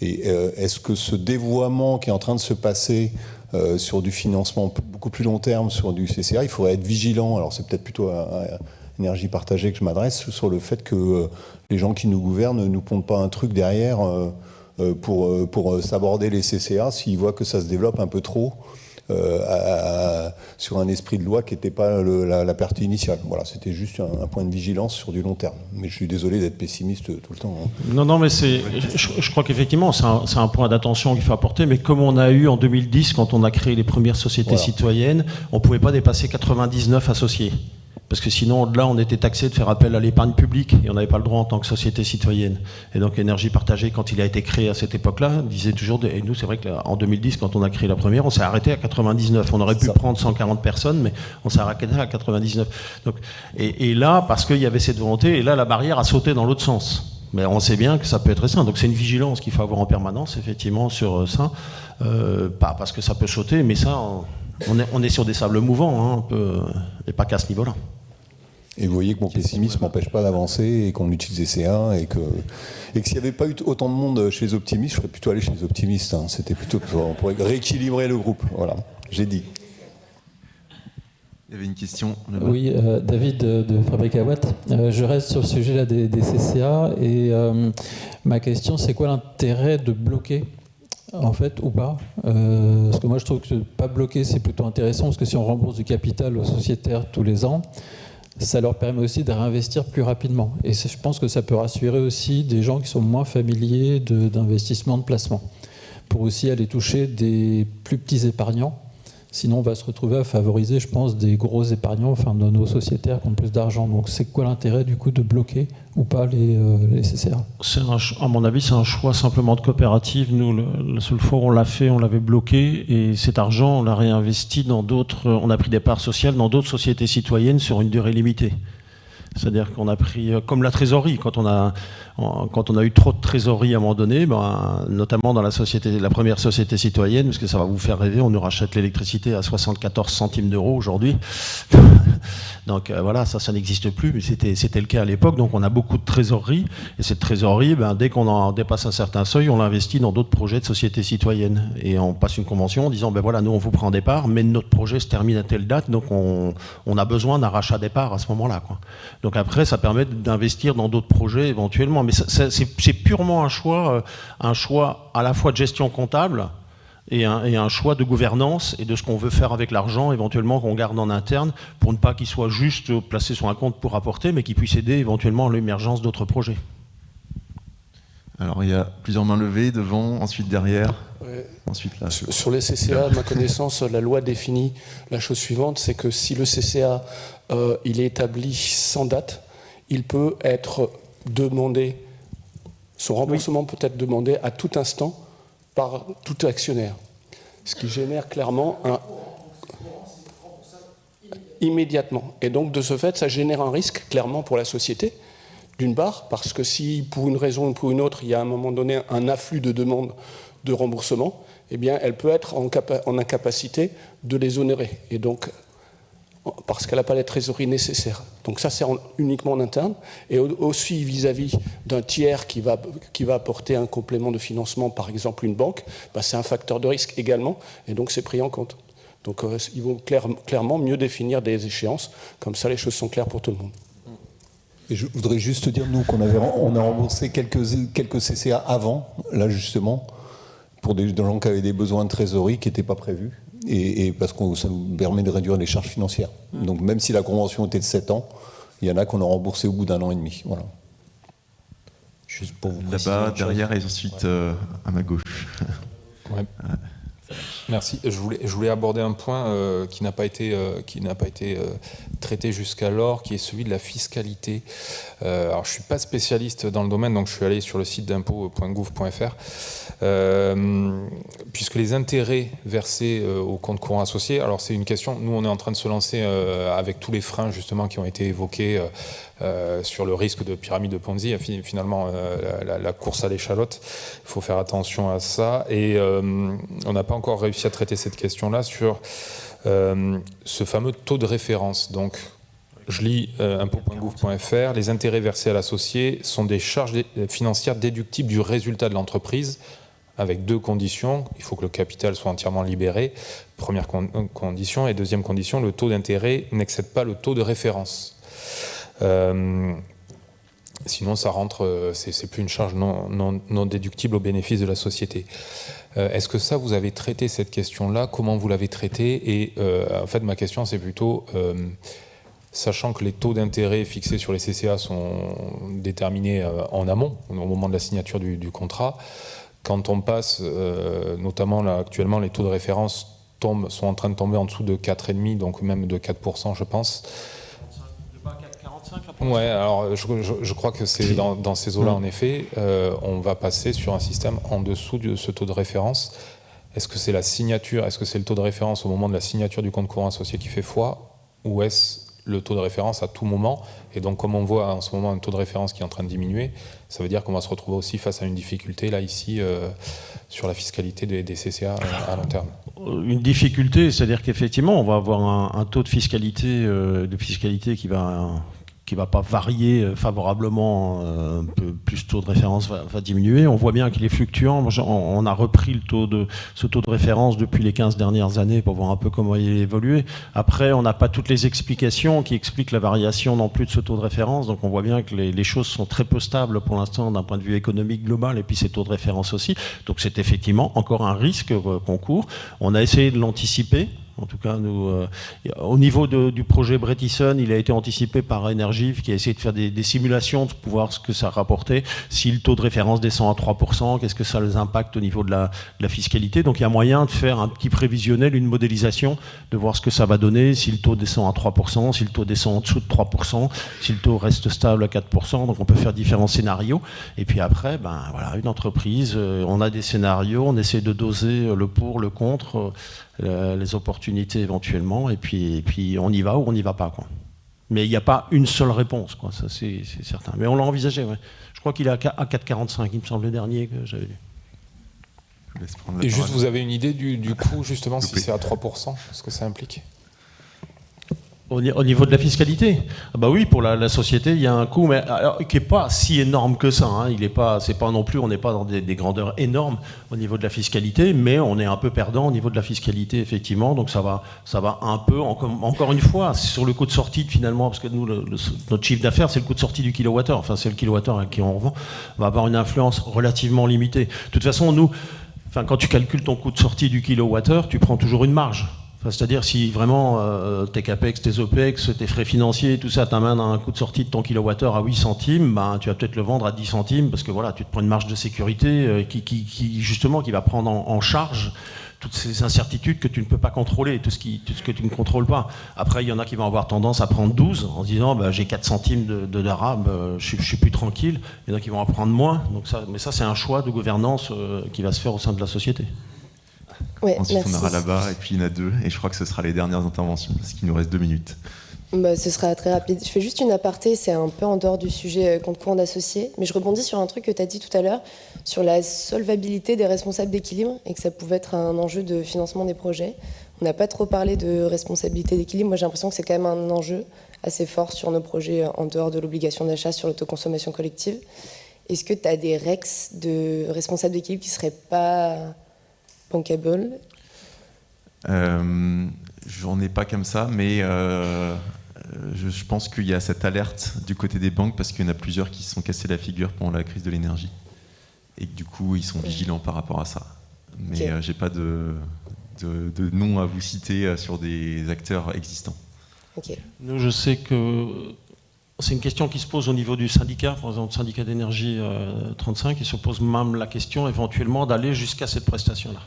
Et est-ce que ce dévoiement qui est en train de se passer sur du financement beaucoup plus long terme, sur du CCA, il faudrait être vigilant, alors c'est peut-être plutôt à Énergie Partagée que je m'adresse, sur le fait que les gens qui nous gouvernent ne nous pondent pas un truc derrière pour s'aborder les CCA s'ils voient que ça se développe un peu trop sur un esprit de loi qui n'était pas la partie initiale. Voilà, c'était juste un point de vigilance sur du long terme. Mais je suis désolé d'être pessimiste tout le temps. Non, mais je crois qu'effectivement, c'est un point d'attention qu'il faut apporter, mais comme on a eu en 2010, quand on a créé les premières sociétés citoyennes, on ne pouvait pas dépasser 99 associés. Parce que sinon, là, on était taxé de faire appel à l'épargne publique et on n'avait pas le droit en tant que société citoyenne. Et donc, Énergie Partagée, quand il a été créé à cette époque-là, disait toujours, et nous, c'est vrai qu'en 2010, quand on a créé la première, on s'est arrêté à 99. On aurait pu prendre 140 personnes, mais on s'est arrêté à 99. Donc, et là, parce qu'il y avait cette volonté, et là, la barrière a sauté dans l'autre sens. Mais on sait bien que ça peut être restreint. Donc, c'est une vigilance qu'il faut avoir en permanence, effectivement, sur ça. Pas parce que ça peut sauter, mais ça, on est sur des sables mouvants, hein, un peu, et pas qu'à ce niveau-là. Et vous voyez que mon pessimisme m'empêche pas d'avancer et qu'on utilise les CA et que s'il n'y avait pas eu autant de monde chez les optimistes, je serais plutôt allé chez les optimistes. Hein. C'était plutôt on pourrait rééquilibrer le groupe. Voilà, j'ai dit. Il y avait une question. Oui, David de Fabrique à Watt. Je reste sur le sujet là, des CCA et ma question, c'est quoi l'intérêt de bloquer en fait, ou pas parce que moi je trouve que pas bloquer c'est plutôt intéressant parce que si on rembourse du capital aux sociétaires tous les ans, ça leur permet aussi de réinvestir plus rapidement. Et je pense que ça peut rassurer aussi des gens qui sont moins familiers d'investissement, de placement, pour aussi aller toucher des plus petits épargnants. Sinon, on va se retrouver à favoriser, je pense, des gros épargnants, enfin de nos sociétaires qui ont plus d'argent. Donc, c'est quoi l'intérêt, du coup, de bloquer ou pas les CCA ? À mon avis, c'est un choix simplement de coopérative. Nous, la seule fois où on l'a fait, on l'avait bloqué. Et cet argent, on l'a réinvesti dans d'autres... On a pris des parts sociales dans d'autres sociétés citoyennes sur une durée limitée. C'est-à-dire qu'on a pris, comme la trésorerie, quand on a eu trop de trésorerie à un moment donné, notamment dans la première société citoyenne, parce que ça va vous faire rêver, on nous rachète l'électricité à 74 centimes d'euros aujourd'hui. Donc voilà, ça n'existe plus, mais c'était le cas à l'époque. Donc on a beaucoup de trésorerie, et cette trésorerie, dès qu'on en dépasse un certain seuil, on l'investit dans d'autres projets de société citoyenne. Et on passe une convention en disant, voilà, nous on vous prend des parts, mais notre projet se termine à telle date, donc on a besoin d'un rachat des parts à ce moment-là, quoi. Donc après, ça permet d'investir dans d'autres projets éventuellement. Mais c'est purement un choix à la fois de gestion comptable et un choix de gouvernance et de ce qu'on veut faire avec l'argent, éventuellement qu'on garde en interne, pour ne pas qu'il soit juste placé sur un compte pour apporter, mais qu'il puisse aider éventuellement à l'émergence d'autres projets. Alors il y a plusieurs mains levées, devant, ensuite derrière. Ouais. Ensuite là. Sur les CCA, à ma connaissance, la loi définit la chose suivante, c'est que si le CCA il est établi sans date, il peut être demandé, son remboursement peut être demandé à tout instant par tout actionnaire. Ce qui génère clairement immédiatement. Et donc de ce fait, ça génère un risque clairement pour la société. D'une part, parce que si pour une raison ou pour une autre, il y a à un moment donné un afflux de demandes de remboursement, eh bien, elle peut être en incapacité de les honorer. Et donc, parce qu'elle n'a pas les trésoreries nécessaires. Donc ça, c'est uniquement en interne. Et aussi vis-à-vis d'un tiers qui va apporter un complément de financement, par exemple une banque, c'est un facteur de risque également, et donc c'est pris en compte. Donc il vaut clairement mieux définir des échéances, comme ça les choses sont claires pour tout le monde. Et je voudrais juste dire, nous, on a remboursé quelques CCA avant, là justement, pour des gens qui avaient des besoins de trésorerie qui n'étaient pas prévus, et parce que ça nous permet de réduire les charges financières. Donc même si la convention était de 7 ans, il y en a qu'on a remboursé au bout d'1 an et demi. Voilà. Là-bas, derrière, et ensuite à ma gauche. Ouais. Merci. Je voulais aborder un point qui n'a pas été traité jusqu'alors, qui est celui de la fiscalité. Alors, je ne suis pas spécialiste dans le domaine, donc je suis allé sur le site d'impôts.gouv.fr. Puisque les intérêts versés au compte courant associé, alors c'est une question, nous on est en train de se lancer avec tous les freins justement qui ont été évoqués sur le risque de pyramide de Ponzi, finalement la course à l'échalote, il faut faire attention à ça, et on n'a pas encore réussi à traiter cette question-là sur ce fameux taux de référence. Donc je lis impôts.gouv.fr, les intérêts versés à l'associé sont des charges financières déductibles du résultat de l'entreprise, avec deux conditions. Il faut que le capital soit entièrement libéré, première condition, et deuxième condition, le taux d'intérêt n'excède pas le taux de référence. Sinon, ça rentre, c'est plus une charge non déductible au bénéfice de la société. Est-ce que ça, vous avez traité cette question-là? Comment vous l'avez traité? Et en fait, ma question, c'est plutôt, sachant que les taux d'intérêt fixés sur les CCA sont déterminés en amont, au moment de la signature du contrat, quand on passe, notamment là, actuellement, les taux de référence sont en train de tomber en dessous de 4,5, donc même de 4%, je pense. Ouais, alors je crois que c'est dans ces eaux-là, en effet, on va passer sur un système en dessous de ce taux de référence. Est-ce que c'est la signature, est-ce que c'est le taux de référence au moment de la signature du compte courant associé qui fait foi, ou est-ce le taux de référence à tout moment? Et donc, comme on voit en ce moment un taux de référence qui est en train de diminuer, ça veut dire qu'on va se retrouver aussi face à une difficulté, là, ici, sur la fiscalité des CCA à long terme. Une difficulté, c'est-à-dire qu'effectivement, on va avoir un taux de fiscalité qui va pas varier favorablement, un peu plus taux de référence va diminuer. On voit bien qu'il est fluctuant. On a repris ce taux de référence depuis les 15 dernières années pour voir un peu comment il évolue. Après, on n'a pas toutes les explications qui expliquent la variation non plus de ce taux de référence. Donc on voit bien que les choses sont très peu stables pour l'instant d'un point de vue économique global, et puis ces taux de référence aussi. Donc c'est effectivement encore un risque qu'on court. On a essayé de l'anticiper. En tout cas, nous, au niveau du projet Bretison, il a été anticipé par Energive, qui a essayé de faire des simulations pour voir ce que ça rapportait. Si le taux de référence descend à 3%, qu'est-ce que ça les impacte au niveau de la fiscalité? Donc il y a moyen de faire un petit prévisionnel, une modélisation, de voir ce que ça va donner, si le taux descend à 3%, si le taux descend en dessous de 3%, si le taux reste stable à 4%. Donc on peut faire différents scénarios. Et puis après, voilà, une entreprise, on a des scénarios, on essaie de doser le pour, le contre, les opportunités éventuellement, et puis on y va ou on n'y va pas, quoi. Mais il n'y a pas une seule réponse, quoi. Ça c'est certain. Mais on l'a envisagé, ouais. Je crois qu'il est à 4,45, il me semble, le dernier que j'avais lu. Et juste, vous avez une idée du coût, justement, si c'est à 3%, ce que ça implique? Au niveau de la fiscalité, bah oui, pour la société, il y a un coût, mais alors, qui n'est pas si énorme que ça. Hein. C'est pas non plus, on n'est pas dans des grandeurs énormes au niveau de la fiscalité, mais on est un peu perdant au niveau de la fiscalité, effectivement. Donc ça va un peu, encore une fois, sur le coût de sortie finalement, parce que nous, notre chiffre d'affaires, c'est le coût de sortie du kilowattheure. Enfin, c'est le kilowattheure à qui on revend. On va avoir une influence relativement limitée. De toute façon, nous, quand tu calcules ton coût de sortie du kilowattheure, tu prends toujours une marge. C'est-à-dire si vraiment tes CAPEX, tes OPEX, tes frais financiers, tout ça t'amène à un coût de sortie de ton kilowattheure à 8 centimes, tu vas peut-être le vendre à 10 centimes parce que voilà, tu te prends une marge de sécurité qui va prendre en charge toutes ces incertitudes que tu ne peux pas contrôler, tout ce que tu ne contrôles pas. Après, il y en a qui vont avoir tendance à prendre 12 en se disant j'ai 4 centimes de d'arabe, je suis plus tranquille. Il y en a qui vont en prendre moins. Mais ça, c'est un choix de gouvernance qui va se faire au sein de la société. Ouais, ensuite, on aura là-bas, et puis il y en a deux, et je crois que ce sera les dernières interventions, parce qu'il nous reste 2 minutes. Ce sera très rapide. Je fais juste une aparté, c'est un peu en dehors du sujet compte courant d'associés, mais je rebondis sur un truc que tu as dit tout à l'heure, sur la solvabilité des responsables d'équilibre, et que ça pouvait être un enjeu de financement des projets. On n'a pas trop parlé de responsabilité d'équilibre. Moi, j'ai l'impression que c'est quand même un enjeu assez fort sur nos projets en dehors de l'obligation d'achat sur l'autoconsommation collective. Est-ce que tu as des REX de responsables d'équilibre qui ne seraient pas bankable? J'en ai pas comme ça, mais je pense qu'il y a cette alerte du côté des banques parce qu'il y en a plusieurs qui se sont cassés la figure pendant la crise de l'énergie et que du coup ils sont vigilants par rapport à ça. Mais j'ai pas de nom à vous citer sur des acteurs existants. Okay. Nous, je sais que c'est une question qui se pose au niveau du syndicat, par exemple, le syndicat d'énergie 35, il se pose même la question éventuellement d'aller jusqu'à cette prestation-là.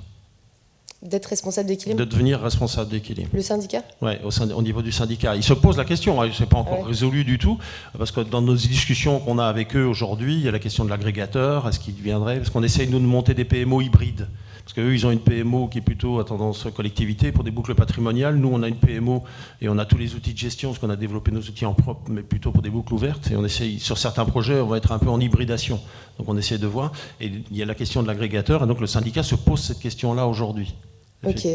D'être responsable d'équilibre. De devenir responsable d'équilibre. Le syndicat ? Oui, au niveau du syndicat. Ils se posent la question, hein, ce n'est pas encore résolu du tout, parce que dans nos discussions qu'on a avec eux aujourd'hui, il y a la question de l'agrégateur, est-ce qu'il viendrait, parce qu'on essaye nous de monter des PMO hybrides. Parce qu'eux, ils ont une PMO qui est plutôt à tendance collectivité pour des boucles patrimoniales. Nous, on a une PMO et on a tous les outils de gestion, parce qu'on a développé nos outils en propre, mais plutôt pour des boucles ouvertes. Et on essaye, sur certains projets, on va être un peu en hybridation. Donc on essaie de voir. Et il y a la question de l'agrégateur, et donc le syndicat se pose cette question-là aujourd'hui. Ok.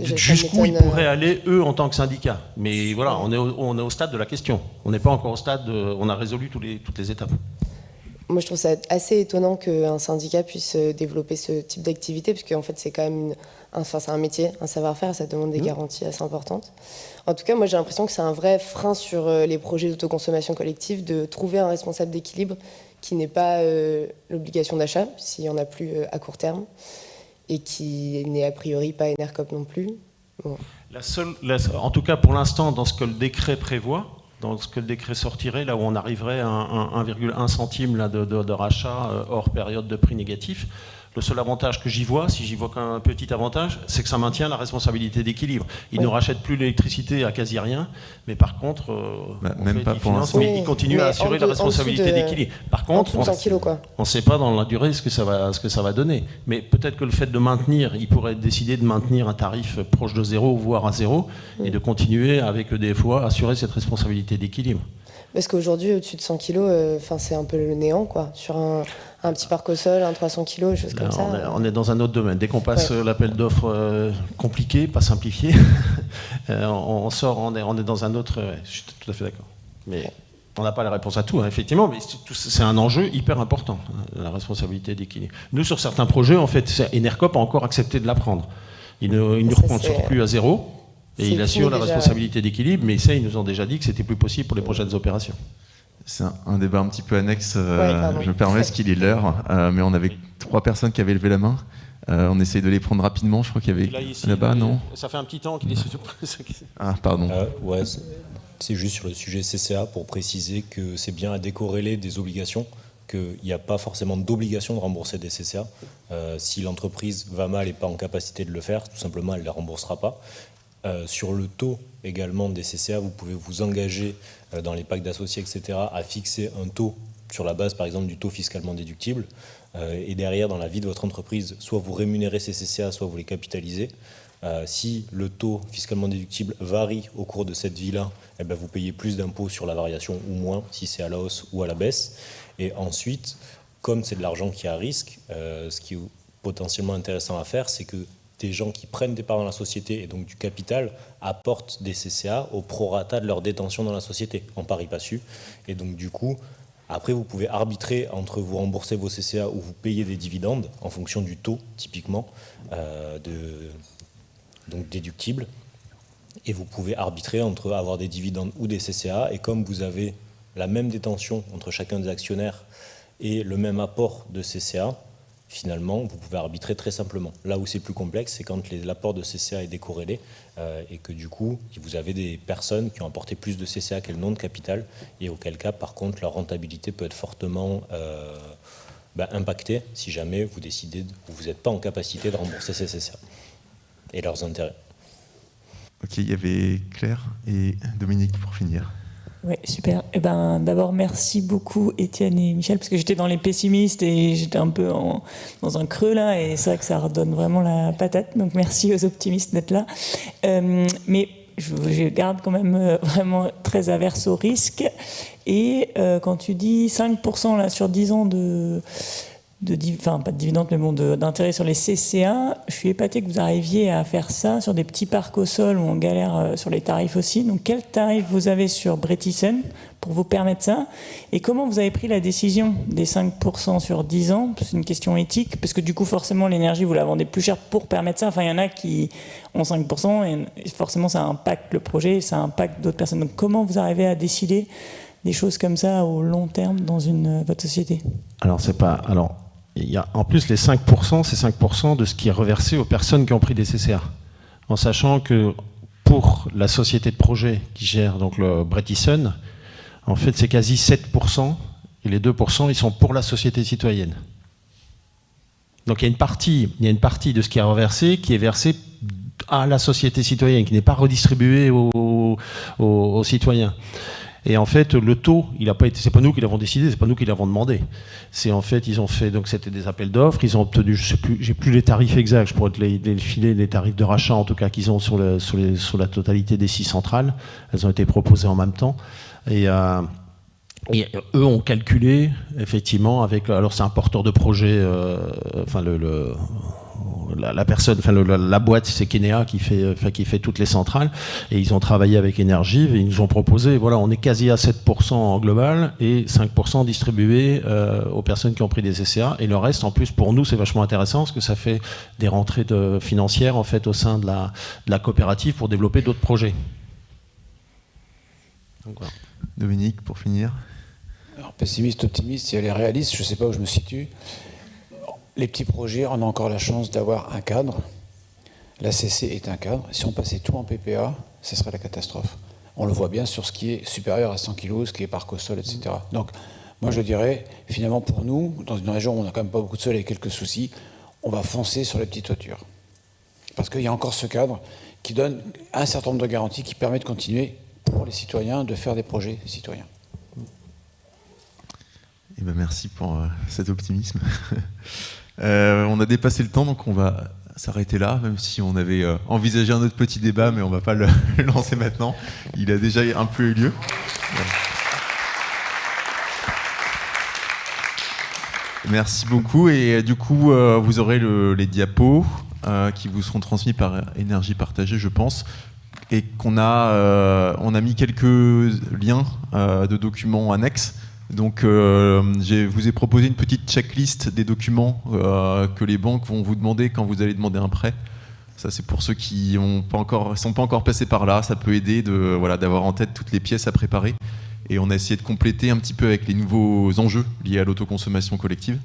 Jusqu'où ils pourraient aller, eux, en tant que syndicat. Mais voilà, on est au stade de la question. On n'est pas encore au stade, on a résolu toutes les étapes. Moi, je trouve ça assez étonnant qu'un syndicat puisse développer ce type d'activité, parce qu'en fait, c'est quand même c'est un métier, un savoir-faire, ça demande des garanties assez importantes. En tout cas, moi, j'ai l'impression que c'est un vrai frein sur les projets d'autoconsommation collective de trouver un responsable d'équilibre qui n'ait pas l'obligation d'achat, s'il n'y en a plus à court terme, et qui n'est a priori pas Enercop non plus. Bon. En tout cas, pour l'instant, dans ce que le décret prévoit, dans ce que le décret sortirait, là où on arriverait à 1,1 centime là, de rachat hors période de prix négatif, le seul avantage que j'y vois, si j'y vois qu'un petit avantage, c'est que ça maintient la responsabilité d'équilibre. Ils ne rachètent plus l'électricité à quasi rien, mais par contre, même pas pour l'instant. Mais ils continuent à assurer la responsabilité d'équilibre. Par contre, on ne sait pas dans la durée ce que ça va donner. Mais peut-être que le fait de maintenir, ils pourraient décider de maintenir un tarif proche de zéro, voire à zéro, et de continuer avec EDF-OA à assurer cette responsabilité d'équilibre. Parce qu'aujourd'hui, au-dessus de 100 kg, c'est un peu le néant, quoi. Sur un petit parc au sol, un 300 kg, choses comme ça. On est dans un autre domaine. Dès qu'on passe l'appel d'offres compliqué, pas simplifié, on sort, on est dans un autre... je suis tout à fait d'accord. Mais on n'a pas la réponse à tout, hein, effectivement, mais c'est un enjeu hyper important, la responsabilité d'équilibre. Nous, sur certains projets, en fait, Enercop a encore accepté de la prendre. Il ne reconstruit plus à zéro. Et il assure la responsabilité d'équilibre, mais ça, ils nous ont déjà dit que c'était plus possible pour les prochaines opérations. C'est un débat un petit peu annexe, je me permets, parce qu'il est l'heure, mais on avait 3 personnes qui avaient levé la main. On essaye de les prendre rapidement, je crois qu'il y avait là-bas, non ? Ça fait un petit temps qu'il est... Ah, pardon. Ouais, c'est juste sur le sujet CCA, pour préciser que c'est bien à décorréler des obligations, qu'il n'y a pas forcément d'obligation de rembourser des CCA. Si l'entreprise va mal et pas en capacité de le faire, tout simplement, elle ne les remboursera pas. Sur le taux également des CCA, vous pouvez vous engager dans les packs d'associés, etc., à fixer un taux sur la base, par exemple, du taux fiscalement déductible. Et derrière, dans la vie de votre entreprise, soit vous rémunérez ces CCA, soit vous les capitalisez. Si le taux fiscalement déductible varie au cours de cette vie-là, eh ben, vous payez plus d'impôts sur la variation ou moins, si c'est à la hausse ou à la baisse. Et ensuite, comme c'est de l'argent qui est à risque, ce qui est potentiellement intéressant à faire, c'est que des gens qui prennent des parts dans la société et donc du capital apportent des CCA au prorata de leur détention dans la société, en pari passu. Et donc du coup, après vous pouvez arbitrer entre vous rembourser vos CCA ou vous payer des dividendes en fonction du taux, typiquement, donc déductible. Et vous pouvez arbitrer entre avoir des dividendes ou des CCA. Et comme vous avez la même détention entre chacun des actionnaires et le même apport de CCA, finalement, vous pouvez arbitrer très simplement. Là où c'est plus complexe, c'est quand l'apport de CCA est décorrélé et que du coup, vous avez des personnes qui ont apporté plus de CCA qu'elles n'ont de capital et auquel cas, par contre, leur rentabilité peut être fortement impactée si jamais vous décidez ou vous n'êtes pas en capacité de rembourser ces CCA et leurs intérêts. Ok, il y avait Claire et Dominique pour finir. Oui, super. Eh ben, d'abord, merci beaucoup Étienne et Michel, parce que j'étais dans les pessimistes et j'étais un peu dans un creux là, et c'est vrai que ça redonne vraiment la patate. Donc merci aux optimistes d'être là. Mais je garde quand même vraiment très averse au risque. Et quand tu dis 5% là, sur 10 ans pas de dividendes, mais bon, d'intérêt sur les CCA, je suis épaté que vous arriviez à faire ça sur des petits parcs au sol où on galère sur les tarifs aussi. Donc quel tarif vous avez sur Bretisen pour vous permettre ça ? Et comment vous avez pris la décision des 5% sur 10 ans ? C'est une question éthique, parce que du coup forcément l'énergie vous la vendez plus cher pour permettre ça. Enfin il y en a qui ont 5% et forcément ça impacte le projet, ça impacte d'autres personnes. Donc comment vous arrivez à décider des choses comme ça au long terme dans votre société ? En plus, les 5%, c'est 5% de ce qui est reversé aux personnes qui ont pris des CCA. En sachant que pour la société de projet qui gère donc le Bretisen, en fait, c'est quasi 7%, et les 2%, ils sont pour la société citoyenne. Donc il y a une partie de ce qui est reversé qui est versé à la société citoyenne, qui n'est pas redistribué aux citoyens. Et en fait, le taux, c'est pas nous qui l'avons décidé, c'est pas nous qui l'avons demandé. C'est en fait, ils ont fait, donc c'était des appels d'offres, ils ont obtenu, j'ai plus les tarifs exacts, je pourrais te les filer, les tarifs de rachat en tout cas qu'ils ont sur la totalité des 6 centrales. Elles ont été proposées en même temps. Et eux ont calculé, effectivement, alors c'est un porteur de projet, la personne, la boîte, c'est Kenea qui fait toutes les centrales, et ils ont travaillé avec Énergie, et ils nous ont proposé, voilà, on est quasi à 7% en global, et 5% distribués aux personnes qui ont pris des CCA, et le reste, en plus, pour nous, c'est vachement intéressant, parce que ça fait des rentrées financières, en fait, au sein de la coopérative pour développer d'autres projets. Donc, voilà. Dominique, pour finir. Alors, pessimiste, optimiste, si elle est réaliste, je ne sais pas où je me situe. Les petits projets, on a encore la chance d'avoir un cadre. La CC est un cadre. Si on passait tout en PPA, ce serait la catastrophe. On le voit bien sur ce qui est supérieur à 100 kg, ce qui est parc au sol, etc. Donc, moi, je dirais, finalement, pour nous, dans une région où on n'a quand même pas beaucoup de sol et quelques soucis, on va foncer sur les petites toitures. Parce qu'il y a encore ce cadre qui donne un certain nombre de garanties qui permet de continuer, pour les citoyens, de faire des projets citoyens. Eh ben merci pour cet optimisme. On a dépassé le temps, donc on va s'arrêter là, même si on avait envisagé un autre petit débat, mais on ne va pas le lancer maintenant. Il a déjà un peu eu lieu. Merci beaucoup. Et du coup, vous aurez les diapos qui vous seront transmis par Énergie Partagée, je pense. Et on a mis quelques liens de documents annexes. Donc, je vous ai proposé une petite checklist des documents que les banques vont vous demander quand vous allez demander un prêt. Ça, c'est pour ceux qui ne sont pas encore passés par là. Ça peut aider d'avoir en tête toutes les pièces à préparer. Et on a essayé de compléter un petit peu avec les nouveaux enjeux liés à l'autoconsommation collective.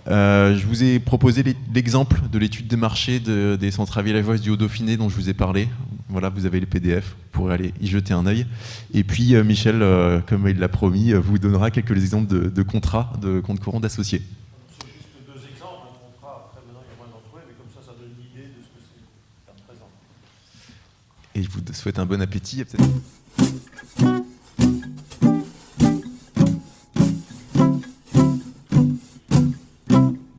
Je vous ai proposé l'exemple de l'étude de marché des centrales villageoises du Haut-Dauphiné dont je vous ai parlé. Voilà, vous avez les PDF, vous pourrez aller y jeter un œil. Et puis Michel, comme il l'a promis, vous donnera quelques exemples de contrats de compte courant d'associés. Juste 2 exemples, un contrat, après maintenant il y a moins d'en trouver, mais comme ça donne une idée de ce que c'est à présent. Et je vous souhaite un bon appétit.